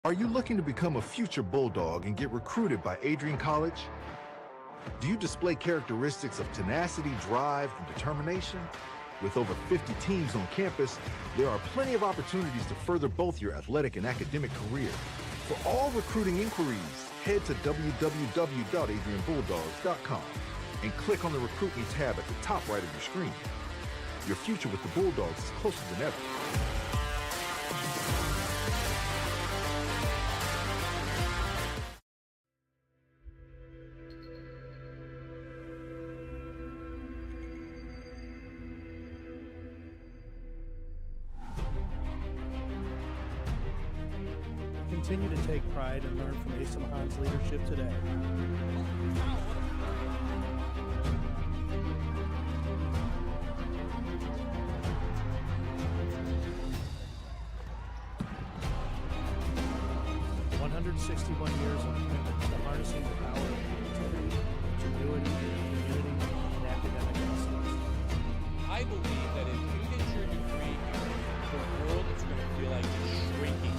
Are you looking to become a future Bulldog and get recruited by Adrien College? Do you display characteristics of tenacity, drive, and determination? With over 50 teams on campus, there are plenty of opportunities to further both your athletic and academic career. For all recruiting inquiries, head to www.adrianbulldogs.com and click on the Recruit Me tab at the top right of your screen. Your future with the Bulldogs is closer than ever. Continue to take pride and learn from ACHA Mahan's leadership today. Years of commitment to harnessing the power of creativity, ingenuity, community, and academic excellence. I believe that if you get your degree here, the world is going to feel like it's shrinking.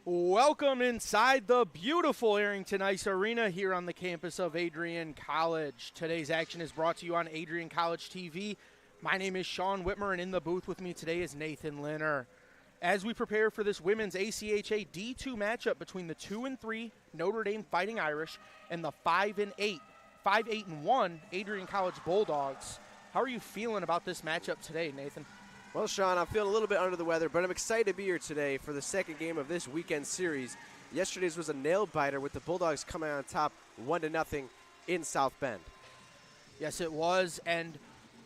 Welcome inside the beautiful Arrington Ice Arena here on the campus of Adrien College. Today's action is brought to you on Adrien College TV. My name is Sean Whitmer, and in the booth with me today is Nathan Linner. As we prepare for this women's ACHA D2 matchup between the 2-3 Notre Dame Fighting Irish and the 5-8 Adrien College Bulldogs, how are you feeling about this matchup today, Nathan? Well, Sean, I'm feeling a little bit under the weather, but I'm excited to be here today for the second game of this weekend series. Yesterday's was a nail-biter with the Bulldogs coming on top 1-0 in South Bend. Yes, it was, and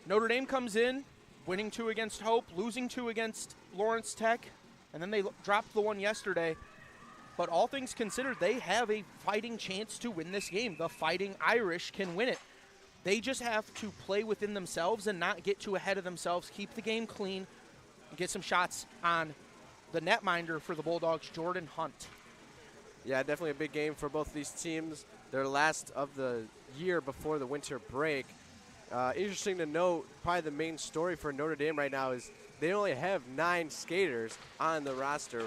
Notre Dame comes in, winning 2 against Hope, losing 2 against Lawrence Tech, and then they dropped the one yesterday. But all things considered, they have a fighting chance to win this game. The Fighting Irish can win it. They just have to play within themselves and not get too ahead of themselves, keep the game clean, and get some shots on the netminder for the Bulldogs, Jordan Hunt. Yeah, definitely a big game for both of these teams. Their last of the year before the winter break. Interesting to note, probably the main story for Notre Dame right now is they only have 9 skaters on the roster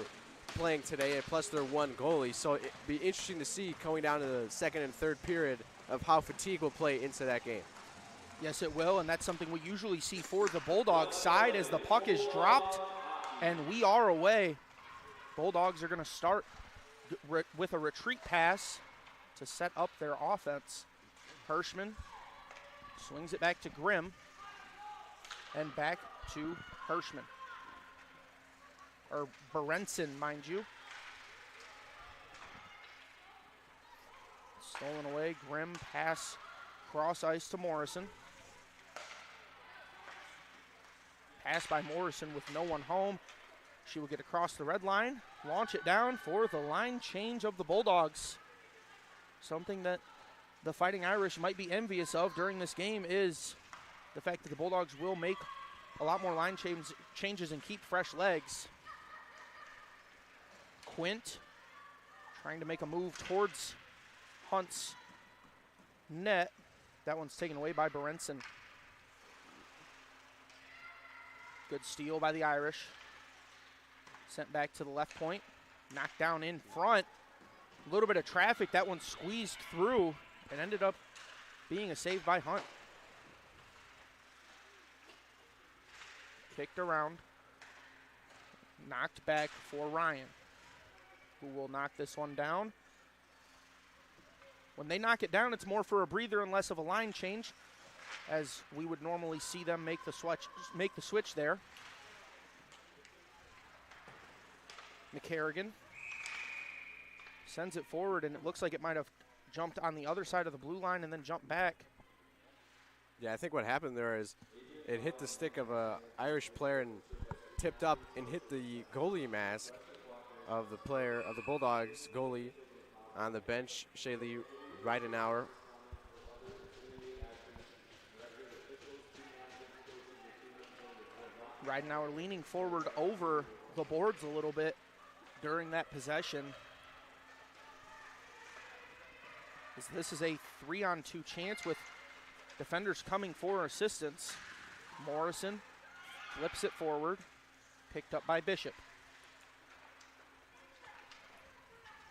playing today, plus their 1 goalie. So it'd be interesting to see going down to the second and third period of how fatigue will play into that game. Yes, it will, and that's something we usually see for the Bulldogs side as the puck is dropped, and we are away. Bulldogs are going to start with a retreat pass to set up their offense. Hirschman swings it back to Grimm, and back to Hirschman. Or Berenson, mind you. Stolen away, Grimm pass cross ice to Morrison. Pass by Morrison with no one home. She will get across the red line, launch it down for the line change of the Bulldogs. Something that the Fighting Irish might be envious of during this game is the fact that the Bulldogs will make a lot more line changes and keep fresh legs. Quint trying to make a move towards Hunt's net. That one's taken away by Berenson. Good steal by the Irish. Sent back to the left point. Knocked down in front. A little bit of traffic. That one squeezed through and ended up being a save by Hunt. Kicked around. Knocked back for Ryan, who will knock this one down. When they knock it down, it's more for a breather and less of a line change. as we would normally see them make the switch there. McCarrigan sends it forward, and it looks like it might have jumped on the other side of the blue line and then jumped back. Yeah, I think what happened there is it hit the stick of a Irish player and tipped up and hit the goalie mask of the player of the Bulldogs goalie on the bench, Shaylee Ridenauer. Ridenauer leaning forward over the boards a little bit during that possession. This is a 3-on-2 chance with defenders coming for assistance. Morrison flips it forward, picked up by Bishop.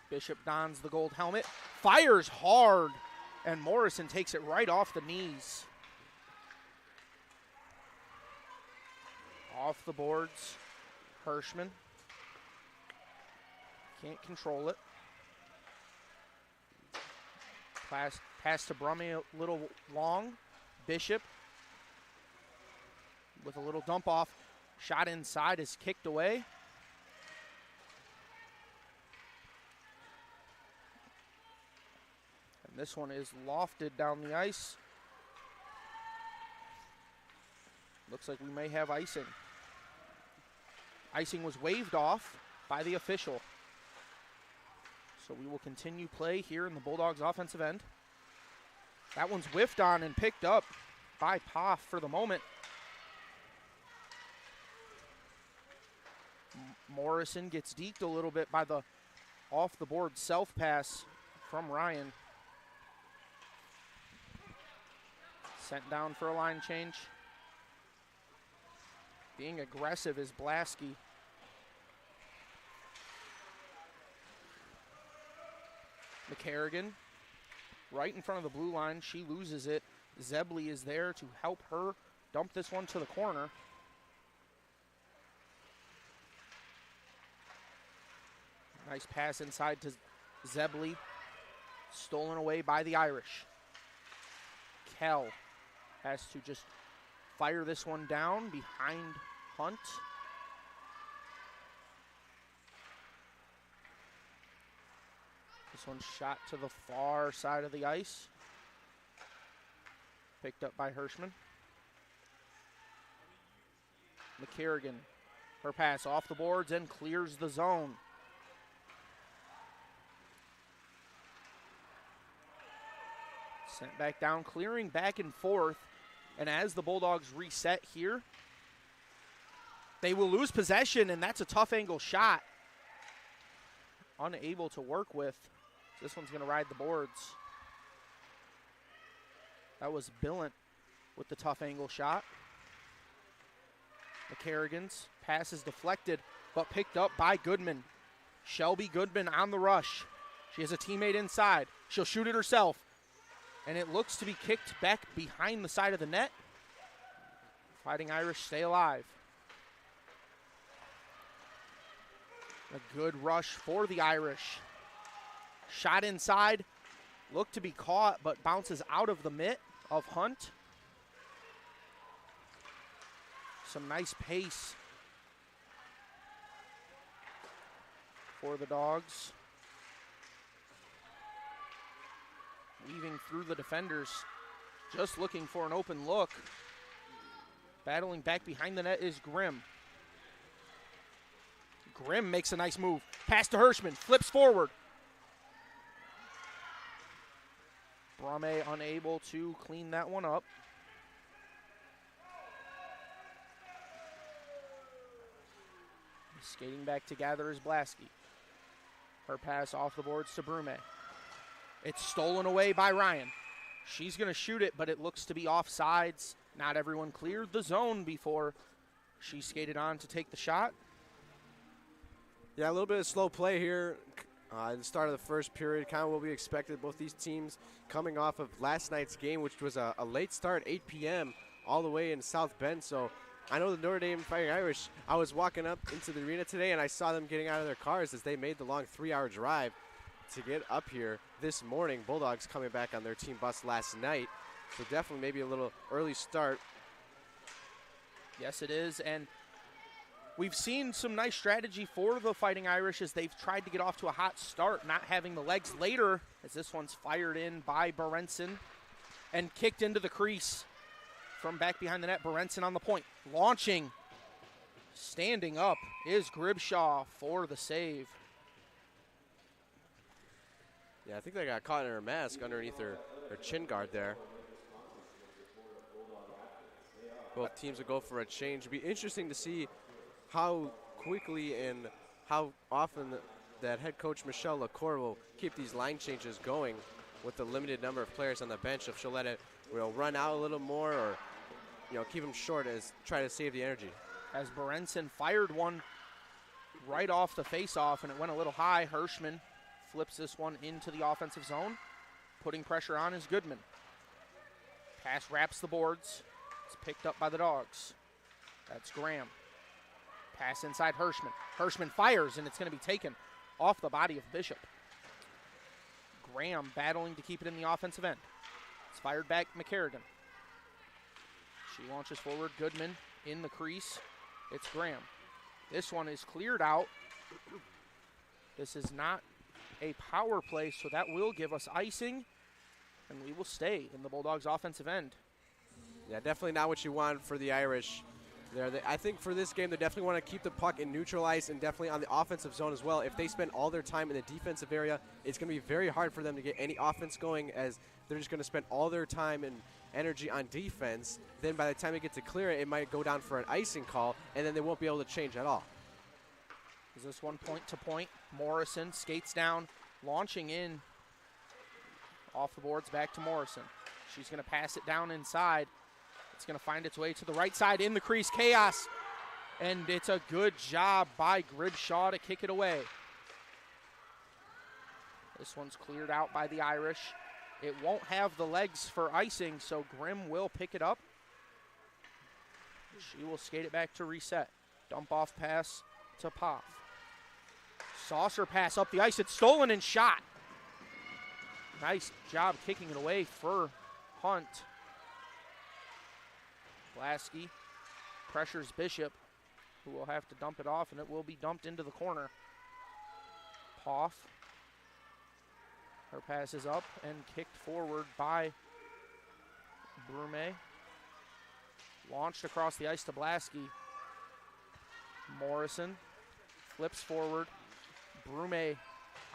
Bishop dons the gold helmet, fires hard, and Morrison takes it right off the knees. Off the boards, Hirschman. Can't control it. Pass to Brumme a little long. Bishop with a little dump off. Shot inside is kicked away. And this one is lofted down the ice. Looks like we may have icing. Icing was waved off by the official. So we will continue play here in the Bulldogs offensive end. That one's whiffed on and picked up by Poff for the moment. Morrison gets deked a little bit by the off the board self pass from Ryan. Sent down for a line change. Being aggressive is Blasky. McCarrigan, right in front of the blue line. She loses it. Zebley is there to help her dump this one to the corner. Nice pass inside to Zebley. Stolen away by the Irish. Kell has to just fire this one down behind Hunt. This one's shot to the far side of the ice. Picked up by Hirschman. McCarrigan, her pass off the boards and clears the zone. Sent back down, clearing back and forth. And as the Bulldogs reset here, they will lose possession, and that's a tough angle shot. Unable to work with. This one's going to ride the boards. That was Billant with the tough angle shot. McCarrigan's pass is deflected, but picked up by Goodman. Shelby Goodman on the rush. She has a teammate inside. She'll shoot it herself. And it looks to be kicked back behind the side of the net. Fighting Irish stay alive. A good rush for the Irish. Shot inside, looked to be caught, but bounces out of the mitt of Hunt. Some nice pace for the Dogs. Weaving through the defenders, just looking for an open look. Battling back behind the net is Grimm. Grimm makes a nice move. Pass to Hirschman, flips forward. Brumme unable to clean that one up. Skating back to gather is Blasky. Her pass off the boards to Brumme. It's stolen away by Ryan. She's going to shoot it, but it looks to be offsides. Not everyone cleared the zone before she skated on to take the shot. Yeah, a little bit of slow play here at the start of the first period. Kind of what we expected. Both these teams coming off of last night's game, which was a late start, 8 p.m., all the way in South Bend. So I know the Notre Dame Fighting Irish, I was walking up into the arena today, and I saw them getting out of their cars as they made the long 3-hour drive to get up here this morning. Bulldogs coming back on their team bus last night. So definitely maybe a little early start. Yes, it is, and we've seen some nice strategy for the Fighting Irish as they've tried to get off to a hot start, not having the legs later, as this one's fired in by Berenson and kicked into the crease from back behind the net. Berenson on the point, launching, standing up is Gribshaw for the save. Yeah, I think they got caught in her mask underneath her chin guard there. Both teams will go for a change. It'll be interesting to see how quickly and how often that head coach Michelle LaCour will keep these line changes going with the limited number of players on the bench. If she'll let it run out a little more, or keep them short as try to save the energy. As Berenson fired one right off the face-off, and it went a little high. Hirschman flips this one into the offensive zone. Putting pressure on is Goodman. Pass wraps the boards. It's picked up by the Dogs. That's Graham. Pass inside Hirschman. Hirschman fires, and it's going to be taken off the body of Bishop. Graham battling to keep it in the offensive end. It's fired back McCarrigan. She launches forward. Goodman in the crease. It's Graham. This one is cleared out. This is not a power play, so that will give us icing, and we will stay in the Bulldogs' offensive end. Yeah, definitely not what you want for the Irish. I think for this game, they definitely want to keep the puck in neutral ice and definitely on the offensive zone as well. If they spend all their time in the defensive area, it's going to be very hard for them to get any offense going, as they're just going to spend all their time and energy on defense. Then by the time they get to clear it, it might go down for an icing call, and then they won't be able to change at all. Is this one point to point? Morrison skates down, launching in off the boards back to Morrison. She's going to pass it down inside. It's going to find its way to the right side in the crease. Chaos. And it's a good job by Gribshaw to kick it away. This one's cleared out by the Irish. It won't have the legs for icing, so Grimm will pick it up. She will skate it back to reset. Dump off pass to Poff. Saucer pass up the ice. It's stolen and shot. Nice job kicking it away for Hunt. Lasky pressures Bishop, who will have to dump it off, and it will be dumped into the corner. Poff. Her pass is up and kicked forward by Brume. Launched across the ice to Blasky. Morrison flips forward. Brume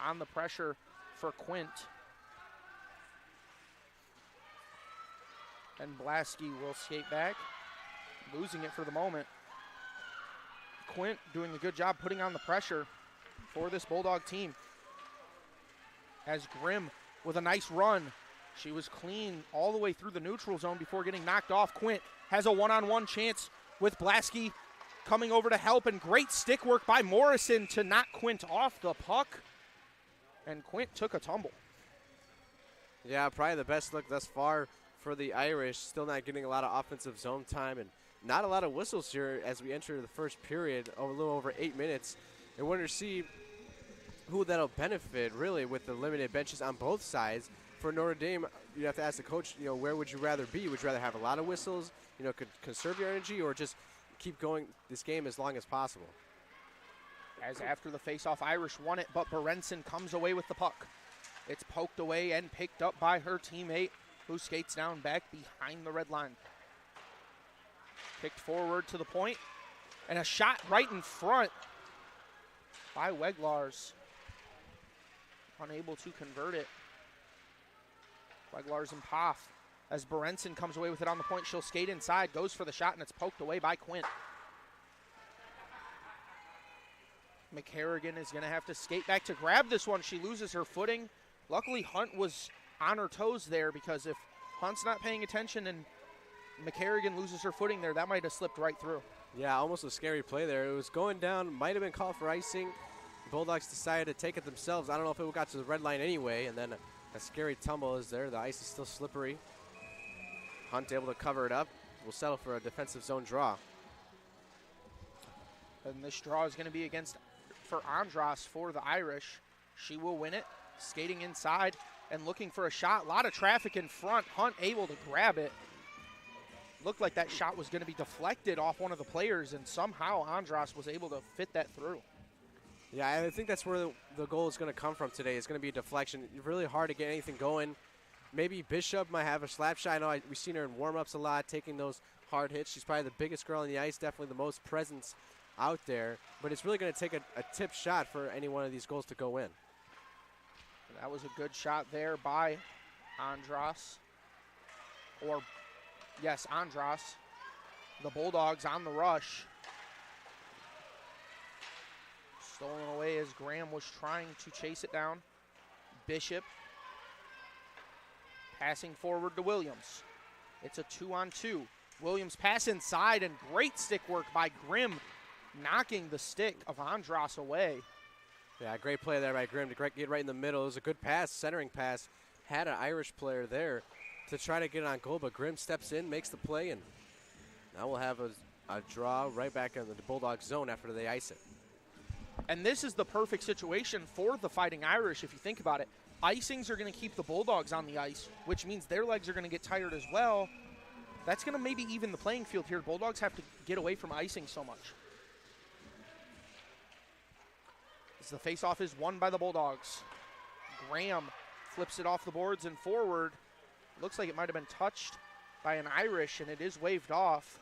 on the pressure for Quint. And Blasky will skate back, losing it for the moment. Quint doing a good job putting on the pressure for this Bulldog team. As Grimm with a nice run. She was clean all the way through the neutral zone before getting knocked off. Quint has a one-on-one chance with Blasky coming over to help, and great stick work by Morrison to knock Quint off the puck. And Quint took a tumble. Yeah, probably the best look thus far for the Irish. Still not getting a lot of offensive zone time and not a lot of whistles here as we enter the first period, a little over 8 minutes. And wonder to see who that'll benefit really with the limited benches on both sides. For Notre Dame, you have to ask the coach, where would you rather be? Would you rather have a lot of whistles, could conserve your energy, or just keep going this game as long as possible? As after the faceoff, Irish won it, but Berenson comes away with the puck. It's poked away and picked up by her teammate, who skates down back behind the red line. Kicked forward to the point, and a shot right in front by Weglars. Unable to convert it. Weglars and Poff. As Berenson comes away with it on the point, she'll skate inside, goes for the shot, and it's poked away by Quint. McCarrigan is going to have to skate back to grab this one. She loses her footing. Luckily, Hunt was on her toes there, because if Hunt's not paying attention and McCarrigan loses her footing there, that might have slipped right through. Yeah, almost a scary play there. It was going down, might have been called for icing. The Bulldogs decided to take it themselves. I don't know if it got to the red line anyway, and then a scary tumble is there. The ice is still slippery. Hunt able to cover it up. We'll settle for a defensive zone draw. And this draw is going to be for Andras for the Irish. She will win it. Skating inside and looking for a shot. A lot of traffic in front. Hunt able to grab it. Looked like that shot was going to be deflected off one of the players, and somehow Andras was able to fit that through. Yeah, I think that's where the goal is going to come from today. It's going to be a deflection. Really hard to get anything going. Maybe Bishop might have a slap shot. I know we've seen her in warm-ups a lot, taking those hard hits. She's probably the biggest girl on the ice, definitely the most presence out there. But it's really going to take a tip shot for any one of these goals to go in. That was a good shot there by Andras. Or, yes, Andras. The Bulldogs on the rush. Stolen away as Graham was trying to chase it down. Bishop passing forward to Williams. It's a 2-on-2. Williams pass inside, and great stick work by Grimm, knocking the stick of Andras away. Yeah, great play there by Grimm to get right in the middle. It was a good pass, centering pass. Had an Irish player there to try to get on goal, but Grimm steps in, makes the play, and now we'll have a draw right back in the Bulldogs zone after they ice it. And this is the perfect situation for the Fighting Irish, if you think about it. Icings are going to keep the Bulldogs on the ice, which means their legs are going to get tired as well. That's going to maybe even the playing field here. Bulldogs have to get away from icing so much. As the faceoff is won by the Bulldogs. Graham flips it off the boards and forward. Looks like it might have been touched by an Irish, and it is waved off.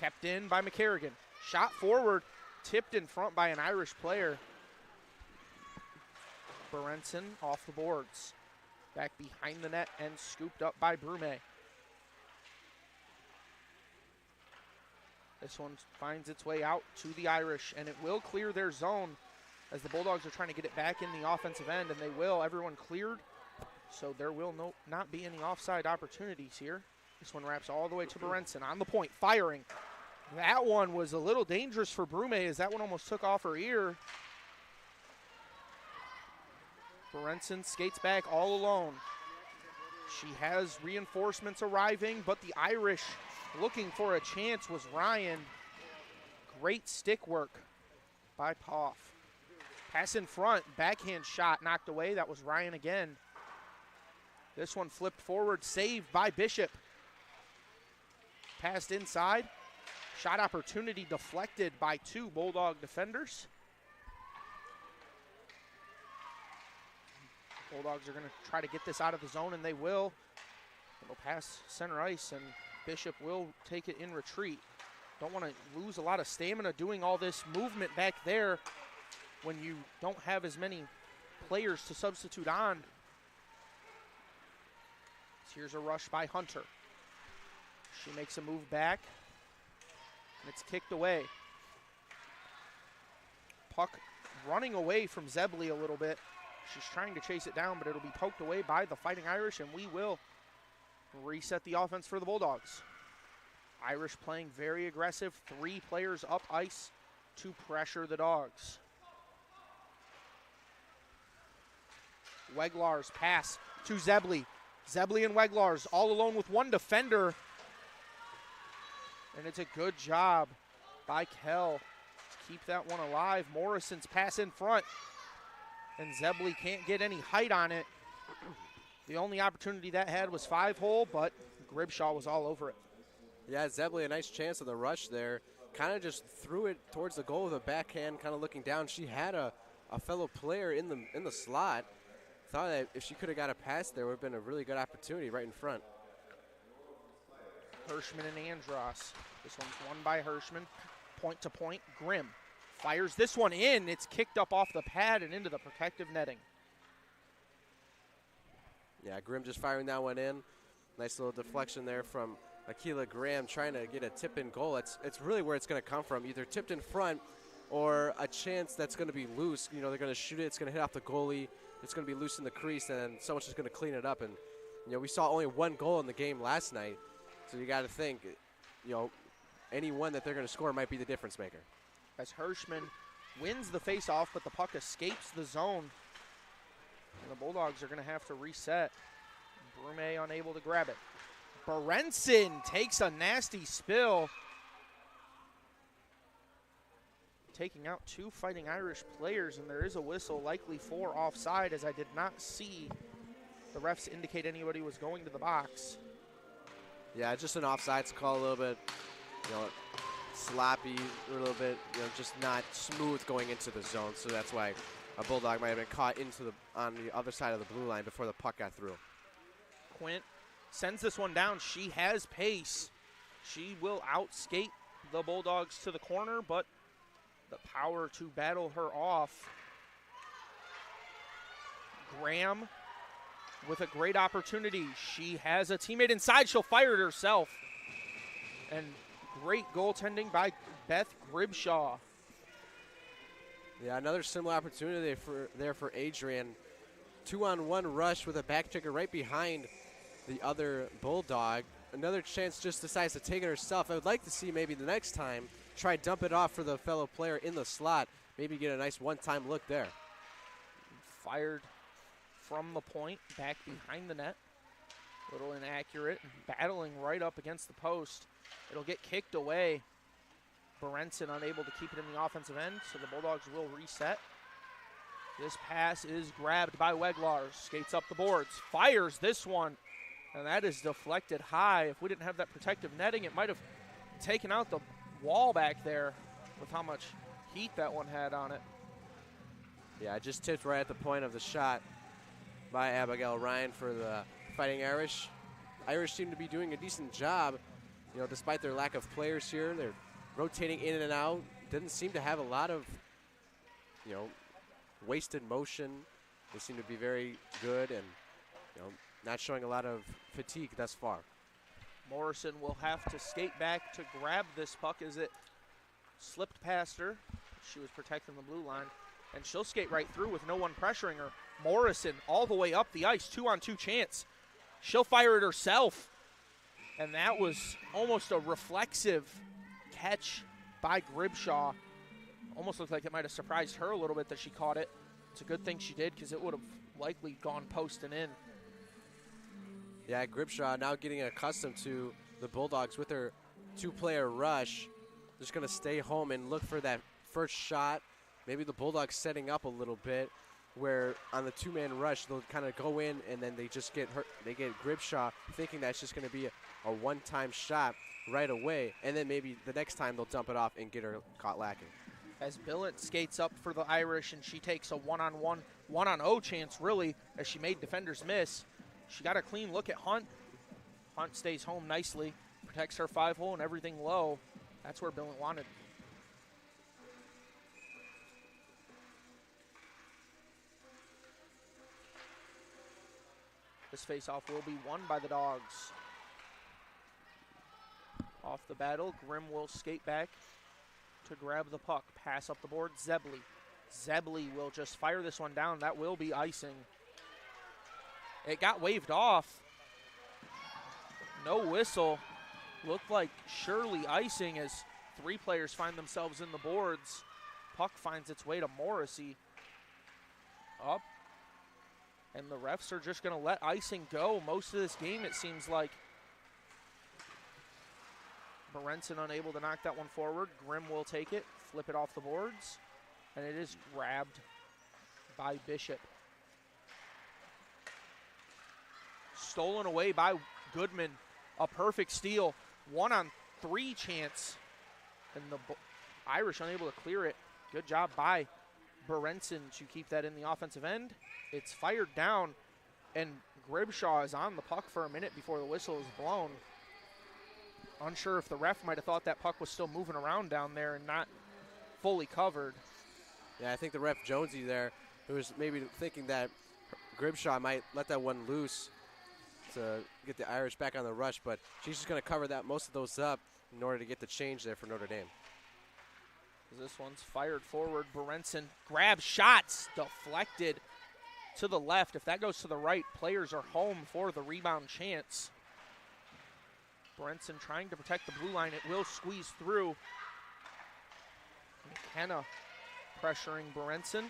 Kept in by McCarrigan. Shot forward, tipped in front by an Irish player. Berenson off the boards. Back behind the net and scooped up by Brume. This one finds its way out to the Irish, and it will clear their zone as the Bulldogs are trying to get it back in the offensive end, and they will. Everyone cleared, so there will not be any offside opportunities here. This one wraps all the way to Berenson on the point, firing. That one was a little dangerous for Brume as that one almost took off her ear. Berenson skates back all alone. She has reinforcements arriving, but the Irish looking for a chance was Ryan. Great stick work by Poff. Pass in front, backhand shot knocked away. That was Ryan again. This one flipped forward, saved by Bishop. Passed inside. Shot opportunity deflected by two Bulldog defenders. Bulldogs are going to try to get this out of the zone, and they will. It'll pass center ice, and Bishop will take it in retreat. Don't want to lose a lot of stamina doing all this movement back there when you don't have as many players to substitute on. Here's a rush by Hunter. She makes a move back, and it's kicked away. Puck running away from Zebley a little bit. She's trying to chase it down, but it'll be poked away by the Fighting Irish, and we will reset the offense for the Bulldogs. Irish playing very aggressive. 3 players up ice to pressure the Dogs. Weglars pass to Zebley. Zebley and Weglars all alone with one defender. And it's a good job by Kell to keep that one alive. Morrison's pass in front. And Zebley can't get any height on it. The only opportunity that had was 5-hole, but Gribshaw was all over it. Yeah, Zebley, a nice chance of the rush there. Kind of just threw it towards the goal with a backhand, kind of looking down. She had a fellow player in the slot. Thought that if she could have got a pass there, would have been a really good opportunity right in front. Hirschman and Andros. This one's won by Hirschman. Point to point, Grimm fires this one in. It's kicked up off the pad and into the protective netting. Yeah, Grimm just firing that one in. Nice little deflection there from Akila Graham trying to get a tip-in goal. It's really where it's going to come from, either tipped in front or a chance that's going to be loose. You know, they're going to shoot it. It's going to hit off the goalie. It's going to be loose in the crease, and someone's just going to clean it up. And, you know, we saw only 1 goal in the game last night, so you got to think, you know, any one that they're going to score might be the difference maker. As Hirschman wins the faceoff, but the puck escapes the zone. And the Bulldogs are going to have to reset. Brume unable to grab it. Berenson takes a nasty spill. taking out 2 Fighting Irish players, and there is a whistle, likely for offside, as I did not see the refs indicate anybody was going to the box. Yeah, just an offsides call, a little bit, sloppy, a little bit, just not smooth going into the zone. So that's why a Bulldog might have been caught on the other side of the blue line before the puck got through. Quint sends this one down. She has pace. She will outskate the Bulldogs to the corner, but the power to battle her off. Graham with a great opportunity. She has a teammate inside. She'll fire it herself. And great goaltending by Beth Gribshaw. Yeah, another similar opportunity for Adrian. 2-on-1 rush with a back checker right behind the other Bulldog. Another chance, just decides to take it herself. I would like to see maybe the next time try dump it off for the fellow player in the slot. Maybe get a nice one-time look there. Fired from the point, back behind the net. A little inaccurate, battling right up against the post. It'll get kicked away. Berenson unable to keep it in the offensive end, so the Bulldogs will reset. This pass is grabbed by Weglars, skates up the boards, fires this one, and that is deflected high. If we didn't have that protective netting, it might have taken out the wall back there with how much heat that one had on it. Yeah, it just tipped right at the point of the shot by Abigail Ryan for the Fighting Irish. Irish seem to be doing a decent job, despite their lack of players here. They're rotating in and out. Didn't seem to have a lot of, wasted motion. They seem to be very good and, not showing a lot of fatigue thus far. Morrison will have to skate back to grab this puck as it slipped past her. She was protecting the blue line, and she'll skate right through with no one pressuring her. Morrison all the way up the ice, 2-on-2 chance. She'll fire it herself, and that was almost a reflexive catch by Gribshaw. Almost looked like it might have surprised her a little bit that she caught it. It's a good thing she did, because it would have likely gone post and in. Yeah, Gribshaw now getting accustomed to the Bulldogs with their 2-player rush. Just going to stay home and look for that first shot. Maybe the Bulldogs setting up a little bit, where on the 2-man rush, they'll kind of go in and then they just get hurt. They get Gribshaw thinking that's just going to be a one-time shot right away, and then maybe the next time they'll dump it off and get her caught lacking. As Billett skates up for the Irish, and she takes a 1-on-1, 1-on-0 chance, really, as she made defenders miss. She got a clean look at Hunt. Hunt stays home nicely, protects her 5-hole and everything low. That's where Billett wanted. This faceoff will be won by the Dogs. Off the battle, Grimm will skate back to grab the puck. Pass up the board, Zebley. Zebley will just fire this one down. That will be icing. It got waved off. No whistle. Looked like surely icing as 3 players find themselves in the boards. Puck finds its way to Morrissey. Up. And the refs are just going to let icing go most of this game, it seems like. Berenson unable to knock that one forward. Grimm will take it, flip it off the boards, and it is grabbed by Bishop. Stolen away by Goodman. A perfect steal. 1-on-3 chance. And the Irish unable to clear it. Good job by Berenson to keep that in the offensive end. It's fired down, and Gribshaw is on the puck for a minute before the whistle is blown. Unsure if the ref might have thought that puck was still moving around down there and not fully covered. Yeah, I think the ref Jonesy there, who was maybe thinking that Gribshaw might let that one loose to get the Irish back on the rush, but she's just going to cover that most of those up in order to get the change there for Notre Dame. This one's fired forward. Berenson grabs shots, deflected to the left. If that goes to the right, players are home for the rebound chance. Berenson trying to protect the blue line. It will squeeze through. McKenna pressuring Berenson.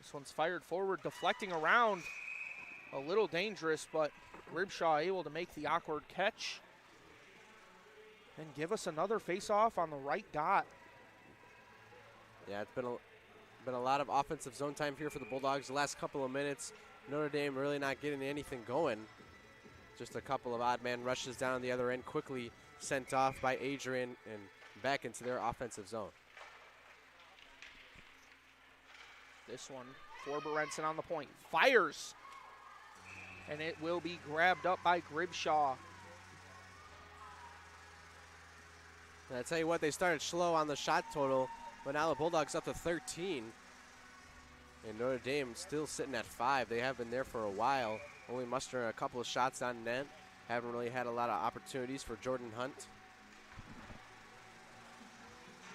This one's fired forward, deflecting around. A little dangerous, but Gribshaw able to make the awkward catch and give us another face-off on the right dot. Yeah, it's been a lot of offensive zone time here for the Bulldogs. The last couple of minutes, Notre Dame really not getting anything going. Just a couple of odd man rushes down on the other end, quickly sent off by Adrian and back into their offensive zone. This one for Berenson on the point. Fires. And it will be grabbed up by Gribshaw. And I tell you what, they started slow on the shot total, but now the Bulldogs up to 13. And Notre Dame still sitting at 5. They have been there for a while, only mustering a couple of shots on net. Haven't really had a lot of opportunities for Jordan Hunt.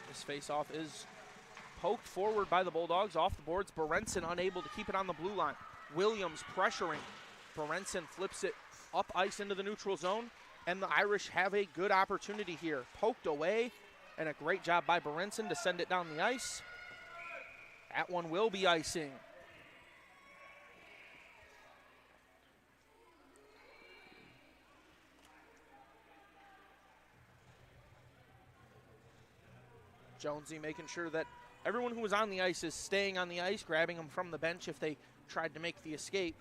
This face-off is poked forward by the Bulldogs off the boards. Berenson unable to keep it on the blue line. Williams pressuring. Berenson flips it up ice into the neutral zone, and the Irish have a good opportunity here. Poked away, and a great job by Berenson to send it down the ice. That one will be icing. Jonesy making sure that everyone who was on the ice is staying on the ice, grabbing them from the bench if they tried to make the escape.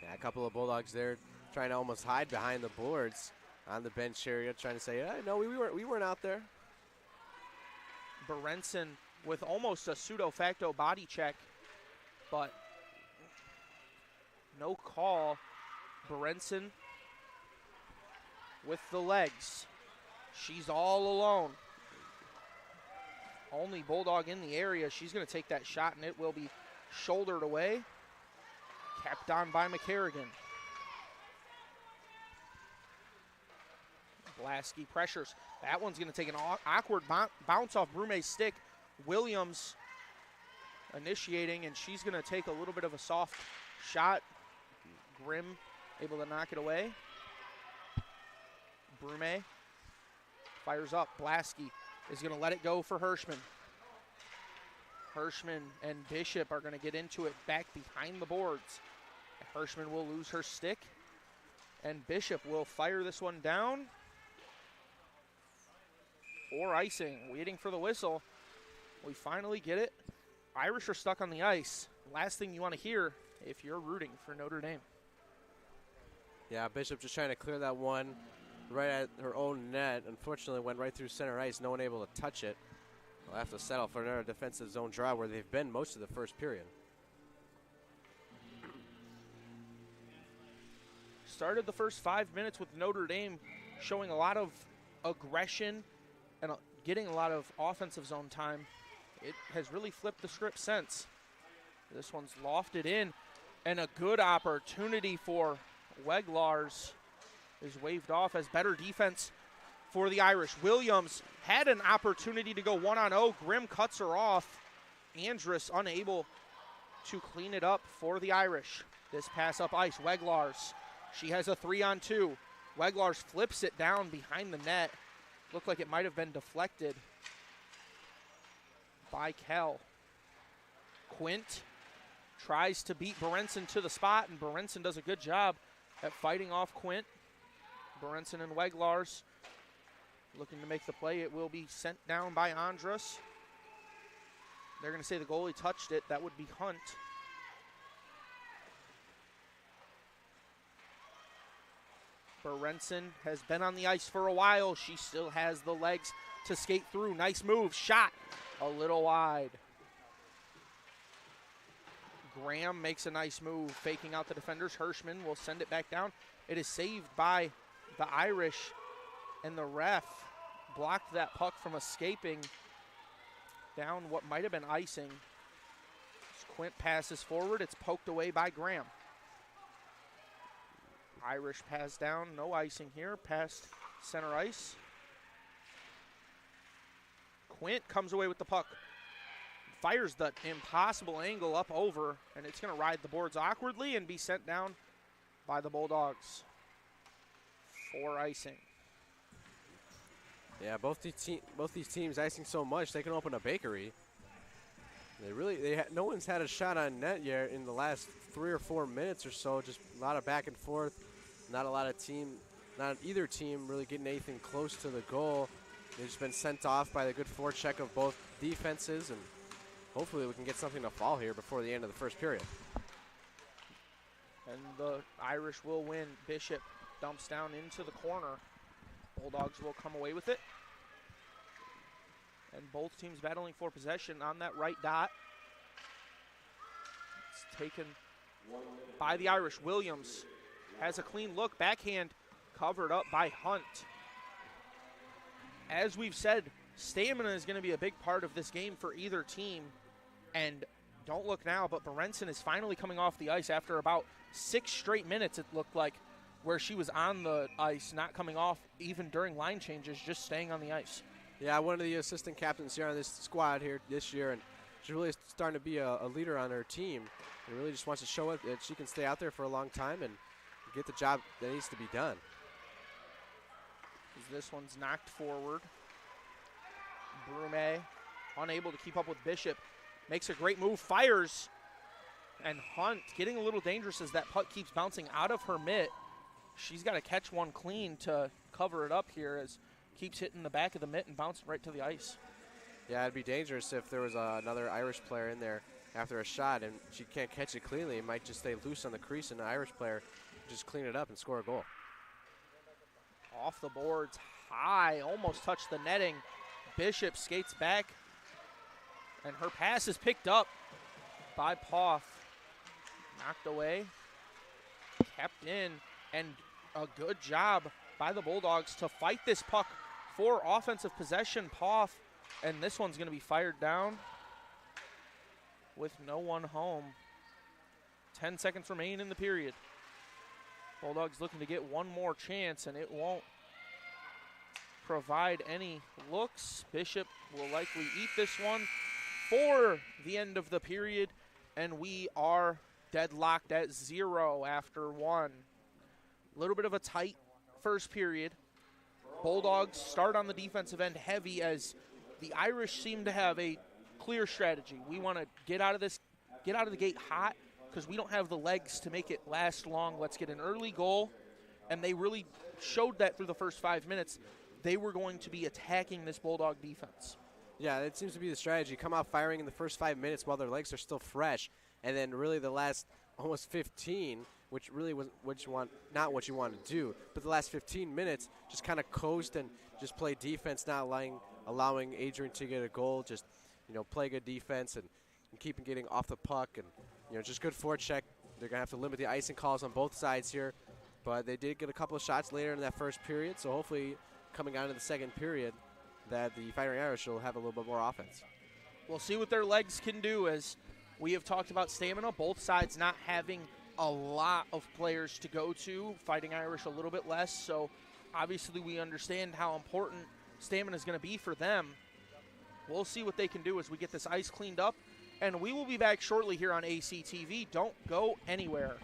Yeah, a couple of Bulldogs there trying to almost hide behind the boards on the bench area, trying to say, no, we weren't out there. Berenson with almost a pseudo-facto body check, but no call. Berenson with the legs. She's all alone. Only Bulldog in the area. She's going to take that shot, and it will be shouldered away. Kept on by McCarrigan. Blasky pressures. That one's going to take an awkward bounce off Brume's stick. Williams initiating, and she's going to take a little bit of a soft shot. Grimm able to knock it away. Brume fires up. Blasky is going to let it go for Hirschman. Hirschman and Bishop are going to get into it back behind the boards. Hirschman will lose her stick, and Bishop will fire this one down for icing. Waiting for the whistle. We finally get it. Irish are stuck on the ice. Last thing you want to hear if you're rooting for Notre Dame. Yeah, Bishop just trying to clear that one right at her own net. Unfortunately, went right through center ice. No one able to touch it. They'll have to settle for another defensive zone draw where they've been most of the first period. Started the first 5 minutes with Notre Dame showing a lot of aggression and getting a lot of offensive zone time. It has really flipped the script since. This one's lofted in, and a good opportunity for Weglars is waved off as better defense for the Irish. Williams had an opportunity to go 1-on-0. Grimm cuts her off. Andrus unable to clean it up for the Irish. This pass up ice, Weglars. She has a 3-on-2. Weglars flips it down behind the net. Looked like it might have been deflected by Kell. Quint tries to beat Berenson to the spot, and Berenson does a good job at fighting off Quint. Berenson and Weglars looking to make the play. It will be sent down by Andrus. They're going to say the goalie touched it. That would be Hunt. Berenson has been on the ice for a while. She still has the legs to skate through. Nice move. Shot a little wide. Graham makes a nice move, faking out the defenders. Hirschman will send it back down. It is saved by the Irish, and the ref blocked that puck from escaping down what might have been icing. As Quint passes forward. It's poked away by Graham. Irish pass down, no icing here, past center ice. Quint comes away with the puck, fires the impossible angle up over, and it's going to ride the boards awkwardly and be sent down by the Bulldogs for icing. Yeah, both these teams icing so much they can open a bakery. No one's had a shot on net yet in the last 3 or 4 minutes or so. Just a lot of back and forth. Not either team really getting anything close to the goal. They've just been sent off by the good forecheck of both defenses, and hopefully we can get something to fall here before the end of the first period. And the Irish will win. Bishop dumps down into the corner. Bulldogs will come away with it. And both teams battling for possession on that right dot. It's taken by the Irish. Williams has a clean look. Backhand covered up by Hunt. As we've said, stamina is going to be a big part of this game for either team. And don't look now, but Berenson is finally coming off the ice after about 6 straight minutes, it looked like, where she was on the ice, not coming off even during line changes, just staying on the ice. Yeah, one of the assistant captains here on this squad here this year, and she's really starting to be a leader on her team. And really just wants to show it that she can stay out there for a long time and get the job that needs to be done. As this one's knocked forward. Brume unable to keep up with Bishop. Makes a great move, fires. And Hunt getting a little dangerous as that puck keeps bouncing out of her mitt. She's got to catch one clean to cover it up here as keeps hitting the back of the mitt and bouncing right to the ice. Yeah, it'd be dangerous if there was another Irish player in there after a shot and she can't catch it cleanly. It might just stay loose on the crease and the Irish player just clean it up and score a goal. Off the boards, high, almost touched the netting. Bishop skates back, and her pass is picked up by Poff. Knocked away, kept in, and a good job by the Bulldogs to fight this puck for offensive possession. Poff, and this one's going to be fired down with no one home. 10 seconds remain in the period. Bulldogs looking to get one more chance, and it won't provide any looks. Bishop will likely eat this one for the end of the period, and we are deadlocked at 0 after 1. A little bit of a tight first period. Bulldogs start on the defensive end heavy as the Irish seem to have a clear strategy. We want to get out of the gate hot because we don't have the legs to make it last long. Let's get an early goal, and they really showed that through the first 5 minutes. They were going to be attacking this Bulldog defense. Yeah, it seems to be the strategy. Come out firing in the first 5 minutes while their legs are still fresh, and then really the last almost 15, which really was not what you want to do, but the last 15 minutes just kind of coast and just play defense, not allowing Adrian to get a goal, just play good defense and keep getting off the puck and just good forecheck. They're going to have to limit the icing calls on both sides here, but they did get a couple of shots later in that first period, so hopefully coming out into the second period that the Fighting Irish will have a little bit more offense. We'll see what their legs can do, as we have talked about stamina, both sides not having a lot of players to go to, Fighting Irish a little bit less, so obviously we understand how important stamina is going to be for them. We'll see what they can do as we get this ice cleaned up, and we will be back shortly here on ACTV. Don't go anywhere.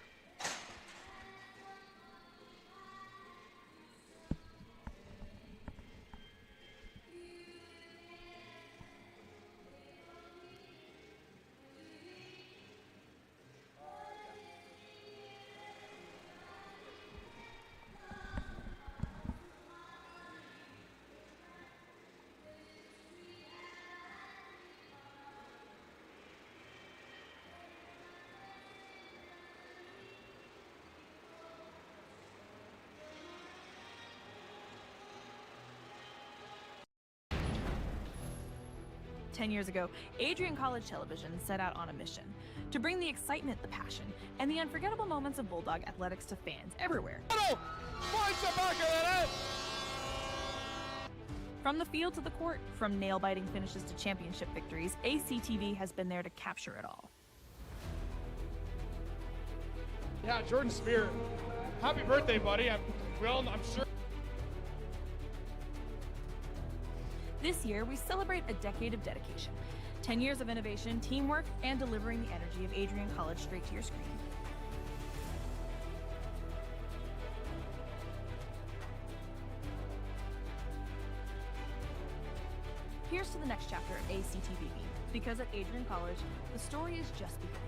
Ten years ago, Adrien College Television set out on a mission to bring the excitement, the passion, and the unforgettable moments of Bulldog athletics to fans everywhere. From the field to the court, from nail-biting finishes to championship victories, ACTV has been there to capture it all. Yeah, Jordan Spear, happy birthday, buddy. I'm sure. This year, we celebrate a decade of dedication, 10 years of innovation, teamwork, and delivering the energy of Adrien College straight to your screen. Here's to the next chapter of ACTV, because at Adrien College, the story is just beginning.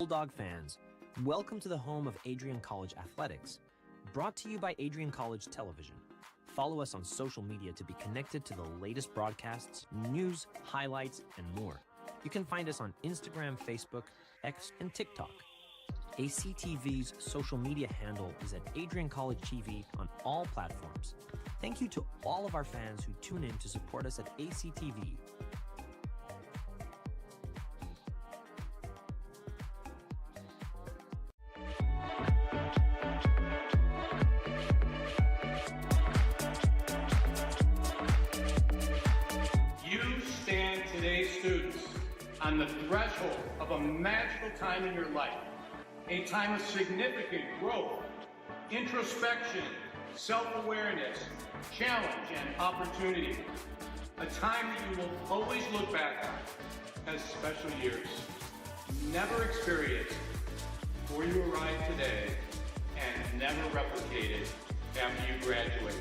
Bulldog fans, welcome to the home of Adrien College Athletics, brought to you by Adrien College Television. Follow us on social media to be connected to the latest broadcasts, news, highlights, and more. You can find us on Instagram, Facebook, X, and TikTok. ACTV's social media handle is at Adrien College TV on all platforms. Thank you to all of our fans who tune in to support us at ACTV. You stand today, students, on the threshold of a magical time in your life, a time of significant growth, introspection, self-awareness, challenge, and opportunity. A time that you will always look back on as special years. Never experienced before you arrive today and never replicated after you graduate.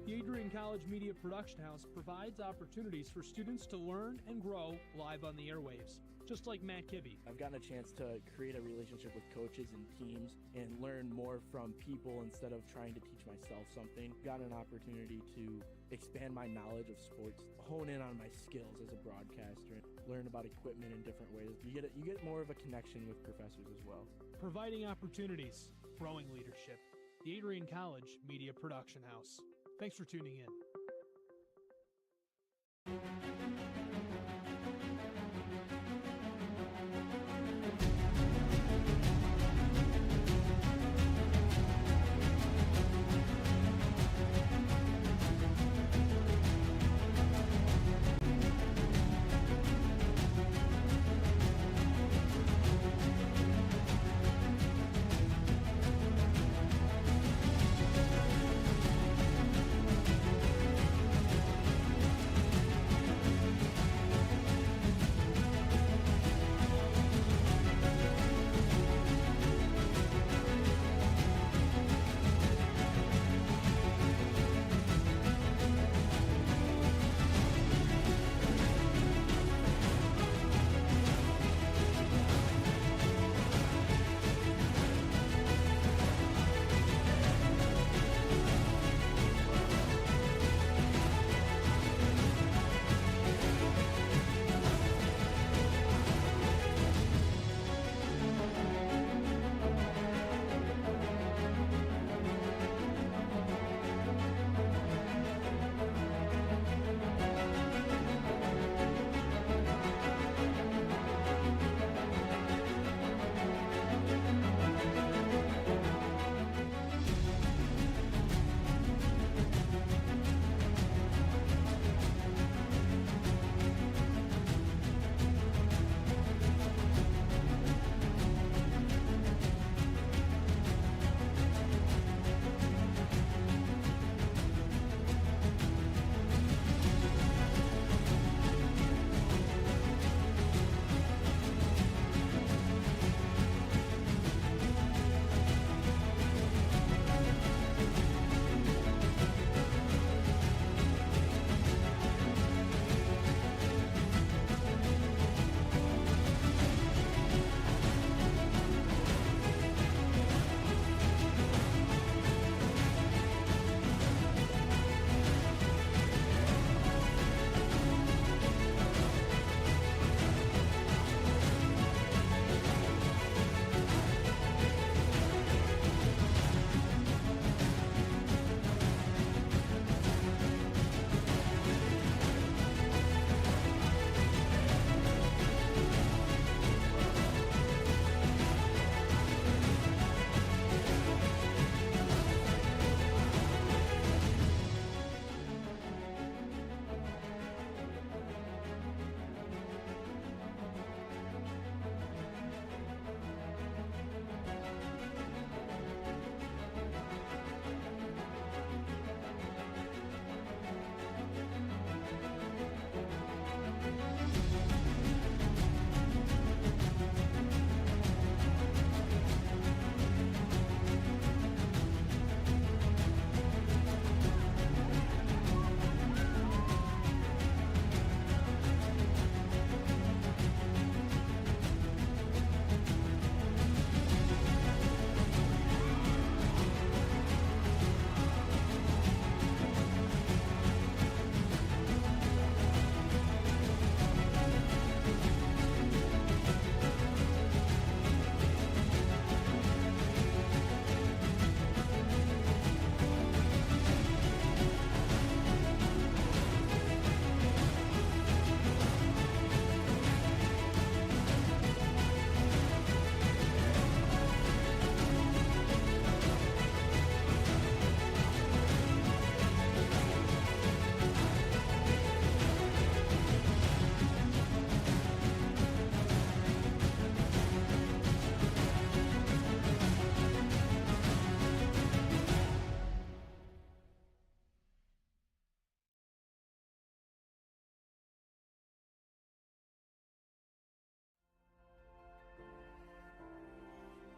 The Adrien College Media Production House provides opportunities for students to learn and grow live on the airwaves, just like Matt Kibbe. I've gotten a chance to create a relationship with coaches and teams and learn more from people instead of trying to teach myself something. Got an opportunity to expand my knowledge of sports, hone in on my skills as a broadcaster, learn about equipment in different ways. You get more of a connection with professors as well. Providing opportunities, growing leadership. The Adrien College Media Production House. Thanks for tuning in.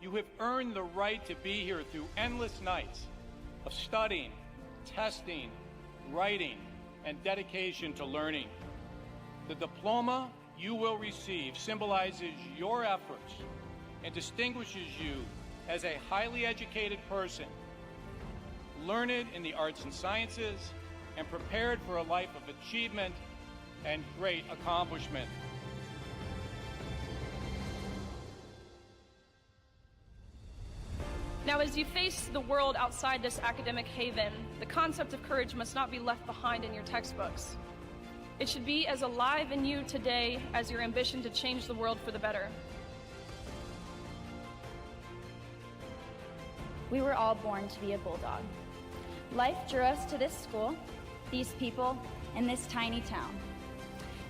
You have earned the right to be here through endless nights of studying, testing, writing, and dedication to learning. The diploma you will receive symbolizes your efforts and distinguishes you as a highly educated person, learned in the arts and sciences, and prepared for a life of achievement and great accomplishment. Now, as you face the world outside this academic haven, the concept of courage must not be left behind in your textbooks. It should be as alive in you today as your ambition to change the world for the better. We were all born to be a Bulldog. Life drew us to this school, these people, and this tiny town.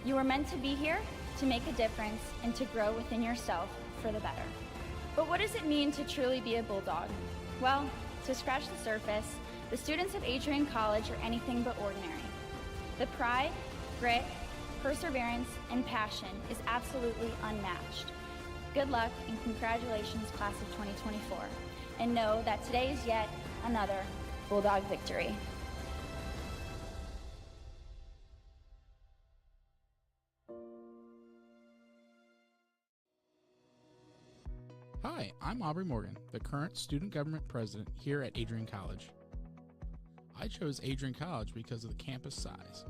You were meant to be here to make a difference and to grow within yourself for the better. But what does it mean to truly be a Bulldog? Well, to scratch the surface, the students of Adrien College are anything but ordinary. The pride, grit, perseverance, and passion is absolutely unmatched. Good luck and congratulations, class of 2024. And know that today is yet another Bulldog victory. Hi, I'm Aubrey Morgan, the current student government president here at Adrien College. I chose Adrien College because of the campus size.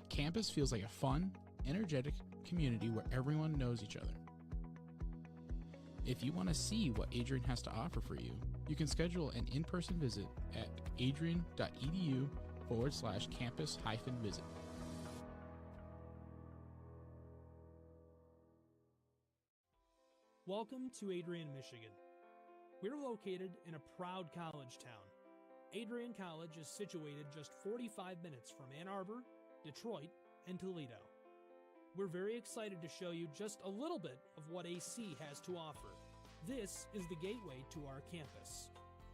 Campus feels like a fun, energetic community where everyone knows each other. If you want to see what Adrien has to offer for you, you can schedule an in-person visit at adrien.edu/campus-visit. Welcome to Adrian, Michigan. We're located in a proud college town. Adrien College is situated just 45 minutes from Ann Arbor, Detroit, and Toledo. We're very excited to show you just a little bit of what AC has to offer. This is the gateway to our campus.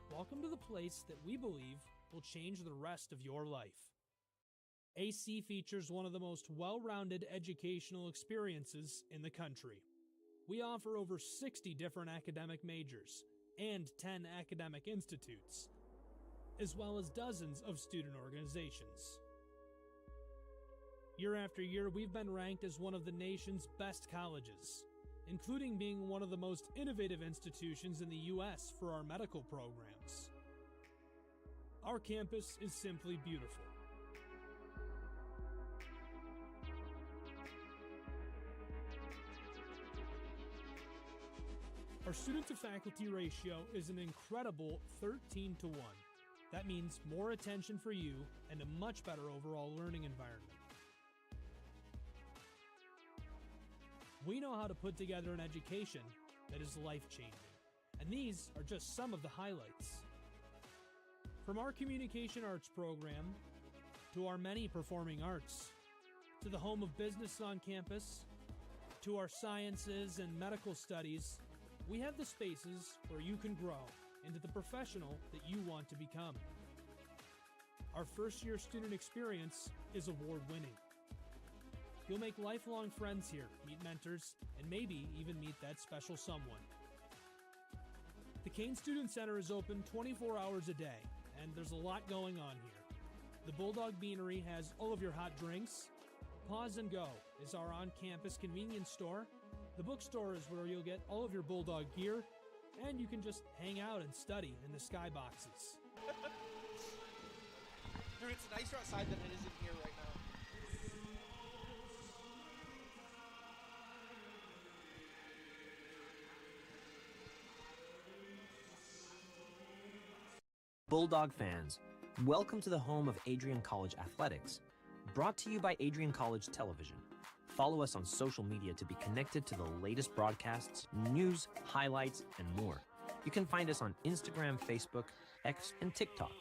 Welcome to the place that we believe will change the rest of your life. AC features one of the most well-rounded educational experiences in the country. We offer over 60 different academic majors and 10 academic institutes, as well as dozens of student organizations. Year after year, we've been ranked as one of the nation's best colleges, including being one of the most innovative institutions in the U.S. for our medical programs. Our campus is simply beautiful. Our student-to-faculty ratio is an incredible 13-to-1. That means more attention for you and a much better overall learning environment. We know how to put together an education that is life-changing, and these are just some of the highlights. From our communication arts program, to our many performing arts, to the home of business on campus, to our sciences and medical studies, we have the spaces where you can grow into the professional that you want to become. Our first-year student experience is award-winning. You'll make lifelong friends here, meet mentors, and maybe even meet that special someone. The Kane Student Center is open 24 hours a day, and there's a lot going on here. The Bulldog Beanery has all of your hot drinks. Pause and Go is our on-campus convenience store. The bookstore is where you'll get all of your Bulldog gear, and you can just hang out and study in the skyboxes. Dude, it's nicer outside than it is in here right now. Bulldog fans, welcome to the home of Adrien College Athletics, brought to you by Adrien College Television. Follow us on social media to be connected to the latest broadcasts, news, highlights, and more. You can find us on Instagram, Facebook, X, and TikTok.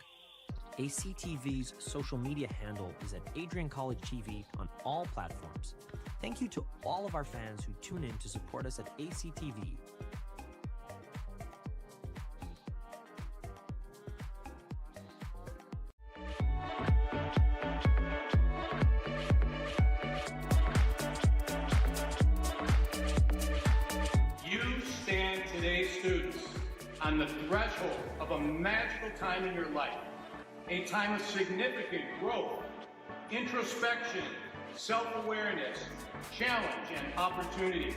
ACTV's social media handle is at Adrien College TV on all platforms. Thank you to all of our fans who tune in to support us at ACTV. You stand today's students on the threshold of a magical time in your life, a time of significant growth, introspection, self-awareness, challenge, and opportunity.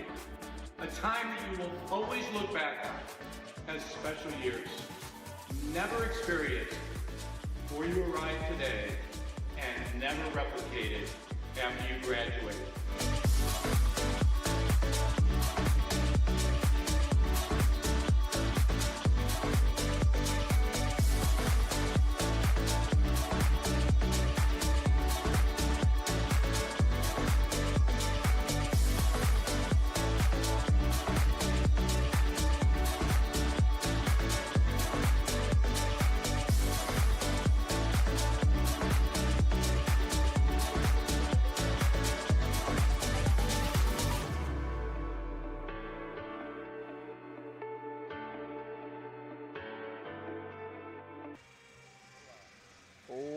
A time that you will always look back on as special years. Never experienced before you arrive today and never replicated after you graduate.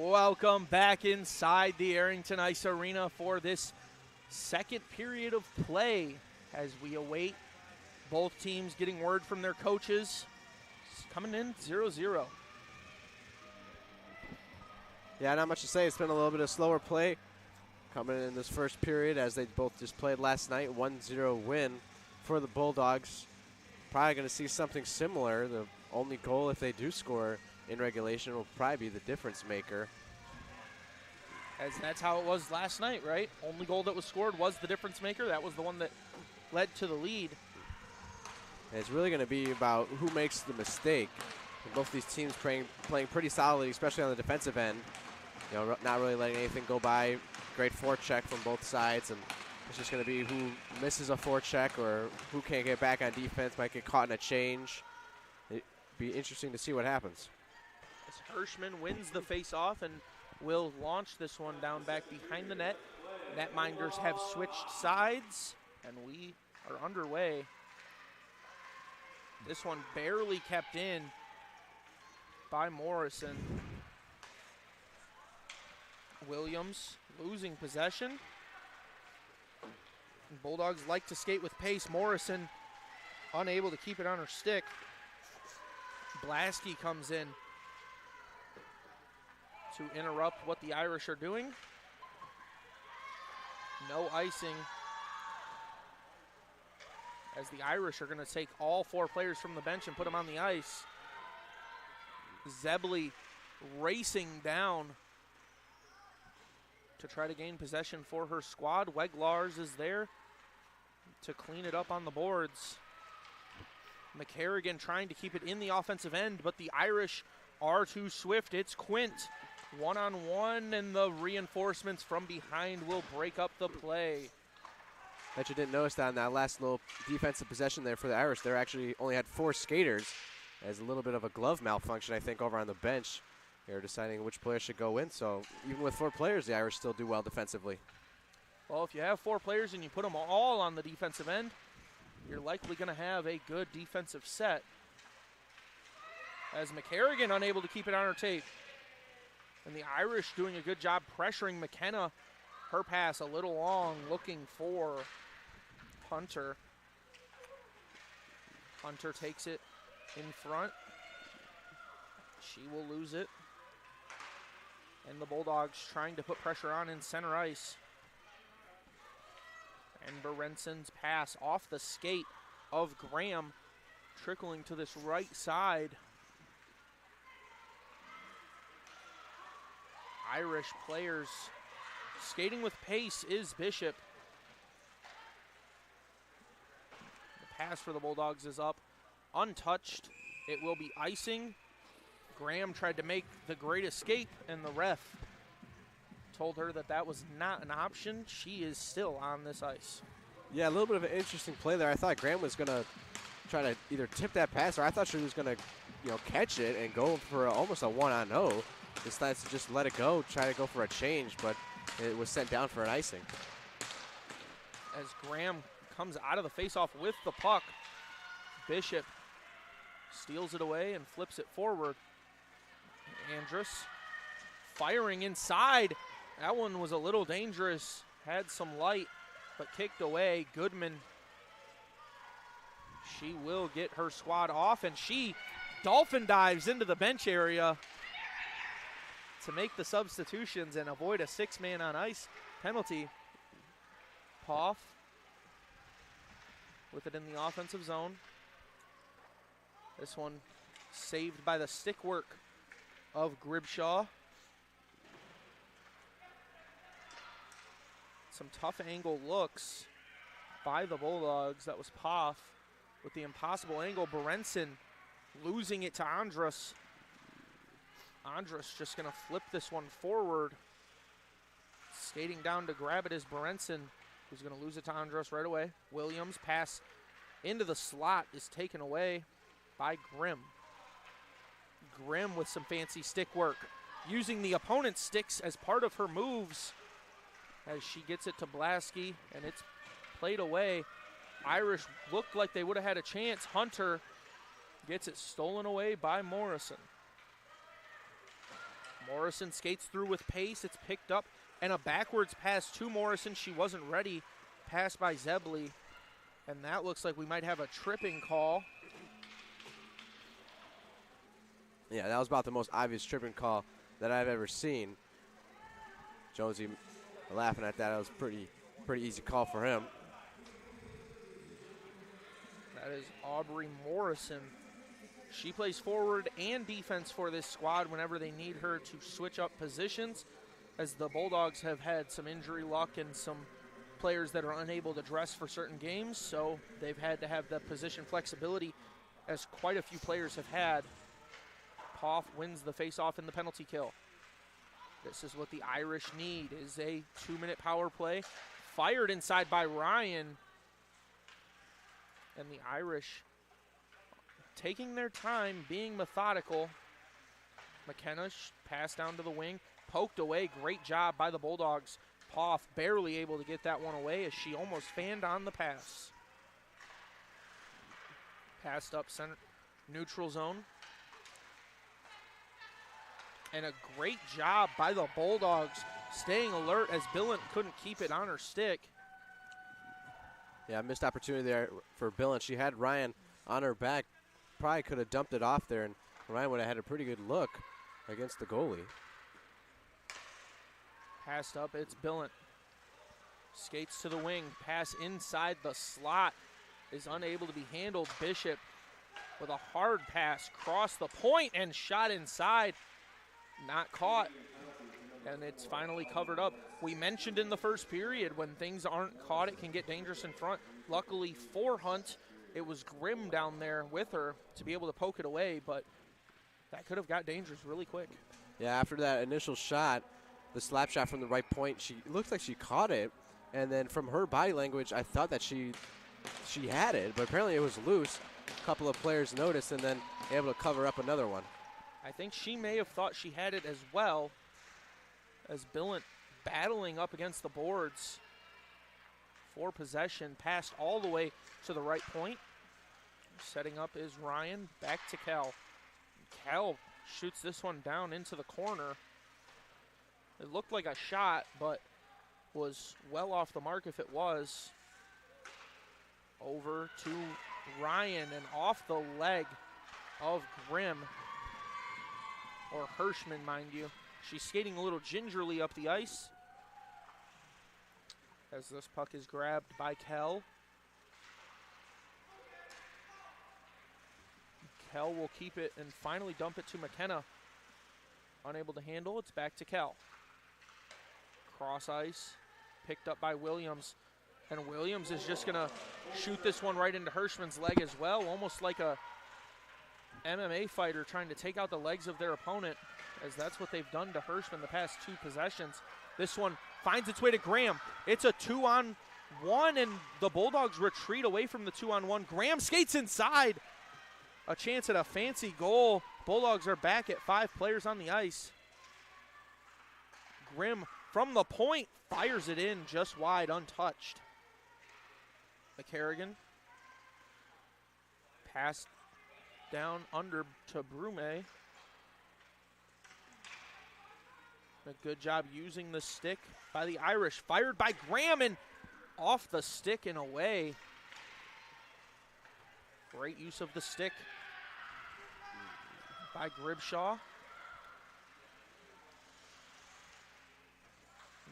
Welcome back inside the Arrington Ice Arena for this second period of play as we await both teams getting word from their coaches. It's coming in 0-0. Yeah, not much to say. It's been a little bit of slower play coming in this first period as they both just played last night. 1-0 win for the Bulldogs. Probably going to see something similar. The only goal, if they do score in regulation, will probably be the difference maker. As that's how it was last night, right? Only goal that was scored was the difference maker. That was the one that led to the lead. And it's really going to be about who makes the mistake. And both these teams playing pretty solidly, especially on the defensive end. You know, not really letting anything go by. Great forecheck from both sides, and it's just going to be who misses a forecheck or who can't get back on defense, might get caught in a change. It'd be interesting to see what happens. As Hirschman wins the face-off and will launch this one down back behind the net. Netminders have switched sides, and we are underway. This one barely kept in by Morrison. Williams losing possession. Bulldogs like to skate with pace. Morrison unable to keep it on her stick. Blasky comes in to interrupt what the Irish are doing. No icing, as the Irish are going to take all 4 players from the bench and put them on the ice. Zebley racing down to try to gain possession for her squad. Weglars is there to clean it up on the boards. McCarrigan trying to keep it in the offensive end, but the Irish are too swift. It's Quint one-on-one, and the reinforcements from behind will break up the play. Bet you didn't notice that on that last little defensive possession there for the Irish. They actually only had 4 skaters, as a little bit of a glove malfunction, I think, over on the bench. They're deciding which player should go in, so even with 4 players, the Irish still do well defensively. Well, if you have 4 players and you put them all on the defensive end, you're likely going to have a good defensive set. As McCarrigan unable to keep it on her tape. And the Irish doing a good job pressuring McKenna. Her pass a little long, looking for Hunter. Hunter takes it in front. She will lose it. And the Bulldogs trying to put pressure on in center ice. And Berenson's pass off the skate of Graham, trickling to this right side. Irish players skating with pace is Bishop. The pass for the Bulldogs is up, untouched. It will be icing. Graham tried to make the great escape, and the ref told her that that was not an option. She is still on this ice. Yeah, a little bit of an interesting play there. I thought Graham was going to try to either tip that pass, or I thought she was going to, catch it and go for almost a 1-on-0. Decides to just let it go, try to go for a change, but it was sent down for an icing. As Graham comes out of the faceoff with the puck, Bishop steals it away and flips it forward. Andrus firing inside. That one was a little dangerous, had some light, but kicked away. Goodman She will get her squad off, and she dolphin dives into the bench area to make the substitutions and avoid a 6-man on ice penalty. Poff with it in the offensive zone. This one saved by the stick work of Gribshaw. Some tough angle looks by the Bulldogs. That was Poff with the impossible angle. Berenson losing it to Andrus. Andrus just going to flip this one forward. Skating down to grab it is Berenson, who's going to lose it to Andrus right away. Williams pass into the slot is taken away by Grimm. Grimm with some fancy stick work, using the opponent's sticks as part of her moves as she gets it to Blasky, and it's played away. Irish looked like they would have had a chance. Hunter gets it stolen away by Morrison. Morrison skates through with pace. It's picked up, and a backwards pass to Morrison. She wasn't ready. Pass by Zebley, and that looks like we might have a tripping call. Yeah, that was about the most obvious tripping call that I've ever seen. Jonesy laughing at that. That was pretty easy call for him. That is Aubrey Morrison. She plays forward and defense for this squad whenever they need her to switch up positions, as the Bulldogs have had some injury luck and some players that are unable to dress for certain games, so they've had to have the position flexibility, as quite a few players have had. Poff wins the face-off in the penalty kill. This is what the Irish need, is a 2-minute power play. Fired inside by Ryan. And the Irish taking their time, being methodical. McKenna passed down to the wing, poked away. Great job by the Bulldogs. Poff barely able to get that one away as she almost fanned on the pass. Passed up center, neutral zone. And a great job by the Bulldogs staying alert as Billant couldn't keep it on her stick. Yeah, missed opportunity there for Billant. She had Ryan on her back. Probably could have dumped it off there, and Ryan would have had a pretty good look against the goalie. Passed up, it's Billant. Skates to the wing, pass inside the slot is unable to be handled. Bishop with a hard pass, cross the point and shot inside. Not caught, and it's finally covered up. We mentioned in the first period, when things aren't caught, it can get dangerous in front. Luckily for Hunt, it was Grimm down there with her to be able to poke it away, but that could have got dangerous really quick. Yeah, after that initial shot, the slap shot from the right point, she looks like she caught it, and then from her body language, I thought that she had it, but apparently it was loose. A couple of players noticed and then able to cover up another one. I think she may have thought she had it as well, as Billant battling up against the boards for possession, passed all the way to the right point. Setting up is Ryan, back to Kel. Kel shoots this one down into the corner. It looked like a shot, but was well off the mark if it was. Over to Ryan and off the leg of Grimm. Or Hirschman, mind you. She's skating a little gingerly up the ice as this puck is grabbed by Kell. Kell will keep it and finally dump it to McKenna. Unable to handle, it's back to Kell. Cross ice, picked up by Williams. And Williams is just going to shoot this one right into Hirschman's leg as well, almost like a MMA fighter trying to take out the legs of their opponent, as that's what they've done to Hirschman the past 2 possessions. This one finds its way to Graham. It's a 2-on-1, and the Bulldogs retreat away from the 2-on-1. Graham skates inside. A chance at a fancy goal. Bulldogs are back at 5 players on the ice. Grimm from the point fires it in just wide, untouched. McCarrigan passed down under to Brume. A good job using the stick by the Irish. Fired by Graham and off the stick and away. Great use of the stick by Gribshaw.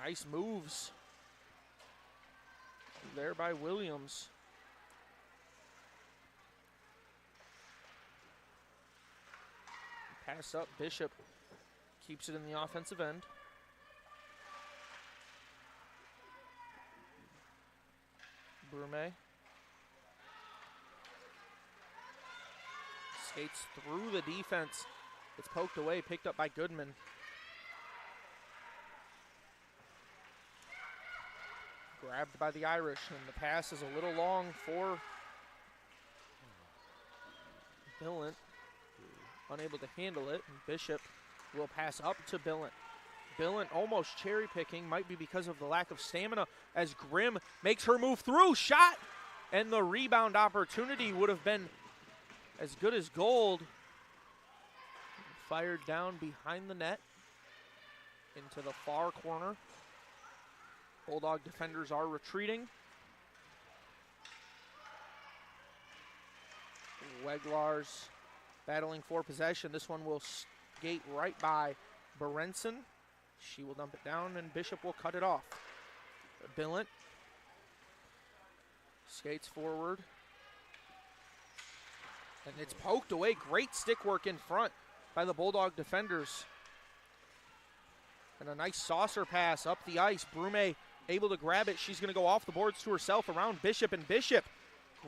Nice moves there by Williams. Pass up, Bishop keeps it in the offensive end. Brume skates through the defense. It's poked away, picked up by Goodman. Grabbed by the Irish, and the pass is a little long for Billant. Unable to handle it, and Bishop will pass up to Billant. Billant almost cherry picking, might be because of the lack of stamina, as Grimm makes her move through, shot, and the rebound opportunity would have been as good as gold. Fired down behind the net into the far corner. Bulldog defenders are retreating. Weglars battling for possession. This one will skate right by Berenson. She will dump it down, and Bishop will cut it off. Billant skates forward. And it's poked away. Great stick work in front by the Bulldog defenders. And a nice saucer pass up the ice. Brume able to grab it. She's going to go off the boards to herself around Bishop, and Bishop,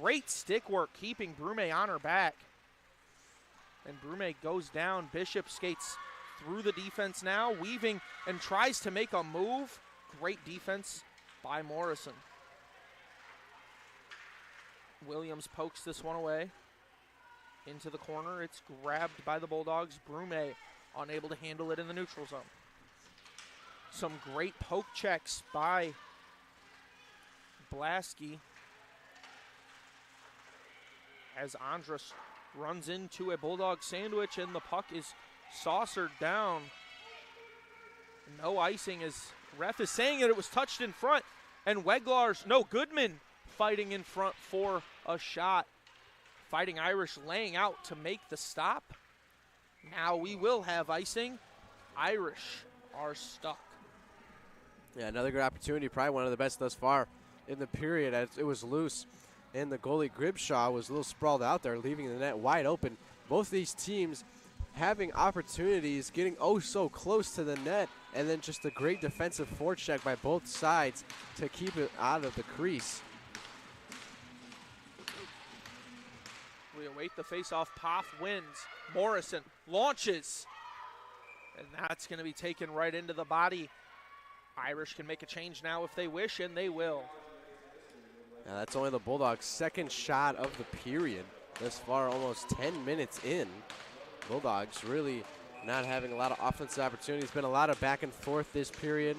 great stick work keeping Brume on her back. And Brume goes down. Bishop skates through the defense now, weaving and tries to make a move. Great defense by Morrison. Williams pokes this one away into the corner. It's grabbed by the Bulldogs. Brume unable to handle it in the neutral zone. Some great poke checks by Blasky as Andrus runs into a Bulldog sandwich, and the puck is saucered down. No icing, as ref is saying that it was touched in front, and Goodman fighting in front for a shot. Fighting Irish laying out to make the stop. Now we will have icing. Irish are stuck. Yeah, another good opportunity, probably one of the best thus far in the period, as it was loose, and the goalie Gribshaw was a little sprawled out there, leaving the net wide open. Both these teams having opportunities, getting oh so close to the net, and then just a great defensive forecheck by both sides to keep it out of the crease. We await the face-off. Poff wins. Morrison launches, and that's going to be taken right into the body. Irish can make a change now if they wish, and they will. Now that's only the Bulldogs' second shot of the period thus far, almost 10 minutes in. Bulldogs really not having a lot of offensive opportunities. Been a lot of back and forth this period.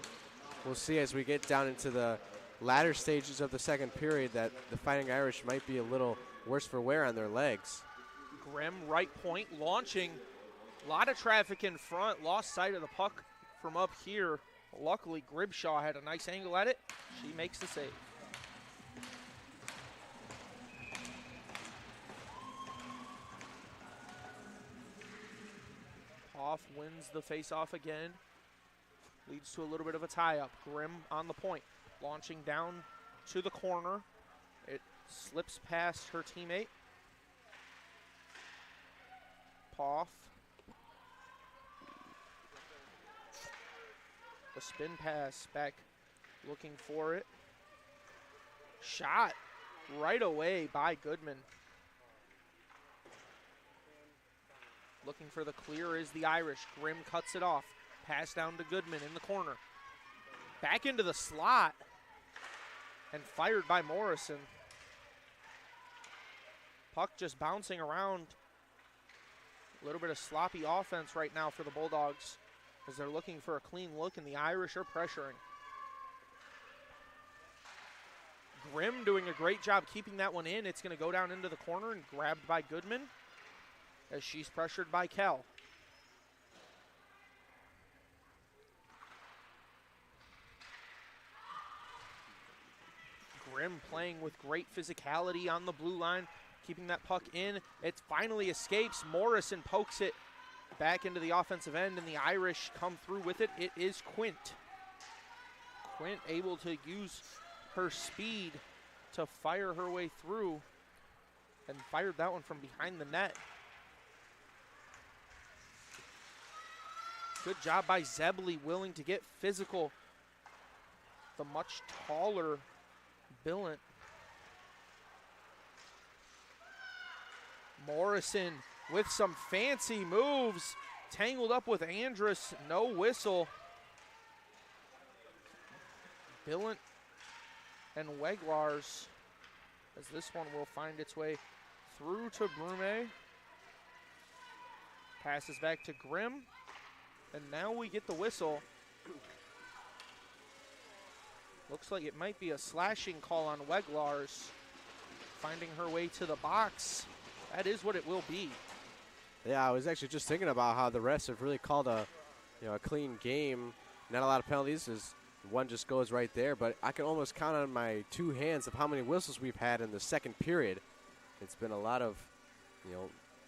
We'll see as we get down into the latter stages of the second period that the Fighting Irish might be a little worse for wear on their legs. Grimm, right point, launching. A lot of traffic in front. Lost sight of the puck from up here. Luckily, Gribshaw had a nice angle at it. She makes the save. Poff wins the face-off again. Leads to a little bit of a tie-up. Grimm on the point. Launching down to the corner. It slips past her teammate. Poff. The spin pass back, looking for it. Shot right away by Goodman. Looking for the clear is the Irish. Grimm cuts it off. Pass down to Goodman in the corner. Back into the slot. And fired by Morrison. Puck just bouncing around. A little bit of sloppy offense right now for the Bulldogs, as they're looking for a clean look, and the Irish are pressuring. Grimm doing a great job keeping that one in. It's going to go down into the corner and grabbed by Goodman as she's pressured by Kell. Grimm playing with great physicality on the blue line, keeping that puck in. It finally escapes. Morrison pokes it back into the offensive end, and the Irish come through with it. It is Quint. Quint able to use her speed to fire her way through, and fired that one from behind the net. Good job by Zebley, willing to get physical. The much taller Billant. Morrison with some fancy moves, tangled up with Andrus, no whistle. Billant and Weglars, as this one will find its way through to Brume. Passes back to Grimm, and now we get the whistle. Looks like it might be a slashing call on Weglars, finding her way to the box. That is what it will be. Yeah, I was actually just thinking about how the refs have really called a clean game. Not a lot of penalties, as one just goes right there. But I can almost count on my two hands of how many whistles we've had in the second period. It's been a lot of,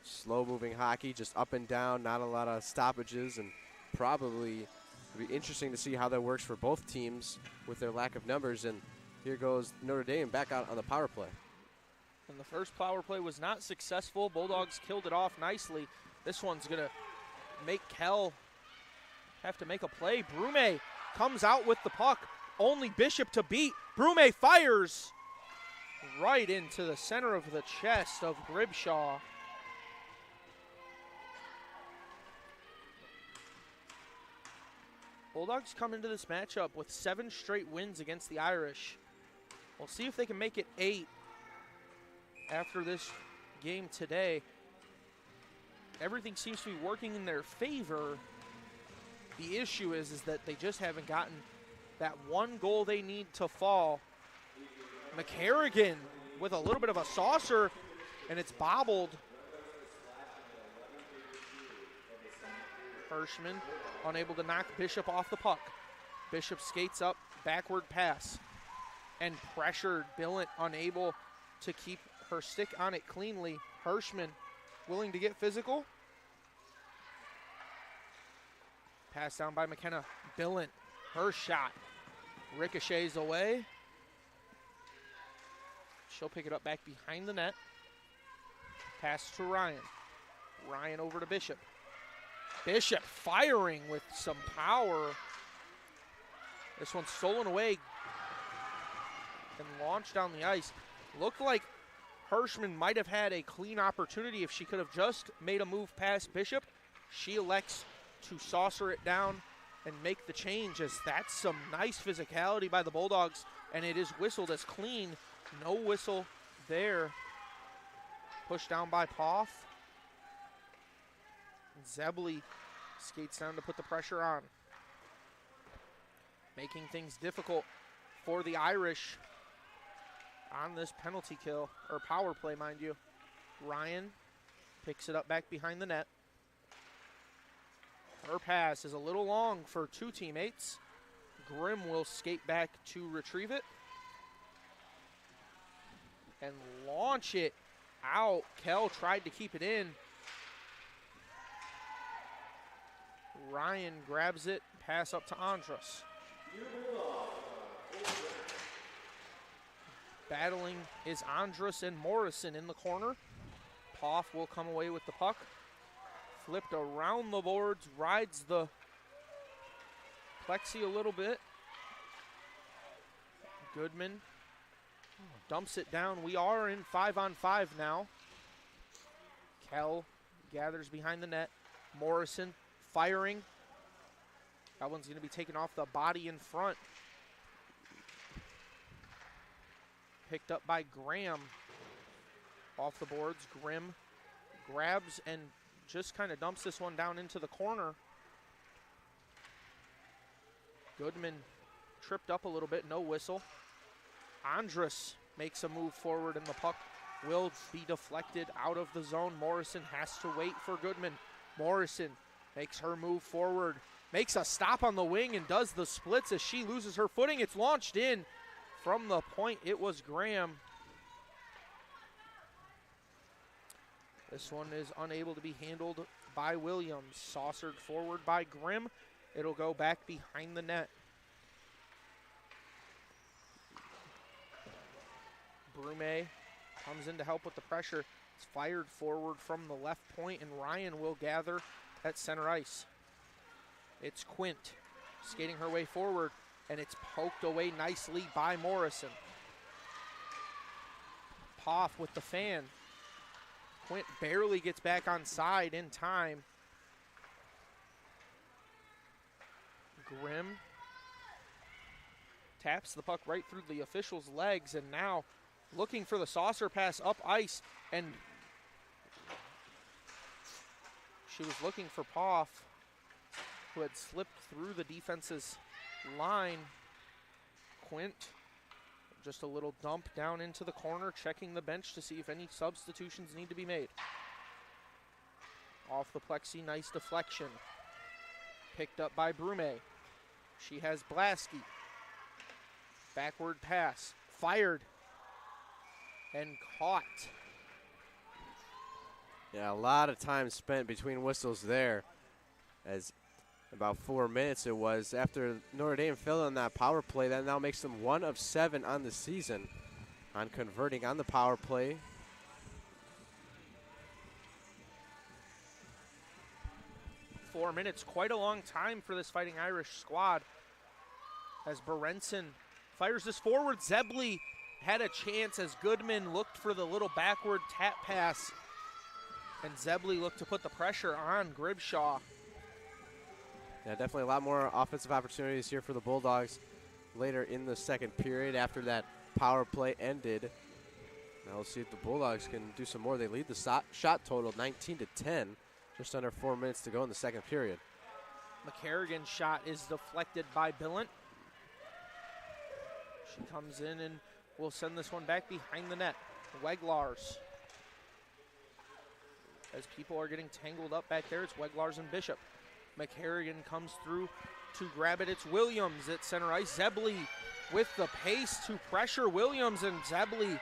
slow-moving hockey, just up and down, not a lot of stoppages, and probably it'll be interesting to see how that works for both teams with their lack of numbers. And here goes Notre Dame back out on the power play. And the first power play was not successful. Bulldogs killed it off nicely. This one's going to make Kell have to make a play. Brume comes out with the puck. Only Bishop to beat. Brume fires right into the center of the chest of Gribshaw. Bulldogs come into this matchup with 7 straight wins against the Irish. We'll see if they can make it 8 after this game today. Everything seems to be working in their favor. The issue is that they just haven't gotten that one goal they need to fall. McCarrigan with a little bit of a saucer, and it's bobbled. Hirschman unable to knock Bishop off the puck. Bishop skates up, backward pass, and pressured. Billant unable to keep her stick on it cleanly. Hirschman willing to get physical. Pass down by McKenna. Billant, her shot ricochets away. She'll pick it up back behind the net. Pass to Ryan. Ryan over to Bishop. Bishop firing with some power. This one's stolen away and launched down the ice. Looked like Hirschman might have had a clean opportunity if she could have just made a move past Bishop. She elects to saucer it down and make the change, as that's some nice physicality by the Bulldogs, and it is whistled as clean. No whistle there. Pushed down by Poff. Zebley skates down to put the pressure on, making things difficult for the Irish on this penalty kill, or power play, mind you. Ryan picks it up back behind the net. Her pass is a little long for 2 teammates. Grimm will skate back to retrieve it and launch it out. Kell tried to keep it in. Ryan grabs it, pass up to Andrus. Battling is Andrus and Morrison in the corner. Poff will come away with the puck. Flipped around the boards, rides the plexi a little bit. Goodman dumps it down. We are in 5-on-5 now. Kell gathers behind the net. Morrison firing. That one's going to be taken off the body in front. Picked up by Graham. Off the boards, Grimm grabs and just kind of dumps this one down into the corner. Goodman tripped up a little bit, no whistle. Andrus makes a move forward and the puck will be deflected out of the zone. Morrison has to wait for Goodman. Morrison makes her move forward, makes a stop on the wing and does the splits as she loses her footing. It's launched in from the point. It was Graham. This one is unable to be handled by Williams. Saucered forward by Grimm. It'll go back behind the net. Brume comes in to help with the pressure. It's fired forward from the left point, and Ryan will gather at center ice. It's Quint skating her way forward, and it's poked away nicely by Morrison. Poff with the fan. Quint barely gets back on side in time. Grimm taps the puck right through the official's legs, and now looking for the saucer pass up ice, and she was looking for Poff, who had slipped through the defense's line. Quint, just a little dump down into the corner, checking the bench to see if any substitutions need to be made. Off the plexi, nice deflection. Picked up by Brume. She has Blasky. Backward pass, fired, and caught. Yeah, a lot of time spent between whistles there, as about 4 minutes it was after Notre Dame fell on that power play. That now makes them 1 of 7 on the season on converting on the power play. Four minutes, quite a long time for this Fighting Irish squad. As Berenson fires this forward, Zebley had a chance as Goodman looked for the little backward tap pass, and Zebley looked to put the pressure on Gribshaw. Yeah, definitely a lot more offensive opportunities here for the Bulldogs later in the second period after that power play ended. Now we'll see if the Bulldogs can do some more. They lead the shot total 19-10, just under 4 minutes to go in the second period. McCarrigan's shot is deflected by Billant. She comes in and will send this one back behind the net. Weglars. As people are getting tangled up back there, it's Weglars and Bishop. McCarrigan comes through to grab it. It's Williams at center ice. Zebley with the pace to pressure Williams, and Zebley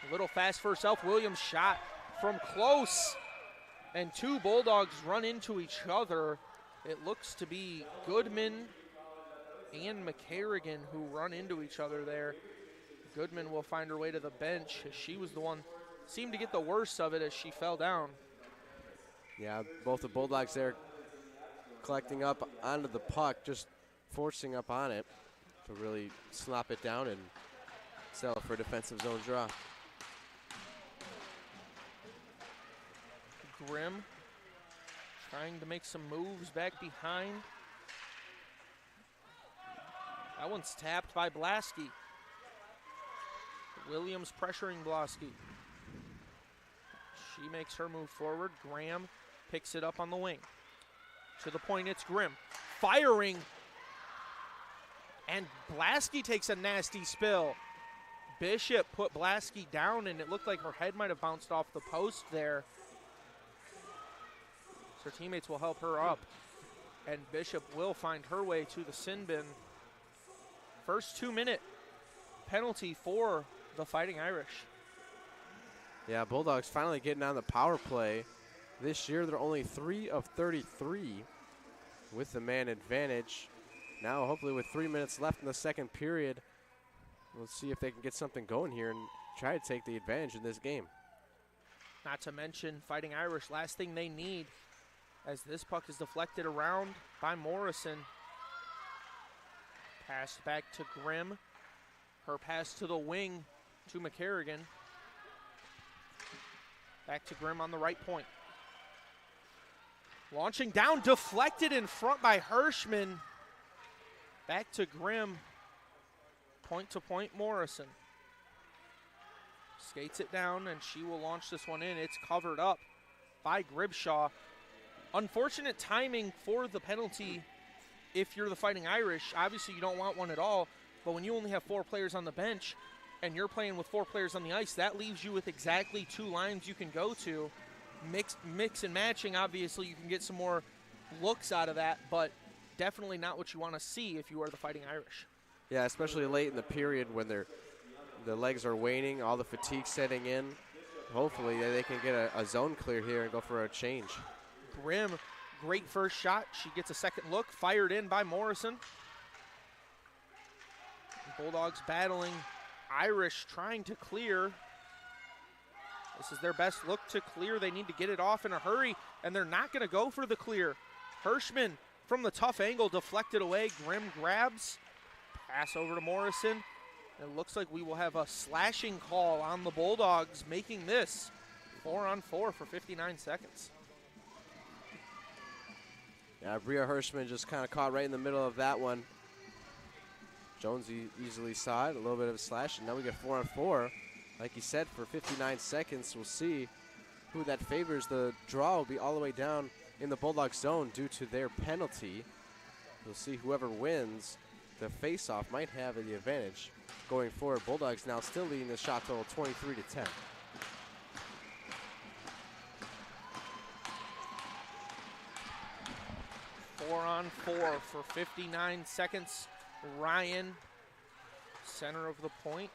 a little fast for herself. Williams shot from close, and two Bulldogs run into each other. It looks to be Goodman and McCarrigan who run into each other there. Goodman will find her way to the bench, as she was the one seemed to get the worst of it as she fell down. Yeah, both the Bulldogs there collecting up onto the puck, just forcing up on it to really slop it down and settle for a defensive zone draw. Grimm trying to make some moves back behind. That one's tapped by Blasky. Williams pressuring Blasky. She makes her move forward. Graham picks it up on the wing. To the point, it's Grimm. Firing. And Blasky takes a nasty spill. Bishop put Blasky down, and it looked like her head might have bounced off the post there. So her teammates will help her up. And Bishop will find her way to the sin bin. First 2-minute penalty for the Fighting Irish. Yeah, Bulldogs finally getting on the power play. This year they're only 3 of 33 with the man advantage. Now hopefully with 3 minutes left in the second period, we'll see if they can get something going here and try to take the advantage in this game. Not to mention Fighting Irish, last thing they need as this puck is deflected around by Morrison. Passed back to Grimm. Her pass to the wing to McCarrigan. Back to Grimm on the right point. Launching down, deflected in front by Hirschman. Back to Grimm. Point to point, Morrison. Skates it down, and she will launch this one in. It's covered up by Gribshaw. Unfortunate timing for the penalty if you're the Fighting Irish. Obviously, you don't want one at all, but when you only have 4 players on the bench and you're playing with 4 players on the ice, that leaves you with exactly 2 lines you can go to. Mix and matching, obviously, you can get some more looks out of that, but definitely not what you want to see if you are the Fighting Irish. Yeah, especially late in the period when the legs are waning, all the fatigue setting in. hopefully they can get a zone clear here and go for a change. Grimm, great first shot. She gets a second look, fired in by Morrison. Bulldogs battling. Irish trying to clear. This is their best look to clear. They need to get it off in a hurry, and they're not going to go for the clear. Hirschman from the tough angle deflected away. Grimm grabs. Pass over to Morrison. It looks like we will have a slashing call on the Bulldogs, making this 4-on-4 for 59 seconds. Yeah, Bria Hirschman just kind of caught right in the middle of that one. Jones easily saw it, a little bit of a slash, and now we get 4-on-4. Like you said, for 59 seconds, we'll see who that favors. The draw will be all the way down in the Bulldog zone due to their penalty. We'll see whoever wins the face-off might have the advantage going forward. Bulldogs now still leading the shot total 23-10. Four-on-4 for 59 seconds. Ryan, center of the point.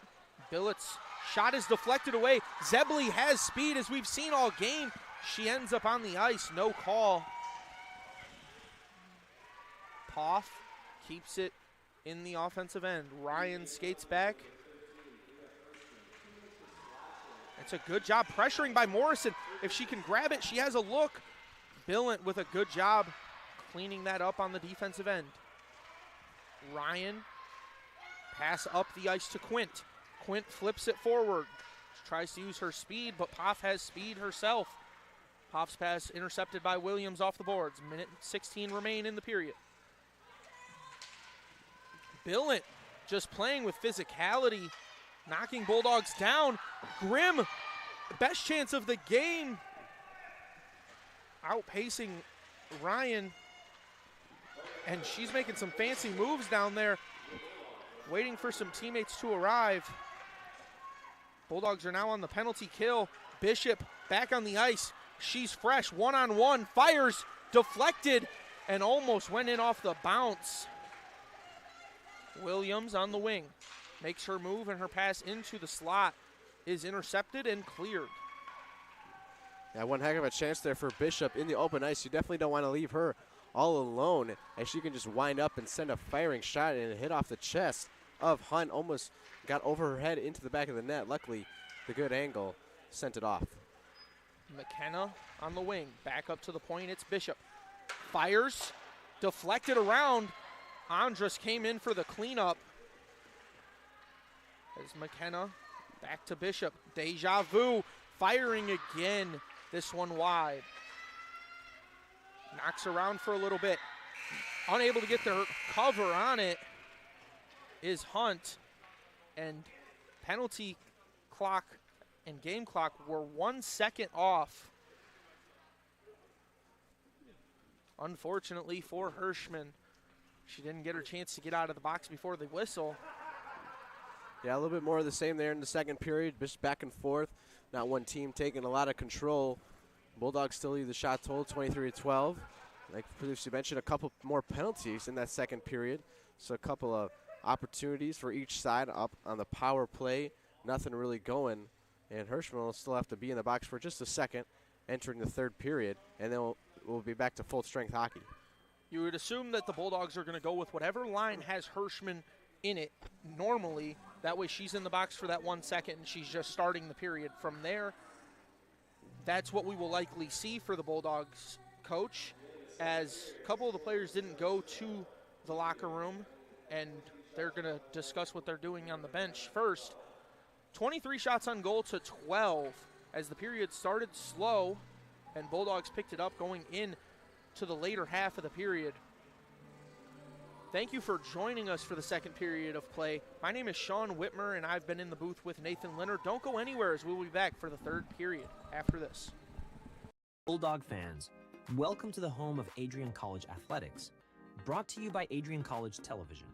Billett's shot is deflected away. Zebley has speed, as we've seen all game. She ends up on the ice, no call. Poff keeps it in the offensive end. Ryan skates back. It's a good job pressuring by Morrison. If she can grab it, she has a look. Billant with a good job cleaning that up on the defensive end. Ryan, pass up the ice to Quint. Quint flips it forward. She tries to use her speed, but Poff has speed herself. Poff's pass intercepted by Williams off the boards. Minute 16 remain in the period. Billant just playing with physicality, knocking Bulldogs down. Grimm, best chance of the game, outpacing Ryan. And she's making some fancy moves down there, waiting for some teammates to arrive. Bulldogs are now on the penalty kill. Bishop back on the ice. She's fresh, one-on-one, fires, deflected, and almost went in off the bounce. Williams on the wing, makes her move, and her pass into the slot is intercepted and cleared. Yeah, one heck of a chance there for Bishop in the open ice. You definitely don't want to leave her all alone, as she can just wind up and send a firing shot and hit off the chest of Hunt. Almost got over her head into the back of the net. Luckily, the good angle sent it off. McKenna on the wing, back up to the point. It's Bishop. Fires, deflected around. Andrus came in for the cleanup. As McKenna back to Bishop. Deja vu, firing again. This one wide. Knocks around for a little bit. Unable to get their cover on it is Hunt. And penalty clock and game clock were 1 second off. Unfortunately for Hirschman, she didn't get her chance to get out of the box before the whistle. Yeah, a little bit more of the same there in the second period. Just back and forth. Not one team taking a lot of control. Bulldogs still lead the shot total 23-12. Like previously mentioned, a couple more penalties in that second period. So a couple of opportunities for each side up on the power play. Nothing really going. And Hirschman will still have to be in the box for just a second, entering the third period. And then we'll be back to full strength hockey. You would assume that the Bulldogs are going to go with whatever line has Hirschman in it normally. That way she's in the box for that 1 second and she's just starting the period. From there, that's what we will likely see for the Bulldogs coach, as a couple of the players didn't go to the locker room and they're going to discuss what they're doing on the bench first. 23 shots on goal to 12 as the period started slow and Bulldogs picked it up going in to the later half of the period. Thank you for joining us for the second period of play. My name is Sean Whitmer, and I've been in the booth with Nathan Leonard. Don't go anywhere, as we'll be back for the third period after this. Bulldog fans, welcome to the home of Adrien College Athletics. Brought to you by Adrien College Television.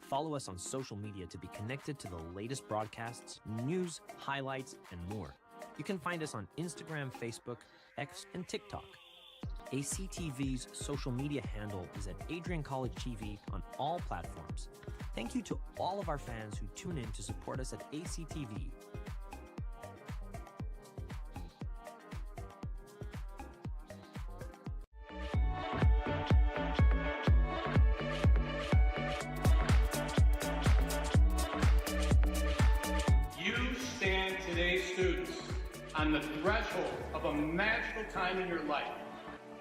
Follow us on social media to be connected to the latest broadcasts, news, highlights, and more. You can find us on Instagram, Facebook, X, and TikTok. ACTV's social media handle is at Adrien College TV on all platforms. Thank you to all of our fans who tune in to support us at ACTV. on the threshold of a magical time in your life,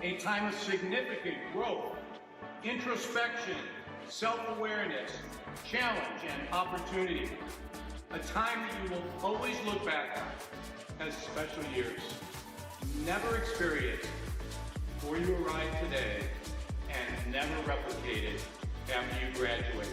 a time of significant growth, introspection, self-awareness, challenge, and opportunity. A time that you will always look back on as special years, never experienced before you arrive today, and never replicated after you graduate.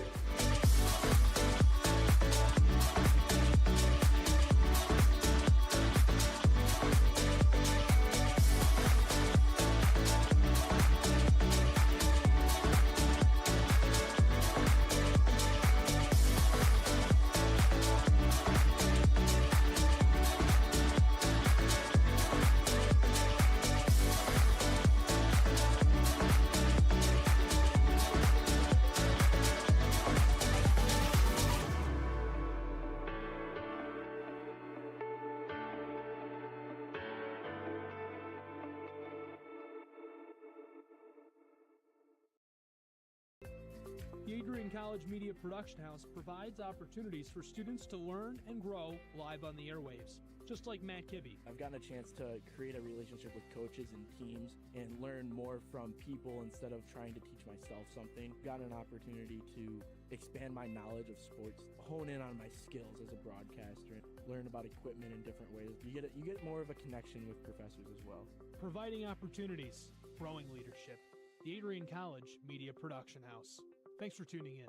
The Adrien College Media Production House provides opportunities for students to learn and grow live on the airwaves, just like Matt Kibbe. I've gotten a chance to create a relationship with coaches and teams and learn more from people instead of trying to teach myself something. Gotten an opportunity to expand my knowledge of sports, hone in on my skills as a broadcaster, learn about equipment in different ways. You get more of a connection with professors as well. Providing opportunities, growing leadership. The Adrien College Media Production House. Thanks for tuning in.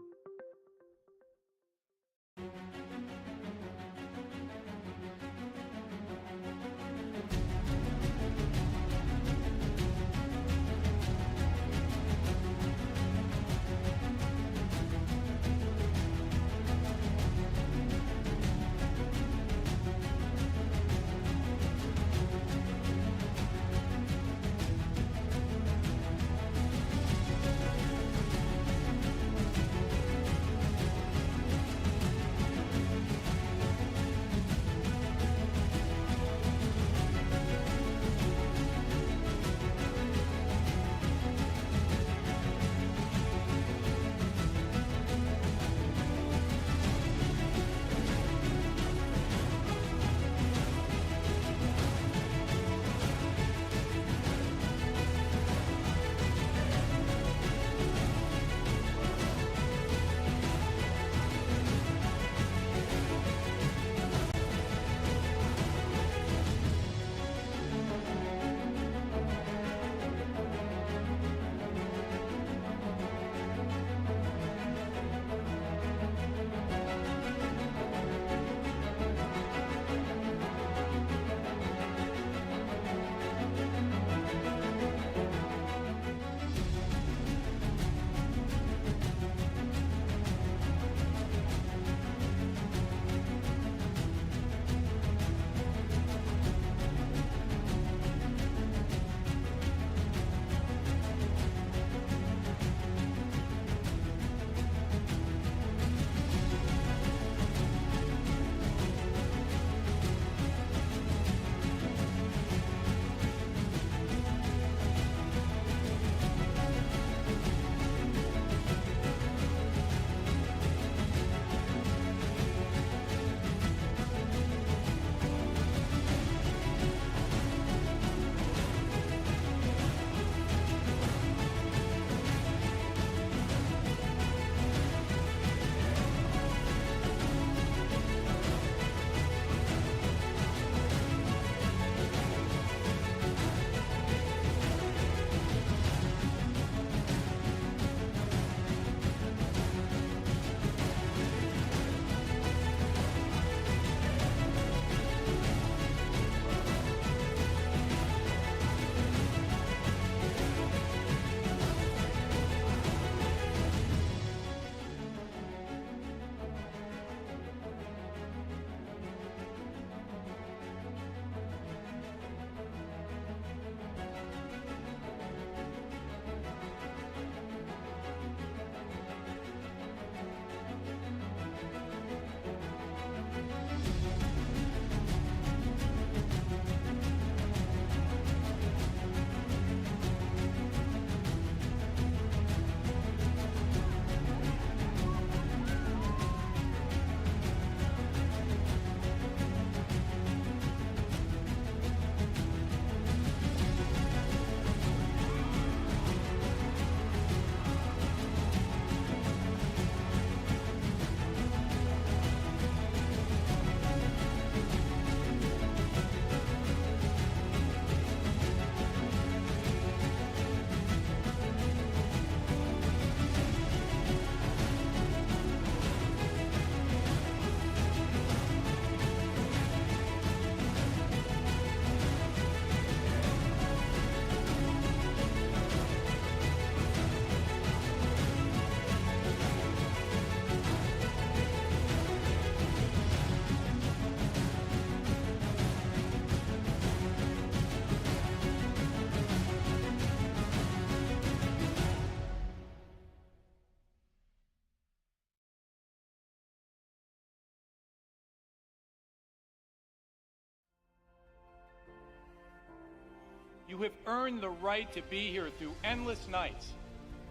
You have earned the right to be here through endless nights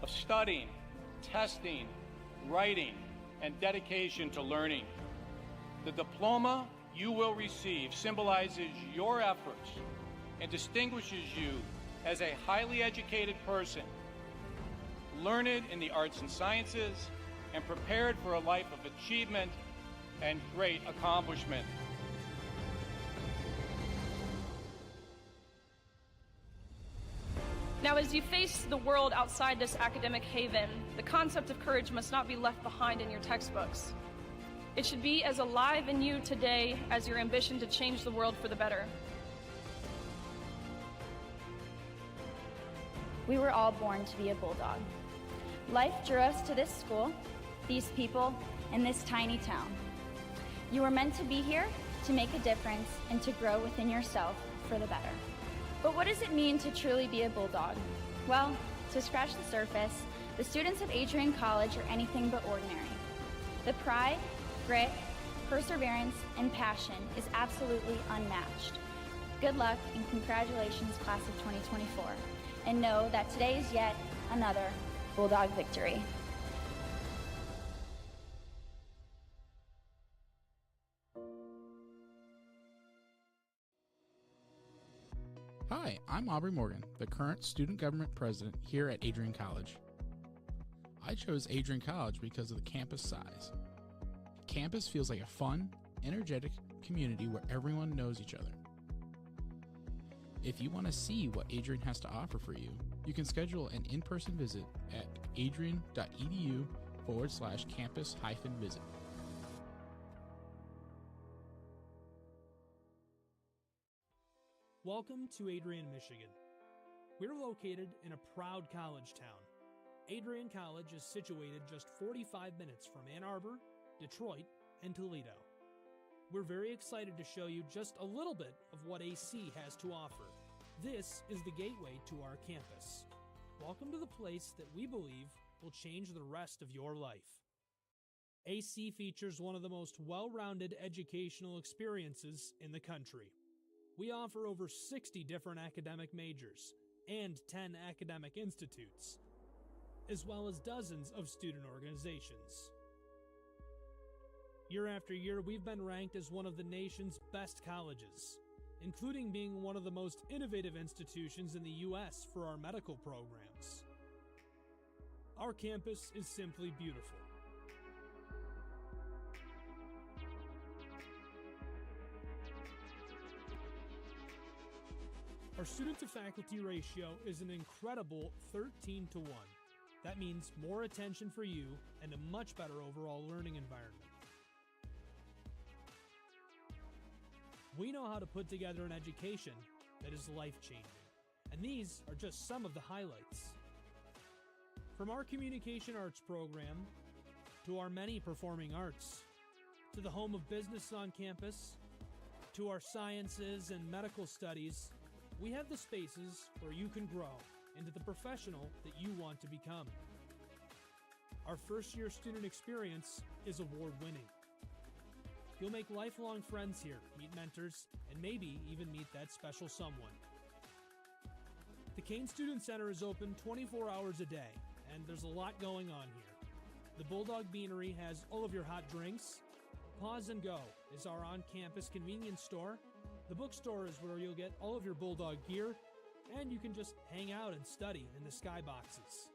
of studying, testing, writing, and dedication to learning. The diploma you will receive symbolizes your efforts and distinguishes you as a highly educated person, learned in the arts and sciences, and prepared for a life of achievement and great accomplishment. Now, as you face the world outside this academic haven, the concept of courage must not be left behind in your textbooks. It should be as alive in you today as your ambition to change the world for the better. We were all born to be a Bulldog. Life drew us to this school, these people, and this tiny town. You were meant to be here to make a difference and to grow within yourself for the better. But what does it mean to truly be a Bulldog? Well, to scratch the surface, the students of Adrien College are anything but ordinary. The pride, grit, perseverance, and passion is absolutely unmatched. Good luck and congratulations, class of 2024. And know that today is yet another Bulldog victory. Hi, I'm Adrien Morgan, the current student government president here at Adrien College. I chose Adrien College because of the campus size. Campus feels like a fun, energetic community where everyone knows each other. If you want to see what Adrien has to offer for you, you can schedule an in-person visit at adrien.edu/campus-visit. Welcome to Adrian, Michigan. We're located in a proud college town. Adrien College is situated just 45 minutes from Ann Arbor, Detroit, and Toledo. We're very excited to show you just a little bit of what AC has to offer. This is the gateway to our campus. Welcome to the place that we believe will change the rest of your life. AC features one of the most well-rounded educational experiences in the country. We offer over 60 different academic majors and 10 academic institutes, as well as dozens of student organizations. Year after year, we've been ranked as one of the nation's best colleges, including being one of the most innovative institutions in the U.S. for our medical programs. Our campus is simply beautiful. Our student-to-faculty ratio is an incredible 13-to-1. That means more attention for you and a much better overall learning environment. We know how to put together an education that is life-changing, and these are just some of the highlights. From our communication arts program, to our many performing arts, to the home of business on campus, to our sciences and medical studies, we have the spaces where you can grow into the professional that you want to become. Our first-year student experience is award-winning. You'll make lifelong friends here, meet mentors, and maybe even meet that special someone. The Kane Student Center is open 24 hours a day, and there's a lot going on here. The Bulldog Beanery has all of your hot drinks. Pause and Go is our on-campus convenience store. The bookstore is where you'll get all of your Bulldog gear, and you can just hang out and study in the skyboxes.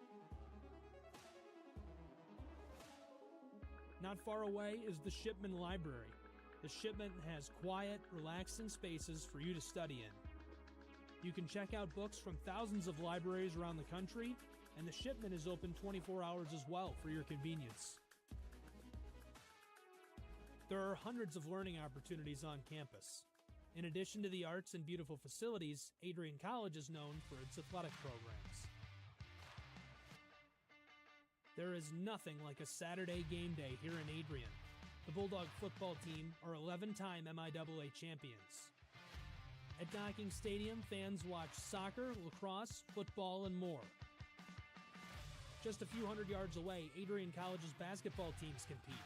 Not far away is the Shipman Library. The Shipman has quiet, relaxing spaces for you to study in. You can check out books from thousands of libraries around the country, and the Shipman is open 24 hours as well for your convenience. There are hundreds of learning opportunities on campus. In addition to the arts and beautiful facilities, Adrien College is known for its athletic programs. There is nothing like a Saturday game day here in Adrien. The Bulldog football team are 11-time MIAA champions. At Docking Stadium, fans watch soccer, lacrosse, football, and more. Just a few hundred yards away, Adrien College's basketball teams compete.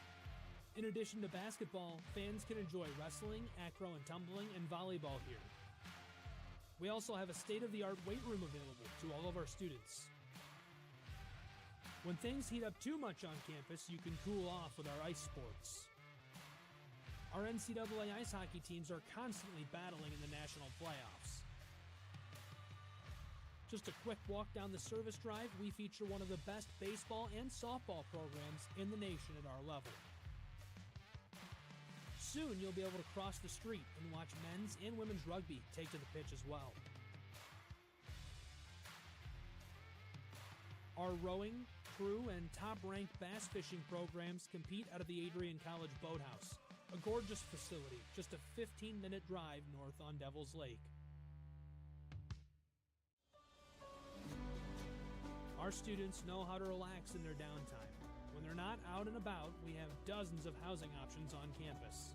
In addition to basketball, fans can enjoy wrestling, acro and tumbling, and volleyball here. We also have a state-of-the-art weight room available to all of our students. When things heat up too much on campus, you can cool off with our ice sports. Our NCAA ice hockey teams are constantly battling in the national playoffs. Just a quick walk down the service drive, we feature one of the best baseball and softball programs in the nation at our level. Soon you'll be able to cross the street and watch men's and women's rugby take to the pitch as well. Our rowing, crew, and top-ranked bass fishing programs compete out of the Adrien College Boathouse, a gorgeous facility just a 15-minute drive north on Devil's Lake. Our students know how to relax in their downtime. When they're not out and about, we have dozens of housing options on campus.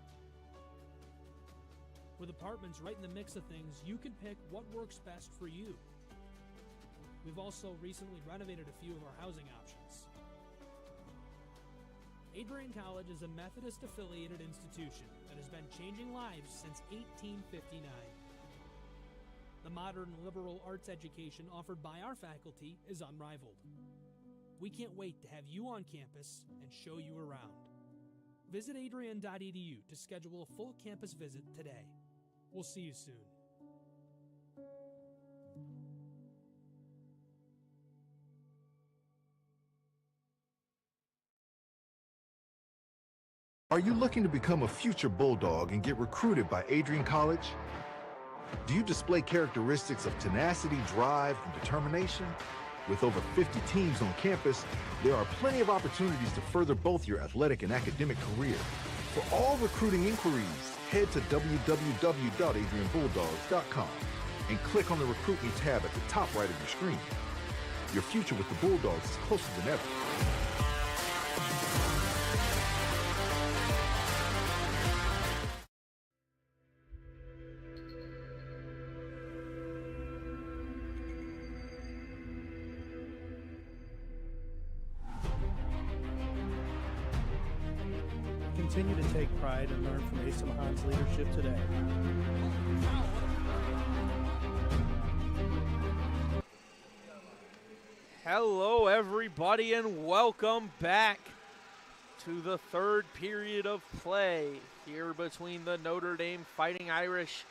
With apartments right in the mix of things, you can pick what works best for you. We've also recently renovated a few of our housing options. Adrien College is a Methodist-affiliated institution that has been changing lives since 1859. The modern liberal arts education offered by our faculty is unrivaled. We can't wait to have you on campus and show you around. Visit adrian.edu to schedule a full campus visit today. We'll see you soon. Are you looking to become a future Bulldog and get recruited by Adrien College? Do you display characteristics of tenacity, drive, and determination? With over 50 teams on campus, there are plenty of opportunities to further both your athletic and academic career. For all recruiting inquiries, head to www.adrianbulldogs.com and click on the recruitment tab at the top right of your screen. Your future with the Bulldogs is closer than ever. Continue to take pride and learn from Asa Mahan's leadership today. Hello, everybody, and welcome back to the third period of play here between the Notre Dame Fighting Irish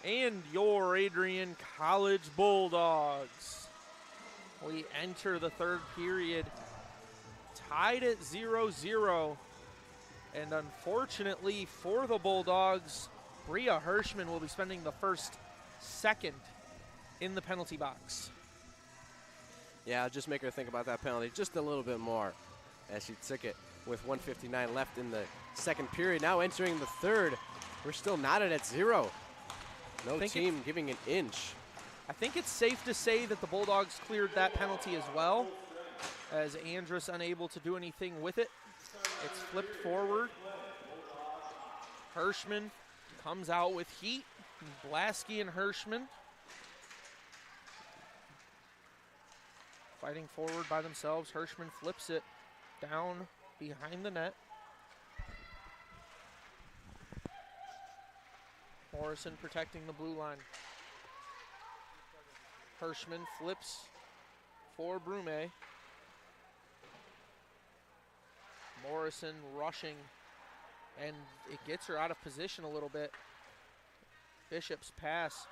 and your Adrien College Bulldogs. We enter the third period tied at 0-0. And unfortunately for the Bulldogs, Bria Hirschman will be spending the first second in the penalty box. Yeah, just make her think about that penalty just a little bit more as she took it with 1:59 left in the second period. Now entering the third, we're still knotted at 0. No team giving an inch. I think it's safe to say that the Bulldogs cleared that penalty as well, as Andrus unable to do anything with it. It's flipped forward. Hirschman comes out with heat. Blasky and Hirschman fighting forward by themselves. Hirschman flips it down behind the net. Morrison protecting the blue line. Hirschman flips for Brume. Morrison rushing, and it gets her out of position a little bit. Bishop's pass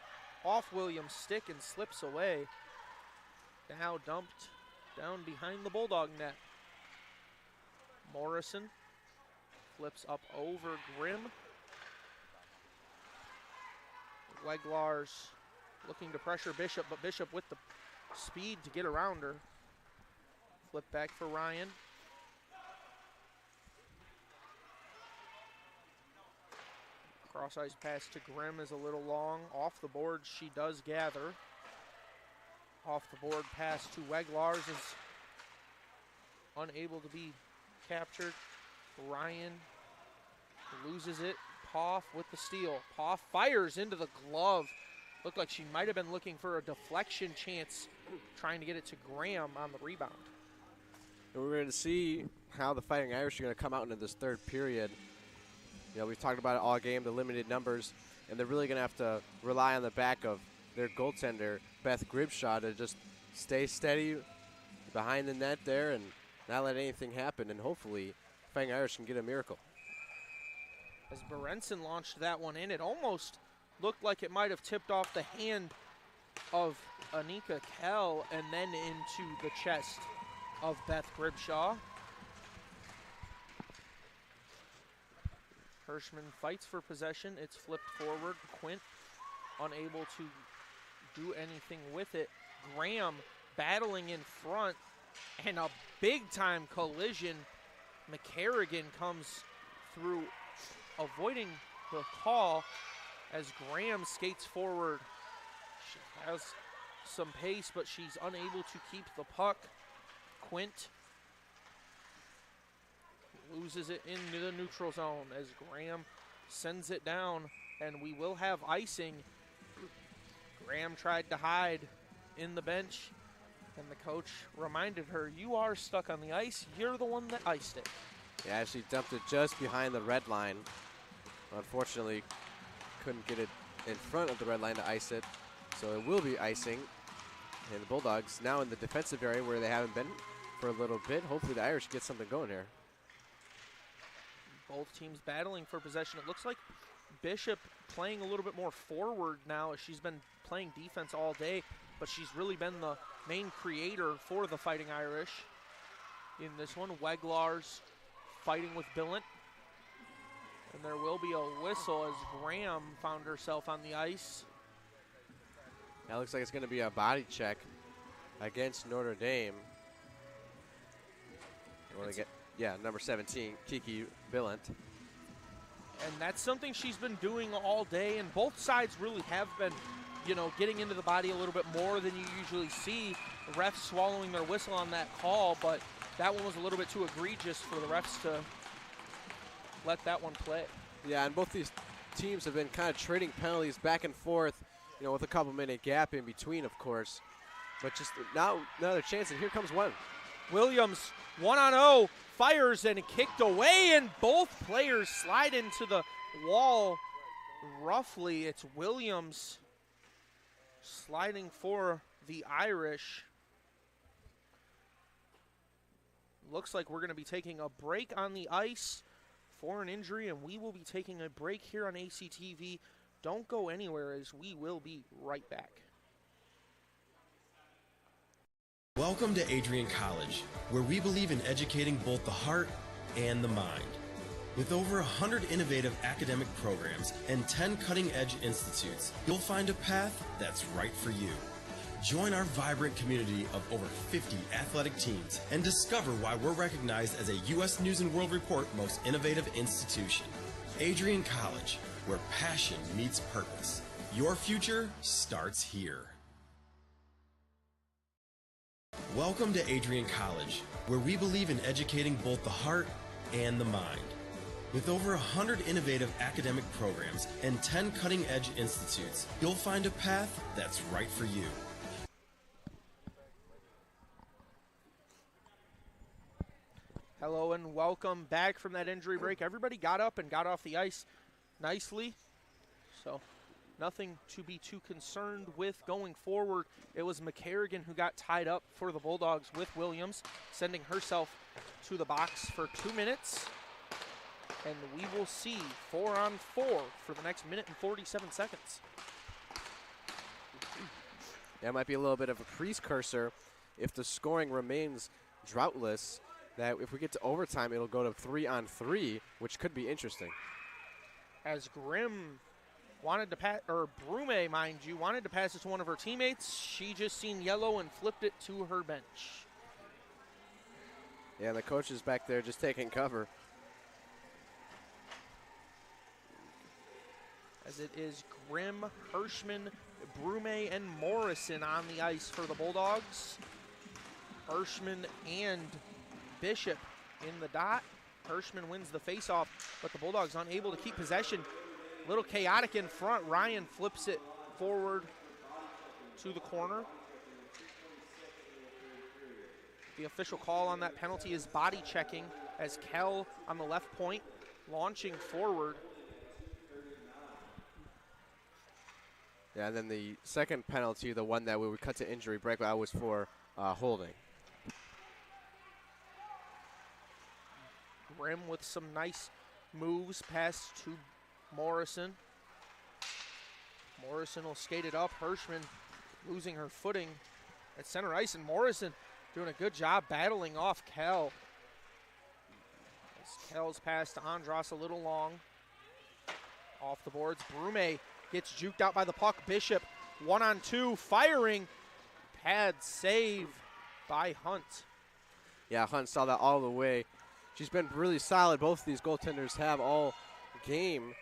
off Williams' stick and slips away. Now dumped down behind the Bulldog net. Morrison flips up over Grimm. Weglars looking to pressure Bishop, but Bishop with the speed to get around her. Flip back for Ryan. Cross-ice pass to Grimm is a little long. Off the board, she does gather. Off the board pass to Weglars is unable to be captured. Ryan loses it. Poff with the steal. Poff fires into the glove. Looked like she might have been looking for a deflection chance, trying to get it to Graham on the rebound. And we're going to see how the Fighting Irish are going to come out into this third period. You know, we've talked about it all game, the limited numbers, and they're really going to have to rely on the back of their goaltender, Beth Gribshaw, to just stay steady behind the net there and not let anything happen, and hopefully Fighting Irish can get a miracle. As Berenson launched that one in, it almost looked like it might have tipped off the hand of Anika Kell and then into the chest of Beth Gribshaw. Hirschman fights for possession. It's flipped forward. Quint unable to do anything with it. Graham battling in front, and a big-time collision. McCarrigan comes through, avoiding the call as Graham skates forward. She has some pace, but she's unable to keep the puck. Quint loses it into the neutral zone as Graham sends it down, and we will have icing. Graham tried to hide in the bench, and the coach reminded her, you are stuck on the ice. You're the one that iced it. Yeah, she dumped it just behind the red line. Unfortunately, couldn't get it in front of the red line to ice it, so it will be icing. And the Bulldogs now in the defensive area where they haven't been for a little bit. Hopefully the Irish get something going here. Both teams battling for possession. It looks like Bishop playing a little bit more forward now. She's been playing defense all day, but she's really been the main creator for the Fighting Irish. In this one, Weglar's fighting with Billant. And there will be a whistle as Graham found herself on the ice. That looks like it's going to be a body check against Notre Dame. Number 17, Kiki Billant. And that's something she's been doing all day, and both sides really have been, getting into the body a little bit more than you usually see. The refs swallowing their whistle on that call, but that one was a little bit too egregious for the refs to let that one play. Yeah, and both these teams have been kind of trading penalties back and forth, with a couple-minute gap in between, of course. But just now another chance, and here comes one. Williams, 1-on-0, fires and kicked away, and both players slide into the wall roughly. It's Williams sliding for the Irish. Looks like we're going to be taking a break on the ice for an injury, and we will be taking a break here on ACTV. Don't go anywhere, as we will be right back. Welcome to Adrien College, where we believe in educating both the heart and the mind. With over 100 innovative academic programs and 10 cutting-edge institutes, you'll find a path that's right for you. Join our vibrant community of over 50 athletic teams and discover why we're recognized as a U.S. News & World Report Most Innovative Institution. Adrien College, where passion meets purpose. Your future starts here. Welcome to Adrien College, where we believe in educating both the heart and the mind. With over 100 innovative academic programs and 10 cutting-edge institutes, you'll find a path that's right for you. Hello and welcome back from that injury break. Everybody got up and got off the ice nicely, so nothing to be too concerned with going forward. It was McCarrigan who got tied up for the Bulldogs with Williams, sending herself to the box for 2 minutes. And we will see 4-on-4 for the next minute and 47 seconds. That might be a little bit of a precursor if the scoring remains droughtless, that if we get to overtime, it'll go to 3-on-3, which could be interesting. As Grimm wanted to pass, or Brume, mind you, wanted to pass it to one of her teammates. She just seen yellow and flipped it to her bench. Yeah, the coach is back there just taking cover. As it is Grimm, Hirschman, Brume, and Morrison on the ice for the Bulldogs. Hirschman and Bishop in the dot. Hirschman wins the faceoff, but the Bulldogs unable to keep possession. A little chaotic in front. Ryan flips it forward to the corner. The official call on that penalty is body checking, as Kell on the left point launching forward. Yeah, and then the second penalty, the one that we would cut to injury break, that was for holding. Grimm with some nice moves, pass to Morrison. Morrison will skate it up. Hirschman losing her footing at center ice, and Morrison doing a good job battling off Kell. As Kell's pass to Andras a little long. Off the boards, Brume gets juked out by the puck. Bishop 1-on-2, firing. Pad save by Hunt. Yeah, Hunt saw that all the way. She's been really solid. Both of these goaltenders have all game.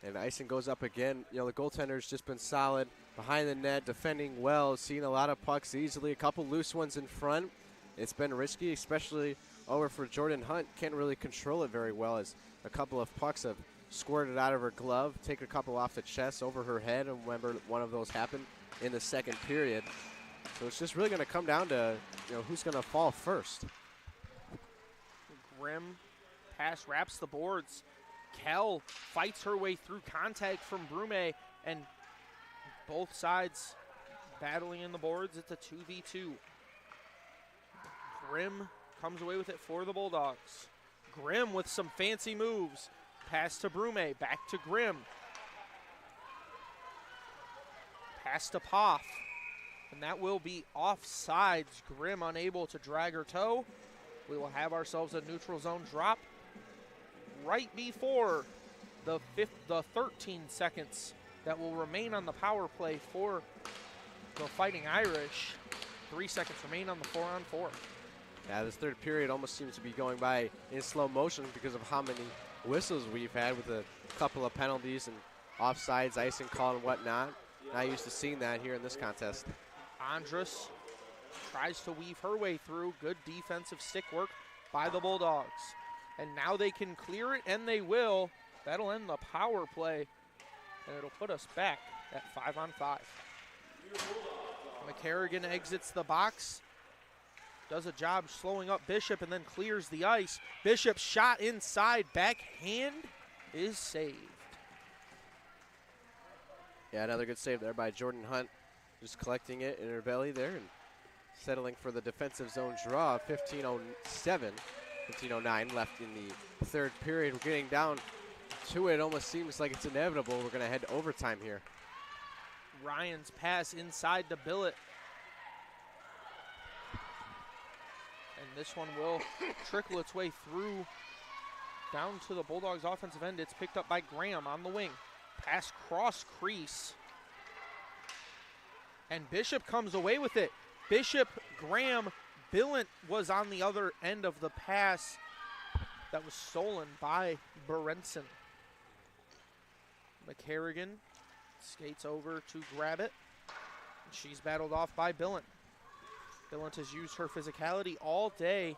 And icing goes up again. You know, the goaltender's just been solid behind the net, defending well, seeing a lot of pucks easily, a couple loose ones in front. It's been risky, especially over for Jordan Hunt. Can't really control it very well as a couple of pucks have squirted out of her glove, take a couple off the chest, over her head, and remember one of those happened in the second period. So it's just really going to come down to, you know, who's going to fall first. Grimm pass wraps the boards. Kell fights her way through contact from Brume, and both sides battling in the boards. It's a 2v2. Grimm comes away with it for the Bulldogs. Grimm with some fancy moves. Pass to Brume, back to Grimm. Pass to Poff, and that will be offsides. Grimm unable to drag her toe. We will have ourselves a neutral zone drop right before the 13 seconds that will remain on the power play for the Fighting Irish. 3 seconds remain on the 4-on-4. Yeah, this third period almost seems to be going by in slow motion because of how many whistles we've had with a couple of penalties and offsides, icing call, and whatnot. Not used to seeing that here in this contest. Andrus tries to weave her way through. Good defensive stick work by the Bulldogs. And now they can clear it, and they will. That'll end the power play, and it'll put us back at 5-on-5. McCarrigan exits the box, does a job slowing up Bishop, and then clears the ice. Bishop's shot inside, backhand is saved. Yeah, another good save there by Jordan Hunt, just collecting it in her belly there and settling for the defensive zone draw. 15:09 left in the third period. We're getting down to it. Almost seems like it's inevitable. We're going to head to overtime here. Ryan's pass inside to Billett. And this one will trickle its way through down to the Bulldogs' offensive end. It's picked up by Graham on the wing. Pass cross crease. And Bishop comes away with it. Bishop, Graham, Billett was on the other end of the pass that was stolen by Berenson. McCarrigan skates over to grab it. She's battled off by Billett. Billett has used her physicality all day.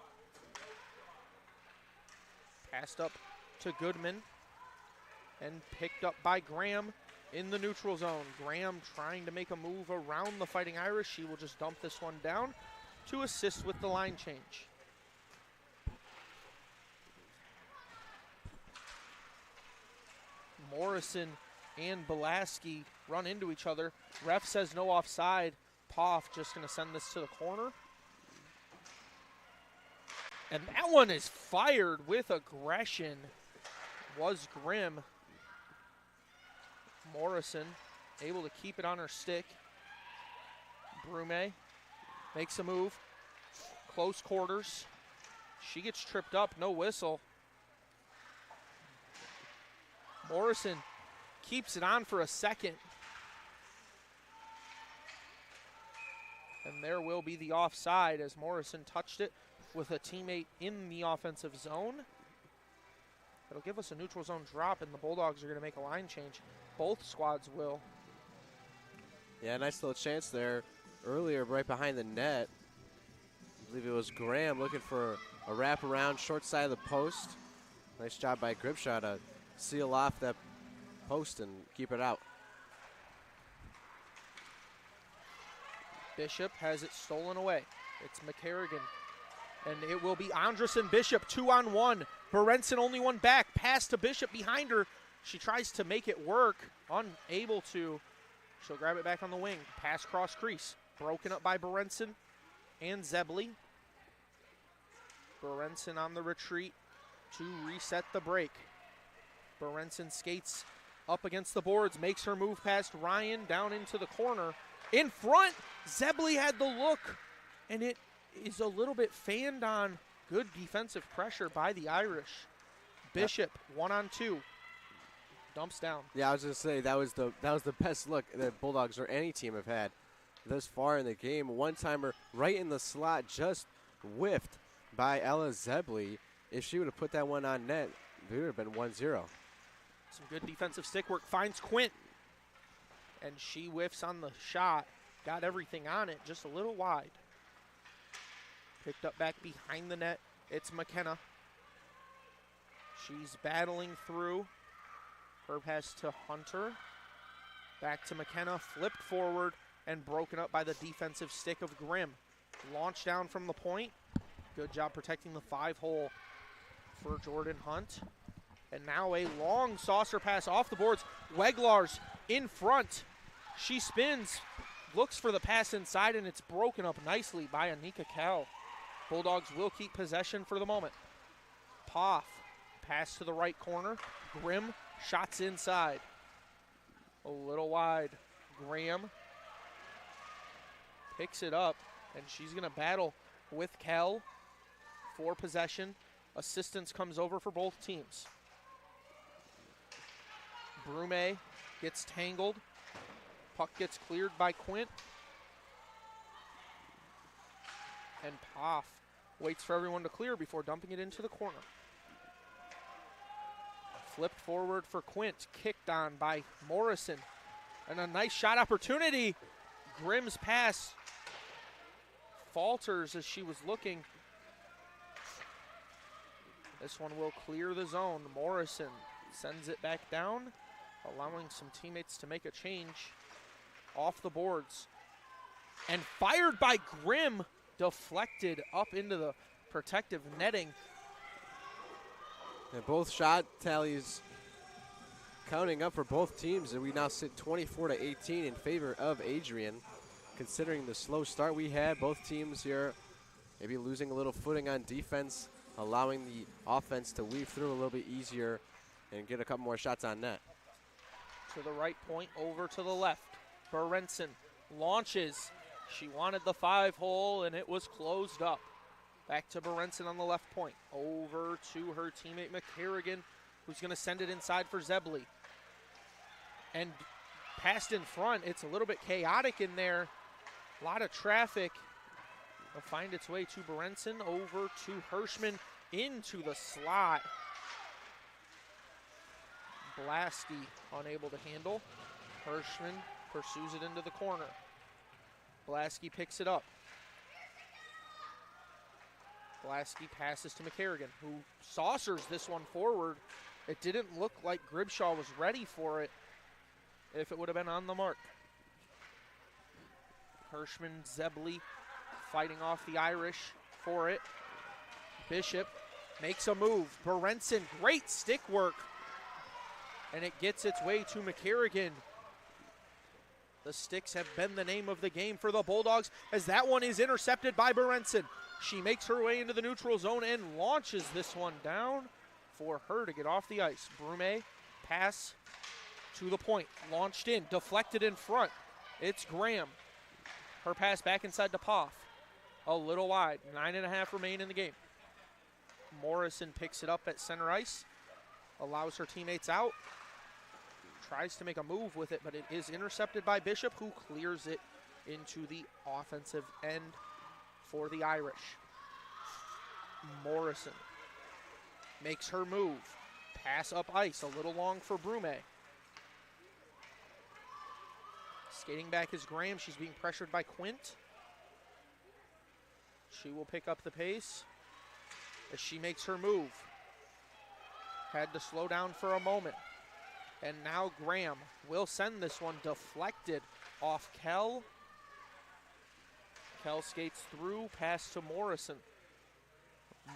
Passed up to Goodman and picked up by Graham in the neutral zone. Graham trying to make a move around the Fighting Irish. She will just dump this one down to assist with the line change. Morrison and Belaski run into each other. Ref says no offside. Poff just going to send this to the corner. And that one is fired with aggression. Was Grimm. Morrison able to keep it on her stick. Brume makes a move. Close quarters. She gets tripped up, no whistle. Morrison keeps it on for a second. And there will be the offside as Morrison touched it with a teammate in the offensive zone. It'll give us a neutral zone drop, and the Bulldogs are going to make a line change. Both squads will. Yeah, nice little chance there earlier right behind the net. I believe it was Graham looking for a wraparound short side of the post. Nice job by Gripshaw to seal off that post and keep it out. Bishop has it stolen away. It's McCarrigan. And it will be Andrus and Bishop 2-on-1. Berenson only one back. Pass to Bishop behind her. She tries to make it work. Unable to. She'll grab it back on the wing. Pass cross crease. Broken up by Berenson and Zebley. Berenson on the retreat to reset the break. Berenson skates up against the boards, makes her move past Ryan down into the corner. In front, Zebley had the look, and it is a little bit fanned on. Good defensive pressure by the Irish. Bishop, 1-on-2. Dumps down. Yeah, I was going to say, that was the best look that Bulldogs or any team have had thus far in the game. One-timer right in the slot, just whiffed by Ella Zebley. If she would have put that one on net, it would have been 1-0. Some good defensive stick work. Finds Quint, and she whiffs on the shot. Got everything on it, just a little wide. Picked up back behind the net. It's McKenna. She's battling through. Her pass to Hunter. Back to McKenna, flipped forward and broken up by the defensive stick of Grimm. Launch down from the point. Good job protecting the 5-hole for Jordan Hunt. And now a long saucer pass off the boards. Weglar's in front. She spins, looks for the pass inside, and it's broken up nicely by Anika Kell. Bulldogs will keep possession for the moment. Poff, pass to the right corner. Grimm, shots inside. A little wide. Graham picks it up, and she's going to battle with Kell for possession. Assistance comes over for both teams. Brume gets tangled. Puck gets cleared by Quint. And Poff waits for everyone to clear before dumping it into the corner. Flipped forward for Quint, kicked on by Morrison. And a nice shot opportunity. Grimm's pass falters as she was looking. This one will clear the zone. Morrison sends it back down, allowing some teammates to make a change off the boards. And fired by Grimm, deflected up into the protective netting. And both shot tallies counting up for both teams, and we now sit 24-18 in favor of Adrian. Considering the slow start we had, both teams here maybe losing a little footing on defense, allowing the offense to weave through a little bit easier and get a couple more shots on net. To the right point, over to the left. Berenson launches. She wanted the 5-hole, and it was closed up. Back to Berenson on the left point. Over to her teammate McCarrigan, who's going to send it inside for Zebley. And passed in front. It's a little bit chaotic in there. A lot of traffic. It'll find its way to Berenson, over to Hirschman, into the slot. Blasky unable to handle. Hirschman pursues it into the corner. Blasky picks it up. Blasky passes to McCarrigan, who saucers this one forward. It didn't look like Gribshaw was ready for it if it would have been on the mark. Hirschman, Zebley fighting off the Irish for it. Bishop makes a move. Berenson, great stick work. And it gets its way to McCarrigan. The sticks have been the name of the game for the Bulldogs, as that one is intercepted by Berenson. She makes her way into the neutral zone and launches this one down for her to get off the ice. Brume, pass to the point, launched in, deflected in front. It's Graham. Her pass back inside to Poff. A little wide, 9.5 remain in the game. Morrison picks it up at center ice, allows her teammates out, tries to make a move with it, but it is intercepted by Bishop, who clears it into the offensive end for the Irish. Morrison makes her move. Pass up ice, a little long for Brume. Skating back is Graham. She's being pressured by Quint. She will pick up the pace as she makes her move. Had to slow down for a moment. And now Graham will send this one deflected off Kell. Kell skates through, pass to Morrison.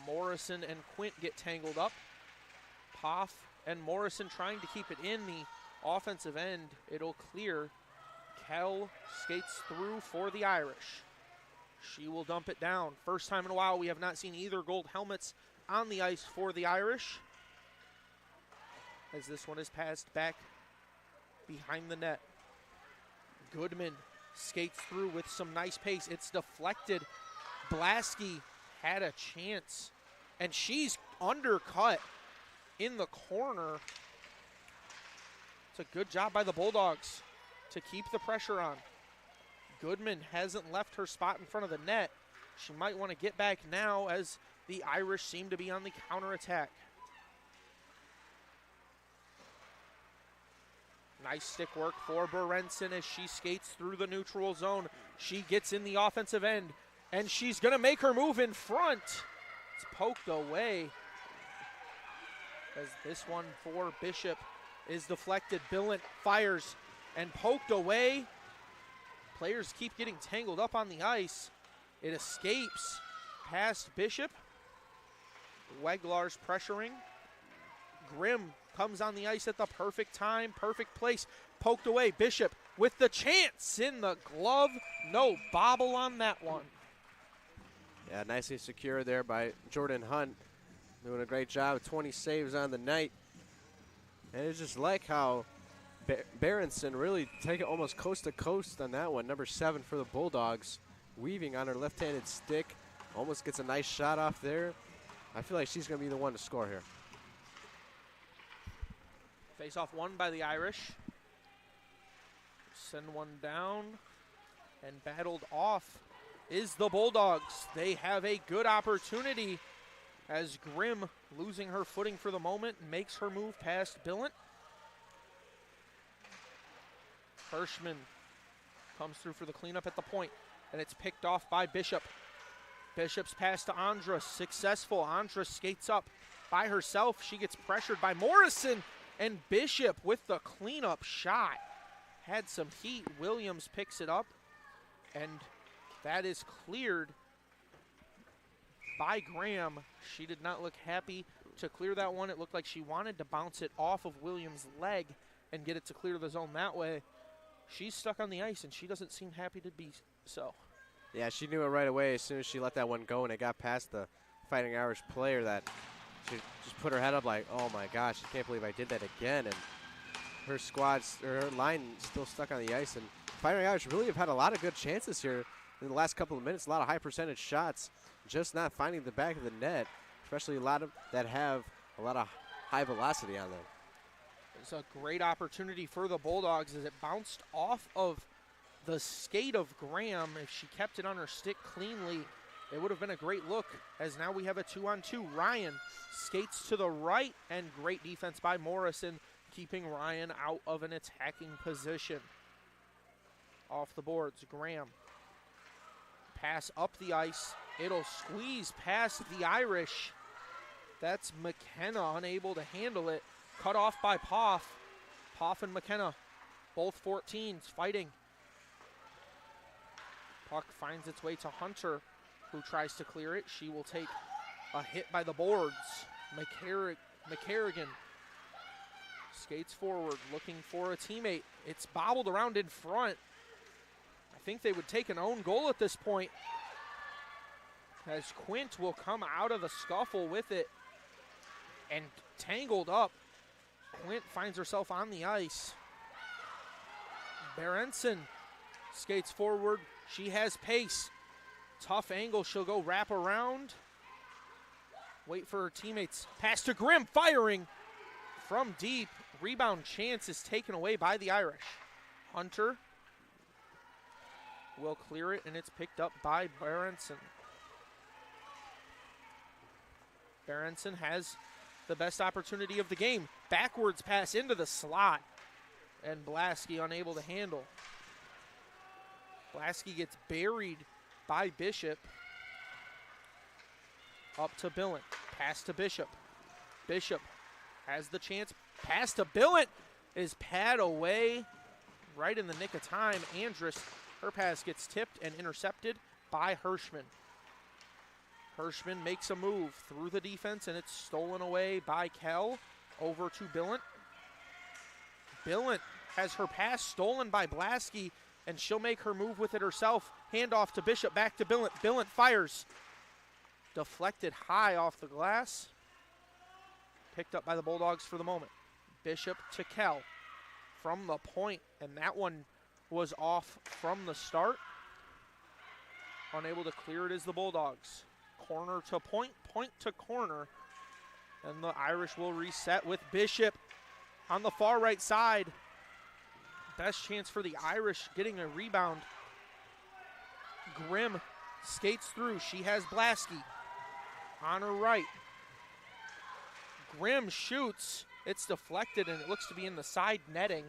Morrison and Quint get tangled up. Poff and Morrison trying to keep it in the offensive end. It'll clear Kell skates through for the Irish. She will dump it down. First time in a while we have not seen either gold helmets on the ice for the Irish, as this one is passed back behind the net. Goodman skates through with some nice pace. It's deflected. Blasky had a chance, and she's undercut in the corner. It's a good job by the Bulldogs to keep the pressure on. Goodman hasn't left her spot in front of the net. She might want to get back now as the Irish seem to be on the counterattack. Nice stick work for Berenson as she skates through the neutral zone. She gets in the offensive end, and she's going to make her move in front. It's poked away as this one for Bishop is deflected. Billant fires and poked away. Players keep getting tangled up on the ice. It escapes past Bishop. Weglar's pressuring. Grimm comes on the ice at the perfect time, perfect place. Poked away. Bishop with the chance in the glove. No bobble on that one. Yeah, nicely secured there by Jordan Hunt. Doing a great job. 20 saves on the night. And it's just like how Berenson really take it almost coast to coast on that one. Number 7 for the Bulldogs. Weaving on her left-handed stick. Almost gets a nice shot off there. I feel like she's going to be the one to score here. Face-off won by the Irish. Send one down. And battled off is the Bulldogs. They have a good opportunity as Grimm, losing her footing for the moment, makes her move past Billant. Hirschman comes through for the cleanup at the point, and it's picked off by Bishop. Bishop's pass to Andra, successful. Andra skates up by herself. She gets pressured by Morrison, and Bishop with the cleanup shot. Had some heat. Williams picks it up, and that is cleared by Graham. She did not look happy to clear that one. It looked like she wanted to bounce it off of Williams' leg and get it to clear the zone that way. She's stuck on the ice, and she doesn't seem happy to be so. Yeah, she knew it right away as soon as she let that one go, and it got past the Fighting Irish player that she just put her head up like, oh my gosh, I can't believe I did that again. And her squad's, or her line still stuck on the ice. And Fighting Irish really have had a lot of good chances here in the last couple of minutes, a lot of high percentage shots, just not finding the back of the net, especially a lot of that have a lot of high velocity on them. It's a great opportunity for the Bulldogs as it bounced off of the skate of Graham. If she kept it on her stick cleanly, it would have been a great look, as now we have a 2-on-2. Ryan skates to the right, and great defense by Morrison, keeping Ryan out of an attacking position. Off the boards, Graham. Pass up the ice. It'll squeeze past the Irish. That's McKenna unable to handle it. Cut off by Poff. Poff and McKenna, both 14s, fighting. Puck finds its way to Hunter, who tries to clear it. She will take a hit by the boards. McCarrigan skates forward, looking for a teammate. It's bobbled around in front. I think they would take an own goal at this point, as Quint will come out of the scuffle with it and tangled up. Quint finds herself on the ice. Berenson skates forward. She has pace. Tough angle. She'll go wrap around. Wait for her teammates. Pass to Grimm. Firing from deep. Rebound chance is taken away by the Irish. Hunter will clear it, and it's picked up by Berenson. Berenson has the best opportunity of the game. Backwards pass into the slot, and Blasky unable to handle. Blasky gets buried by Bishop. Up to Billant. Pass to Bishop. Bishop has the chance. Pass to Billant is pad away right in the nick of time. Andrus, her pass gets tipped and intercepted by Hirschman. Hirschman makes a move through the defense, and it's stolen away by Kell. Over to Billant. Billant has her pass stolen by Blasky, and she'll make her move with it herself. Handoff to Bishop, back to Billant. Billant fires. Deflected high off the glass. Picked up by the Bulldogs for the moment. Bishop to Kell from the point, and that one was off from the start. Unable to clear it is the Bulldogs. Corner to point, point to corner, and the Irish will reset with Bishop on the far right side. Best chance for the Irish getting a rebound. Grimm skates through. She has Blasky on her right. Grimm shoots. It's deflected, and it looks to be in the side netting.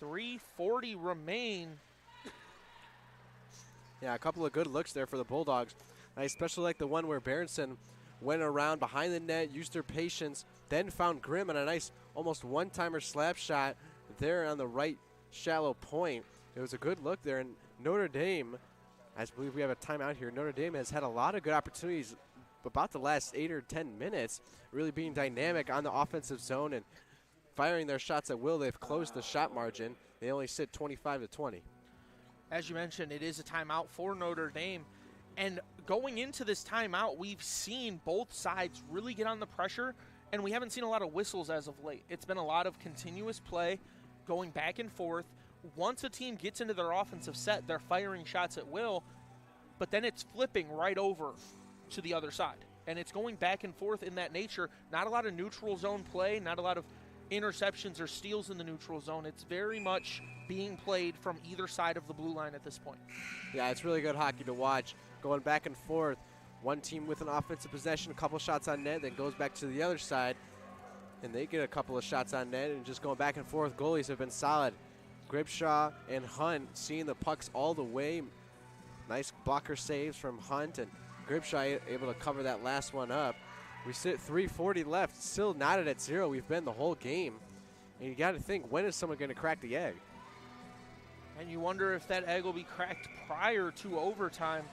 3:40 remain. Yeah, a couple of good looks there for the Bulldogs. I especially like the one where Berenson went around behind the net, used her patience, then found Grimm on a nice almost one-timer slap shot there on the right shallow point. It was a good look there, and Notre Dame, I believe we have a timeout here, Notre Dame has had a lot of good opportunities about the last 8 or 10 minutes, really being dynamic on the offensive zone and firing their shots at will. They've closed the shot margin. They only sit 25-20. As you mentioned, it is a timeout for Notre Dame. And going into this timeout, we've seen both sides really get on the pressure, and we haven't seen a lot of whistles as of late. It's been a lot of continuous play, going back and forth. Once a team gets into their offensive set, they're firing shots at will, but then it's flipping right over to the other side. And it's going back and forth in that nature. Not a lot of neutral zone play, not a lot of interceptions or steals in the neutral zone. It's very much being played from either side of the blue line at this point. Yeah, it's really good hockey to watch, going back and forth. One team with an offensive possession, a couple shots on net, then goes back to the other side, and they get a couple of shots on net, and just going back and forth. Goalies have been solid. Gribshaw and Hunt seeing the pucks all the way. Nice blocker saves from Hunt, and Gribshaw able to cover that last one up. We sit 3:40 left, still knotted at 0. We've been the whole game. And you got to think, when is someone going to crack the egg? And you wonder if that egg will be cracked prior to overtime.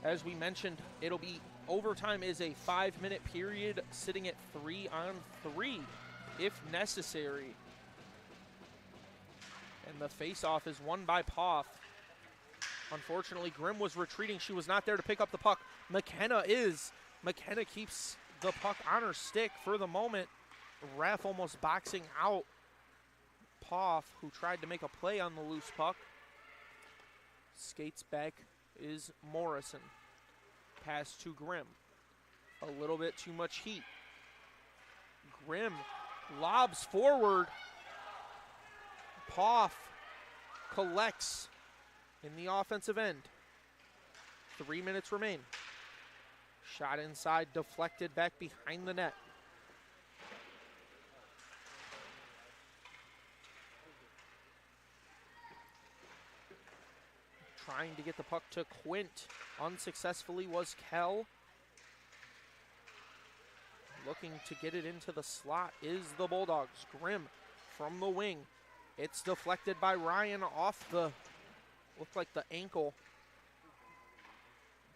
As we mentioned, it'll be overtime is a 5-minute period, sitting at 3-on-3 if necessary. And the face-off is won by Poff. Unfortunately, Grimm was retreating. She was not there to pick up the puck. McKenna is. McKenna keeps the puck on her stick for the moment. Ref almost boxing out Poff, who tried to make a play on the loose puck. Skates back is Morrison. Pass to Grimm. A little bit too much heat. Grimm lobs forward. Poff collects in the offensive end. 3 minutes remain. Shot inside, deflected back behind the net. Trying to get the puck to Quint. Unsuccessfully was Kell. Looking to get it into the slot is the Bulldogs. Grimm from the wing. It's deflected by Ryan off the, looked like the ankle.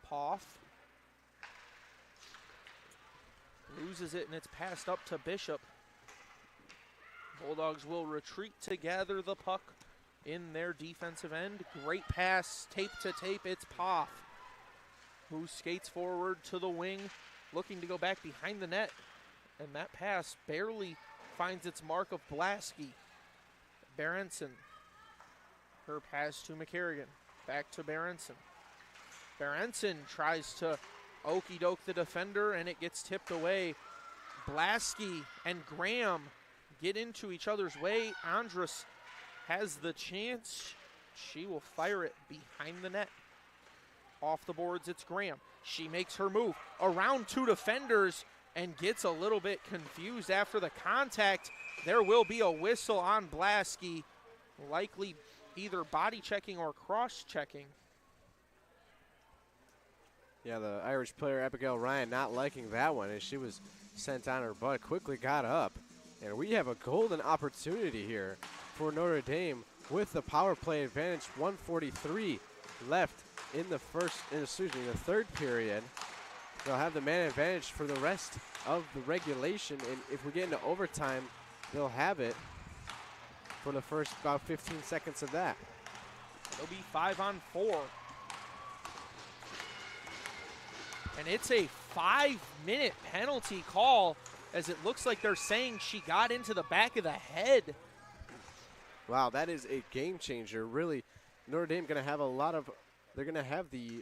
Poff loses it, and it's passed up to Bishop. Bulldogs will retreat to gather the puck in their defensive end. Great pass, tape to tape. It's Poff who skates forward to the wing, looking to go back behind the net. And that pass barely finds its mark of Blasky. Berenson. Her pass to McCarrigan. Back to Berenson. Berenson tries to okey-doke the defender, and it gets tipped away. Blasky and Graham get into each other's way. Andrus has the chance. She will fire it behind the net. Off the boards, it's Graham. She makes her move around 2 defenders and gets a little bit confused after the contact. There will be a whistle on Blasky, likely either body checking or cross checking. Yeah, the Irish player Abigail Ryan not liking that one as she was sent on her butt, quickly got up. And we have a golden opportunity here for Notre Dame with the power play advantage. 1:43 left in the third period. They'll have the man advantage for the rest of the regulation, and if we get into overtime, they'll have it. for the first about 15 seconds of that. It'll be 5-on-4. And it's a 5-minute penalty call, as it looks like they're saying she got into the back of the head. Wow, that is a game changer. Really, Notre Dame going to have they're going to have the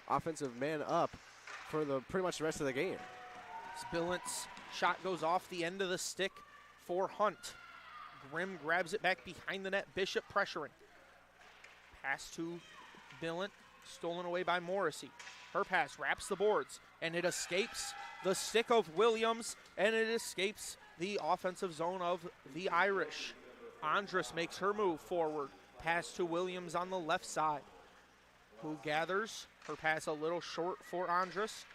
offensive man up for pretty much the rest of the game. Spillant's shot goes off the end of the stick for Hunt. Grimm grabs it back behind the net. Bishop pressuring. Pass to Billant, stolen away by Morrissey. Her pass wraps the boards, and it escapes the stick of Williams, and it escapes the offensive zone of the Irish. Andrus makes her move forward. Pass to Williams on the left side, who gathers. Her pass a little short for Andrus.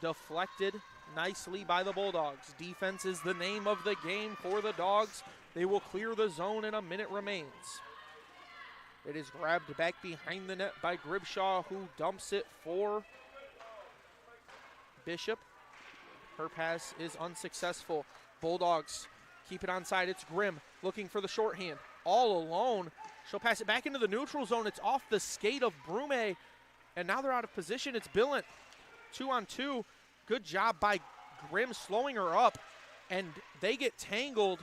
Deflected nicely by the Bulldogs. Defense is the name of the game for the Dogs. They will clear the zone and a minute remains. It is grabbed back behind the net by Gribshaw, who dumps it for Bishop. Her pass is unsuccessful. Bulldogs keep it onside. It's Grimm looking for the shorthand. All alone. She'll pass it back into the neutral zone. It's off the skate of Brume. And now they're out of position. It's Billant. 2-on-2. Good job by Grimm slowing her up. And they get tangled.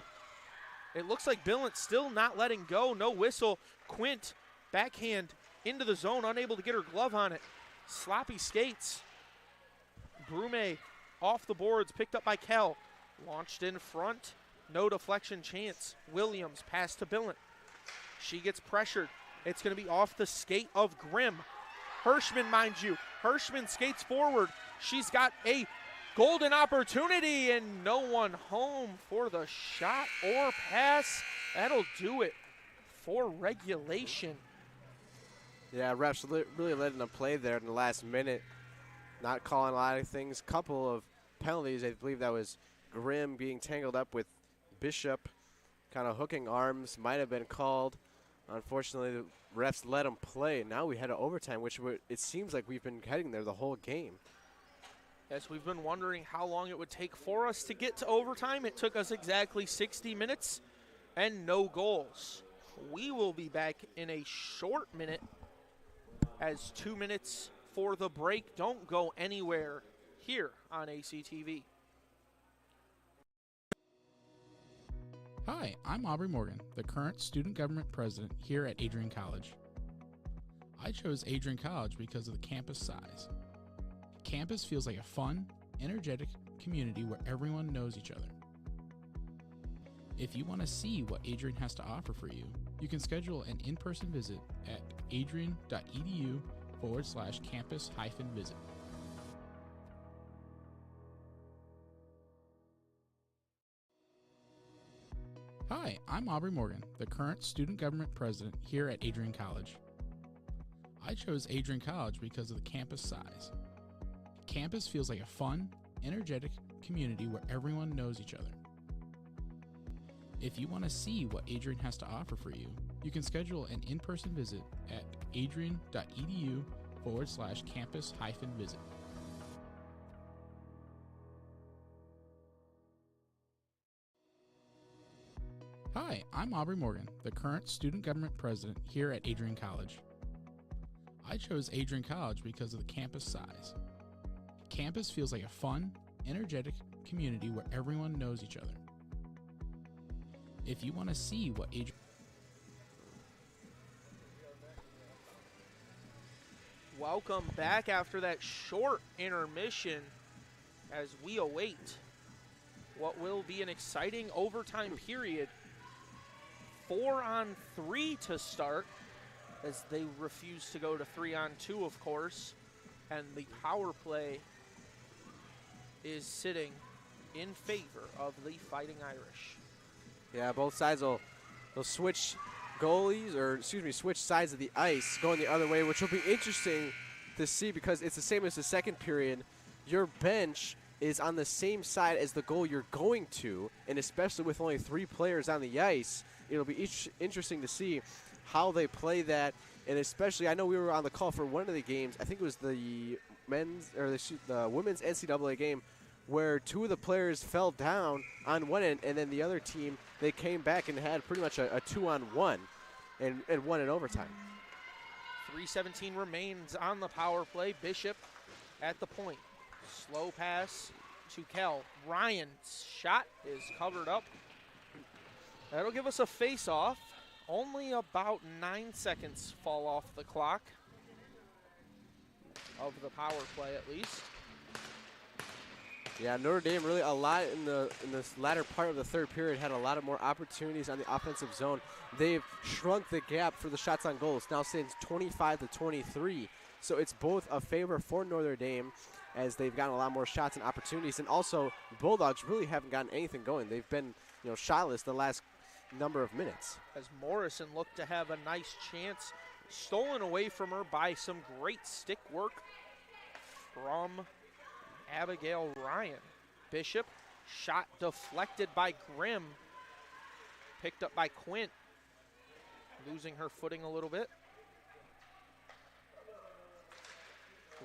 It looks like Billant still not letting go. No whistle. Quint, backhand into the zone, unable to get her glove on it. Sloppy skates. Brume off the boards, picked up by Kell. Launched in front. No deflection chance. Williams pass to Billant. She gets pressured. It's going to be off the skate of Grimm. Hirschman, mind you. Hirschman skates forward. She's got a golden opportunity, and no one home for the shot or pass. That'll do it for regulation. Yeah, refs really letting them play there in the last minute. Not calling a lot of things. Couple of penalties. I believe that was Grimm being tangled up with Bishop. Kind of hooking arms might have been called. Unfortunately, the refs let them play. Now we head to overtime, which it seems like we've been heading there the whole game. Yes, we've been wondering how long it would take for us to get to overtime. It took us exactly 60 minutes and no goals. We will be back in a short minute, as 2 minutes for the break. Don't go anywhere here on ACTV. Hi, I'm Aubrey Morgan, the current student government president here at Adrien College. I chose Adrien College because of the campus size. Campus feels like a fun, energetic community where everyone knows each other. If you want to see what Adrien has to offer for you, you can schedule an in-person visit at adrien.edu/campus-visit. Hi, I'm Aubrey Morgan, the current student government president here at Adrien College. I chose Adrien College because of the campus size. Campus feels like a fun, energetic community where everyone knows each other. If you want to see what Adrien has to offer for you, you can schedule an in-person visit at adrien.edu/campus-visit. Hi, I'm Aubrey Morgan, the current student government president here at Adrien College. I chose Adrien College because of the campus size. Campus feels like a fun, energetic community where everyone knows each other. If you want to see what Adrien... Welcome back after that short intermission as we await what will be an exciting overtime period. 4-on-3 to start, as they refuse to go to 3-on-2, of course, and the power play is sitting in favor of the Fighting Irish. Yeah, both sides will switch goalies, or switch sides of the ice, going the other way, which will be interesting to see because it's the same as the second period. Your bench is on the same side as the goal you're going to, and especially with only 3 players on the ice, it'll be interesting to see how they play that. And especially, I know we were on the call for one of the games. I think it was the men's or the women's NCAA game, where 2 of the players fell down on one end, and then the other team they came back and had pretty much a 2-on-1 and won in overtime. 3:17 remains on the power play. Bishop at the point. Slow pass to Kel. Ryan's shot is covered up. That'll give us a face-off. Only about 9 seconds fall off the clock of the power play, at least. Yeah, Notre Dame really a lot in this latter part of the third period had a lot of more opportunities on the offensive zone. They've shrunk the gap for the shots on goal. It's now stands 25-23. So it's both a favor for Notre Dame as they've gotten a lot more shots and opportunities, and also the Bulldogs really haven't gotten anything going. They've been, shotless the last number of minutes. As Morrison looked to have a nice chance, stolen away from her by some great stick work from Abigail Ryan. Bishop, shot deflected by Grimm, picked up by Quint, losing her footing a little bit.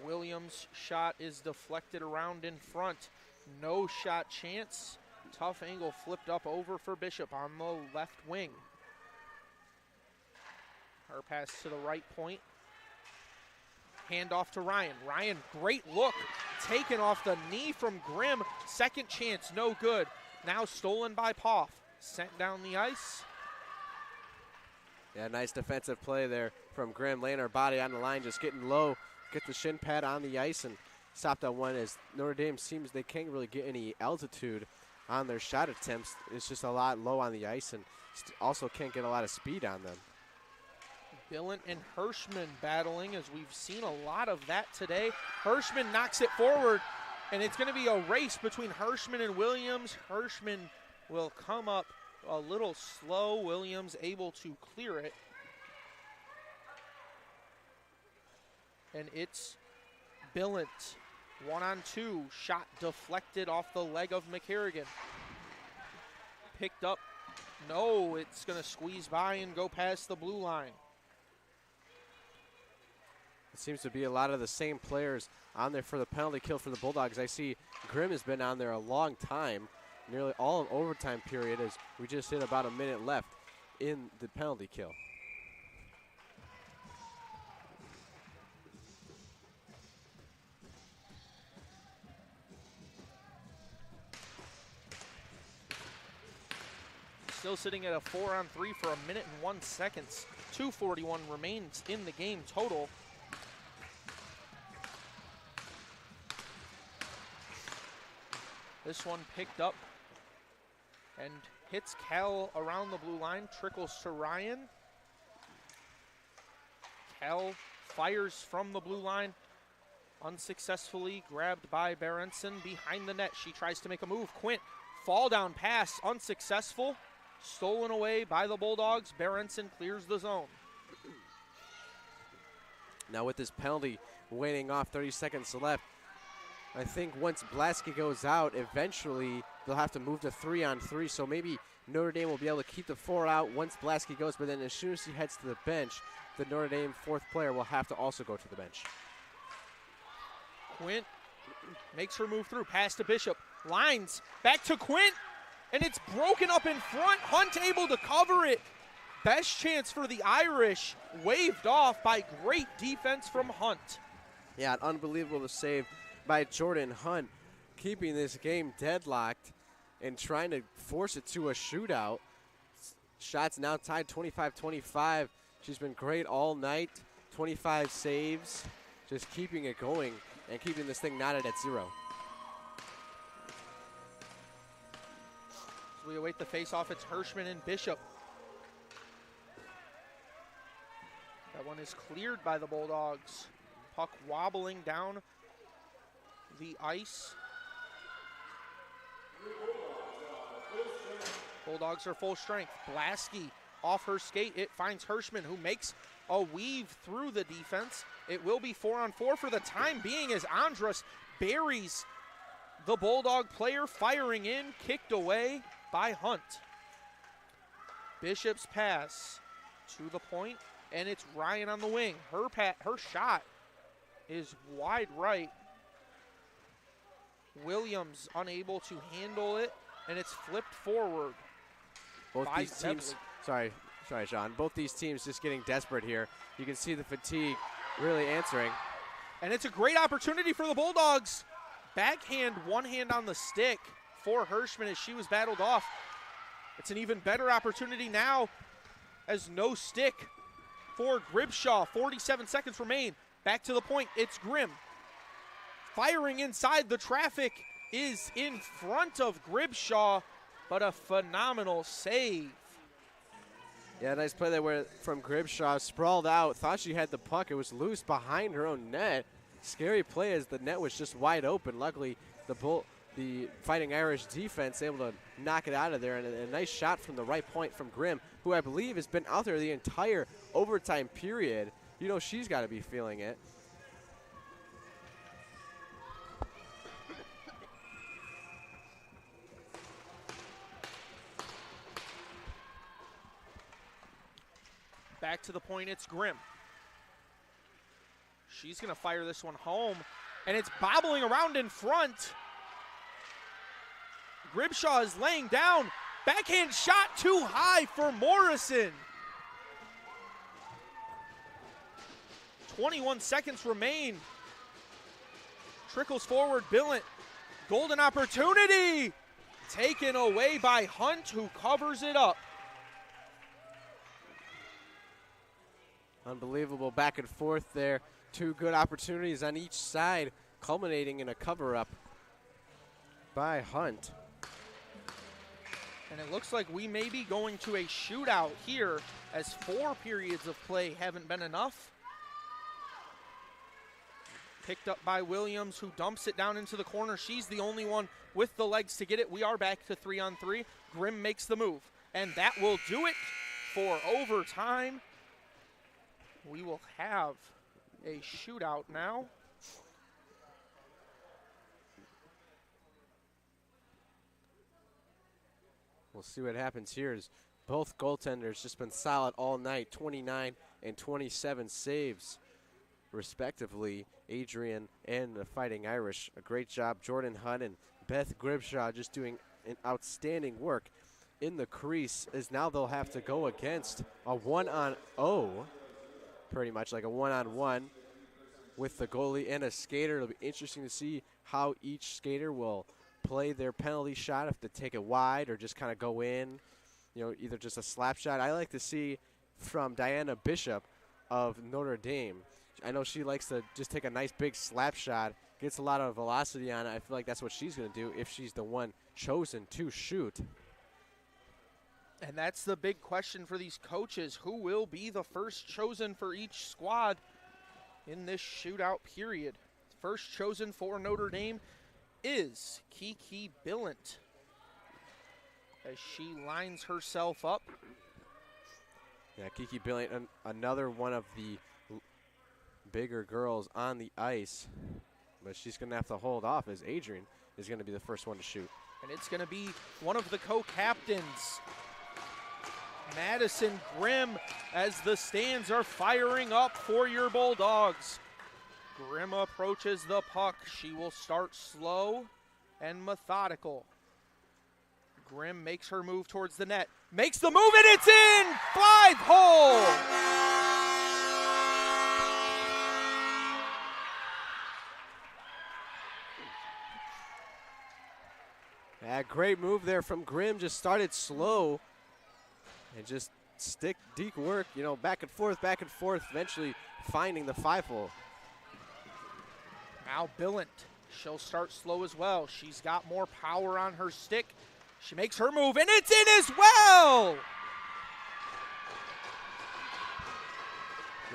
Williams' shot is deflected around in front. No shot chance. Tough angle flipped up over for Bishop on the left wing. Her pass to the right point. Hand off to Ryan. Ryan, great look. Taken off the knee from Grimm. Second chance, no good. Now stolen by Poff. Sent down the ice. Yeah, nice defensive play there from Grimm, laying her body on the line, just getting low, get the shin pad on the ice, and stopped on one as Notre Dame seems they can't really get any altitude on their shot attempts. It's just a lot low on the ice, and also can't get a lot of speed on them. Billant and Hirschman battling, as we've seen a lot of that today. Hirschman knocks it forward, and it's going to be a race between Hirschman and Williams. Hirschman will come up a little slow. Williams able to clear it. And it's Billant. 1-on-2. Shot deflected off the leg of McCarrigan. Picked up. No, it's going to squeeze by and go past the blue line. It seems to be a lot of the same players on there for the penalty kill for the Bulldogs. I see Grimm has been on there a long time, nearly all of overtime period, as we just hit about a minute left in the penalty kill. Still sitting at a 4-on-3 for a minute and 1 second. 2:41 remains in the game total. This one picked up and hits Cal around the blue line, trickles to Ryan. Cal fires from the blue line, unsuccessfully grabbed by Berenson behind the net. She tries to make a move. Quint, fall down pass, unsuccessful. Stolen away by the Bulldogs. Berenson clears the zone. Now with this penalty waning off, 30 seconds left, I think once Blasky goes out, eventually they'll have to move to 3-on-3. So maybe Notre Dame will be able to keep the 4 out once Blasky goes. But then as soon as he heads to the bench, the Notre Dame fourth player will have to also go to the bench. Quint makes her move through. Pass to Bishop. Lines. Back to Quint. And it's broken up in front. Hunt able to cover it. Best chance for the Irish. Waved off by great defense from Hunt. Yeah, an unbelievable save by Jordan Hunt, keeping this game deadlocked and trying to force it to a shootout. Shots now tied 25-25. She's been great all night. 25 saves, just keeping it going and keeping this thing knotted at 0. As we await the face-off, it's Hirschman and Bishop. That one is cleared by the Bulldogs. Puck wobbling down the ice. Bulldogs are full strength. Blasky off her skate. It finds Hirschman, who makes a weave through the defense. It will be 4-on-4 for the time being as Andrus buries the Bulldog player, firing in, kicked away by Hunt. Bishop's pass to the point, and it's Ryan on the wing. Her shot is wide right. Williams unable to handle it, and it's flipped forward. Both Buys these teams, heavily. sorry, Sean. Both these teams just getting desperate here. You can see the fatigue really answering. And it's a great opportunity for the Bulldogs. Backhand, one hand on the stick for Hirschman as she was battled off. It's an even better opportunity now as no stick for Gribshaw. 47 seconds remain. Back to the point, it's Grimm. Firing inside, the traffic is in front of Gribshaw, but a phenomenal save. Yeah, nice play there from Gribshaw. Sprawled out, thought she had the puck. It was loose behind her own net. Scary play as the net was just wide open. Luckily, the Fighting Irish defense able to knock it out of there. And a nice shot from the right point from Grimm, who I believe has been out there the entire overtime period. You know she's got to be feeling it. Back to the point, it's Grimm. She's going to fire this one home, and it's bobbling around in front. Gribshaw is laying down. Backhand shot too high for Morrison. 21 seconds remain. Trickles forward, Billant. Golden opportunity. Taken away by Hunt, who covers it up. Unbelievable back and forth there. Two good opportunities on each side, culminating in a cover-up by Hunt. And it looks like we may be going to a shootout here, as 4 periods of play haven't been enough. Picked up by Williams, who dumps it down into the corner. She's the only one with the legs to get it. We are back to 3-on-3. Grimm makes the move, and that will do it for overtime. We will have a shootout now. We'll see what happens here. As both goaltenders just been solid all night, 29 and 27 saves, respectively. Adrian and the Fighting Irish, a great job. Jordan Hunt and Beth Gribshaw just doing an outstanding work in the crease, as now they'll have to go against a 1-on-0, pretty much like a 1-on-1 with the goalie and a skater. It'll be interesting to see how each skater will play their penalty shot, if they take it wide or just kind of go in, you know, either just a slap shot. I like to see from Diana Bishop of Notre Dame. I know she likes to just take a nice big slap shot, gets a lot of velocity on it. I feel like that's what she's going to do if she's the one chosen to shoot. And that's the big question for these coaches. Who will be the first chosen for each squad in this shootout period? First chosen for Notre Dame is Kiki Billant, as she lines herself up. Yeah, Kiki Billant, another one of the bigger girls on the ice, but she's going to have to hold off, as Adrian is going to be the first one to shoot. And it's going to be one of the co-captains, Madison Grimm, as the stands are firing up for your Bulldogs. Grimm approaches the puck. She will start slow and methodical. Grimm makes her move towards the net. Makes the move, and it's in! 5-hole! Yeah, great move there from Grimm. Just started slow and just stick deep work, you know, back and forth, eventually finding the 5-hole. Now Billant, she'll start slow as well. She's got more power on her stick. She makes her move, and it's in as well!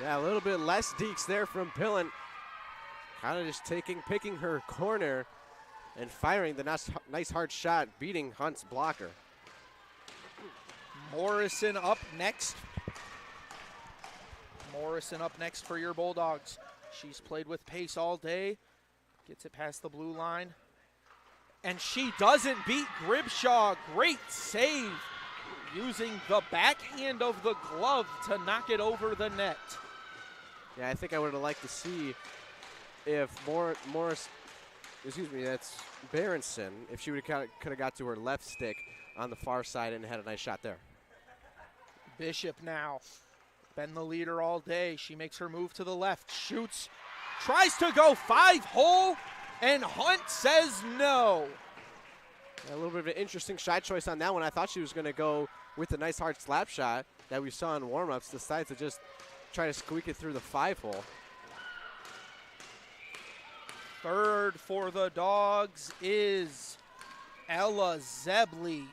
Yeah, a little bit less deeks there from Billant. Kind of just picking her corner and firing the nice hard shot, beating Hunt's blocker. Morrison up next. Morrison up next for your Bulldogs. She's played with pace all day. Gets it past the blue line. And she doesn't beat Gribshaw. Great save, using the backhand of the glove to knock it over the net. Yeah, I think I would have liked to see if that's Berenson, if she could have got to her left stick on the far side and had a nice shot there. Bishop now, been the leader all day. She makes her move to the left, shoots, tries to go 5-hole, and Hunt says no. A little bit of an interesting shot choice on that one. I thought she was going to go with a nice hard slap shot that we saw in warm-ups. Decides to just try to squeak it through the 5-hole. Third for the Dogs is Ella Zebley.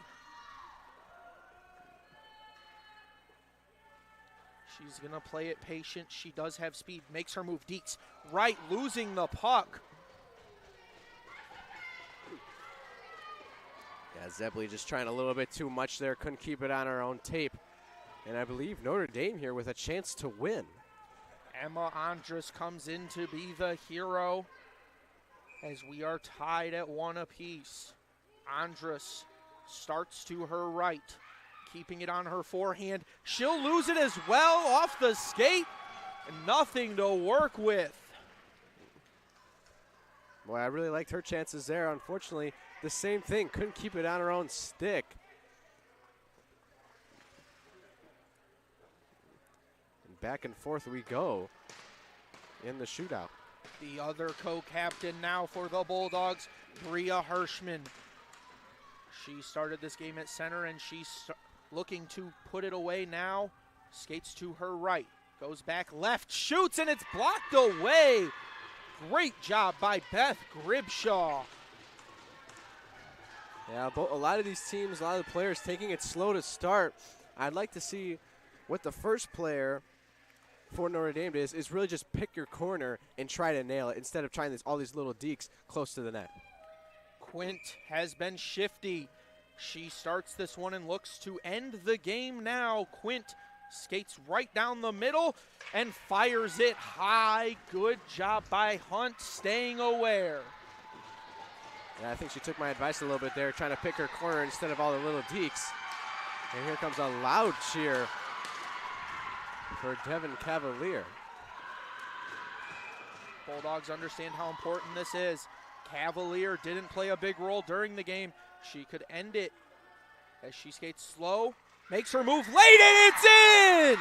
She's going to play it patient. She does have speed. Makes her move. Deeks right, losing the puck. Yeah, Zebley just trying a little bit too much there. Couldn't keep it on her own tape. And I believe Notre Dame here with a chance to win. Emma Andrus comes in to be the hero as we are tied at 1 apiece. Andrus starts to her right, keeping it on her forehand. She'll lose it as well off the skate. Nothing to work with. Boy, I really liked her chances there. Unfortunately, the same thing. Couldn't keep it on her own stick. And back and forth we go in the shootout. The other co-captain now for the Bulldogs, Bria Hirschman. She started this game at center, and she's looking to put it away now. Skates to her right, goes back left, shoots, and it's blocked away. Great job by Beth Gribshaw. Yeah, a lot of these teams, a lot of the players taking it slow to start. I'd like to see what the first player for Notre Dame is really just pick your corner and try to nail it instead of trying all these little deeks close to the net. Quint has been shifty. She starts this one and looks to end the game now. Quint skates right down the middle and fires it high. Good job by Hunt staying aware. Yeah, I think she took my advice a little bit there, trying to pick her corner instead of all the little deeks. And here comes a loud cheer for Devin Cavalier. Bulldogs understand how important this is. Cavalier didn't play a big role during the game. She could end it as she skates slow, makes her move late, and it's in!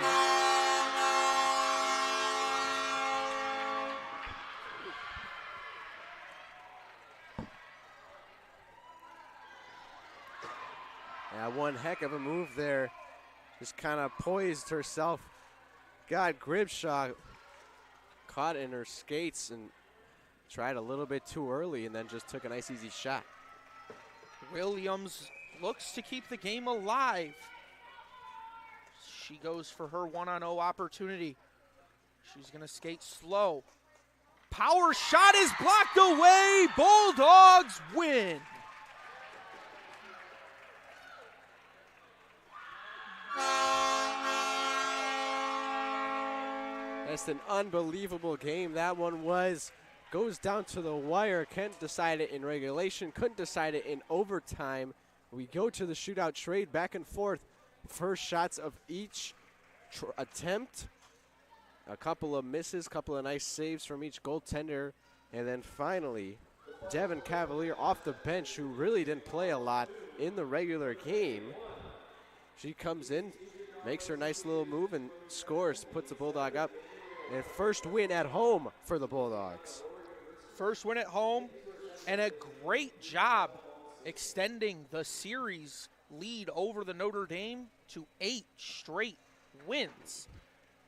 Yeah, one heck of a move there. Just kind of poised herself. God, Gribshaw caught in her skates and tried a little bit too early and then just took a nice easy shot. Williams looks to keep the game alive. She goes for her 1-on-0 opportunity. She's going to skate slow. Power shot is blocked away. Bulldogs win. That's an unbelievable game that one was. Goes down to the wire. Can't decide it in regulation. Couldn't decide it in overtime. We go to the shootout trade back and forth. First shots of each attempt. A couple of misses, couple of nice saves from each goaltender. And then finally, Devin Cavalier off the bench, who really didn't play a lot in the regular game. She comes in, makes her nice little move, and scores, puts the Bulldog up. And first win at home for the Bulldogs. First win at home, and a great job extending the series lead over the Notre Dame to 8 straight wins.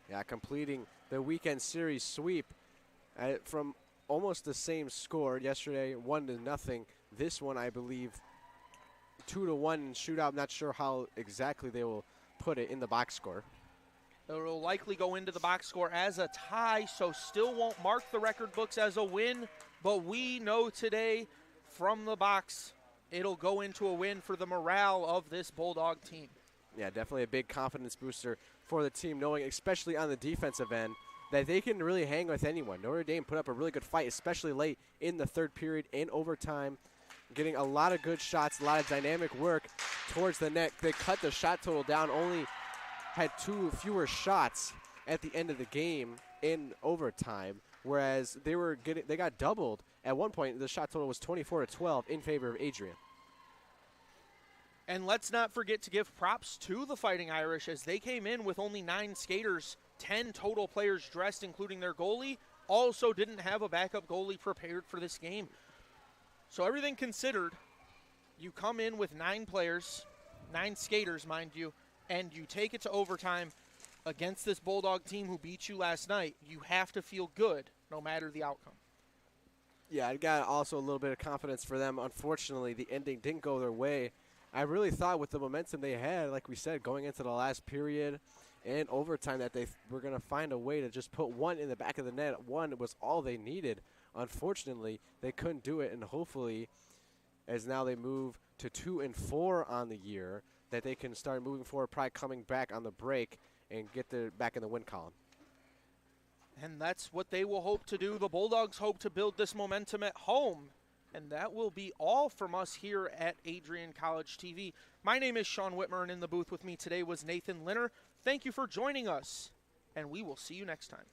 Yeah, completing the weekend series sweep from almost the same score yesterday, 1-0. This one, I believe, 2-1 shootout. I'm not sure how exactly they will put it in the box score. It will likely go into the box score as a tie, so still won't mark the record books as a win, but we know today from the box it'll go into a win for the morale of this Bulldog team. Yeah, definitely a big confidence booster for the team, knowing, especially on the defensive end, that they can really hang with anyone. Notre Dame put up a really good fight, especially late in the third period in overtime, getting a lot of good shots, a lot of dynamic work towards the net. They cut the shot total down, only had 2 fewer shots at the end of the game in overtime, whereas they got doubled. At one point, the shot total was 24-12 in favor of Adrian. And let's not forget to give props to the Fighting Irish as they came in with only 9 skaters, 10 total players dressed, including their goalie. Also didn't have a backup goalie prepared for this game. So everything considered, you come in with 9 players, 9 skaters, mind you, and you take it to overtime against this Bulldog team who beat you last night. You have to feel good no matter the outcome. Yeah, I got also a little bit of confidence for them. Unfortunately, the ending didn't go their way. I really thought with the momentum they had, like we said, going into the last period and overtime, that they were going to find a way to just put one in the back of the net. One was all they needed. Unfortunately, they couldn't do it, and hopefully, as now they move to 2-4 on the year, that they can start moving forward, probably coming back on the break and get back in the win column. And that's what they will hope to do. The Bulldogs hope to build this momentum at home. And that will be all from us here at Adrien College TV. My name is Sean Whitmer, and in the booth with me today was Nathan Linner. Thank you for joining us, and we will see you next time.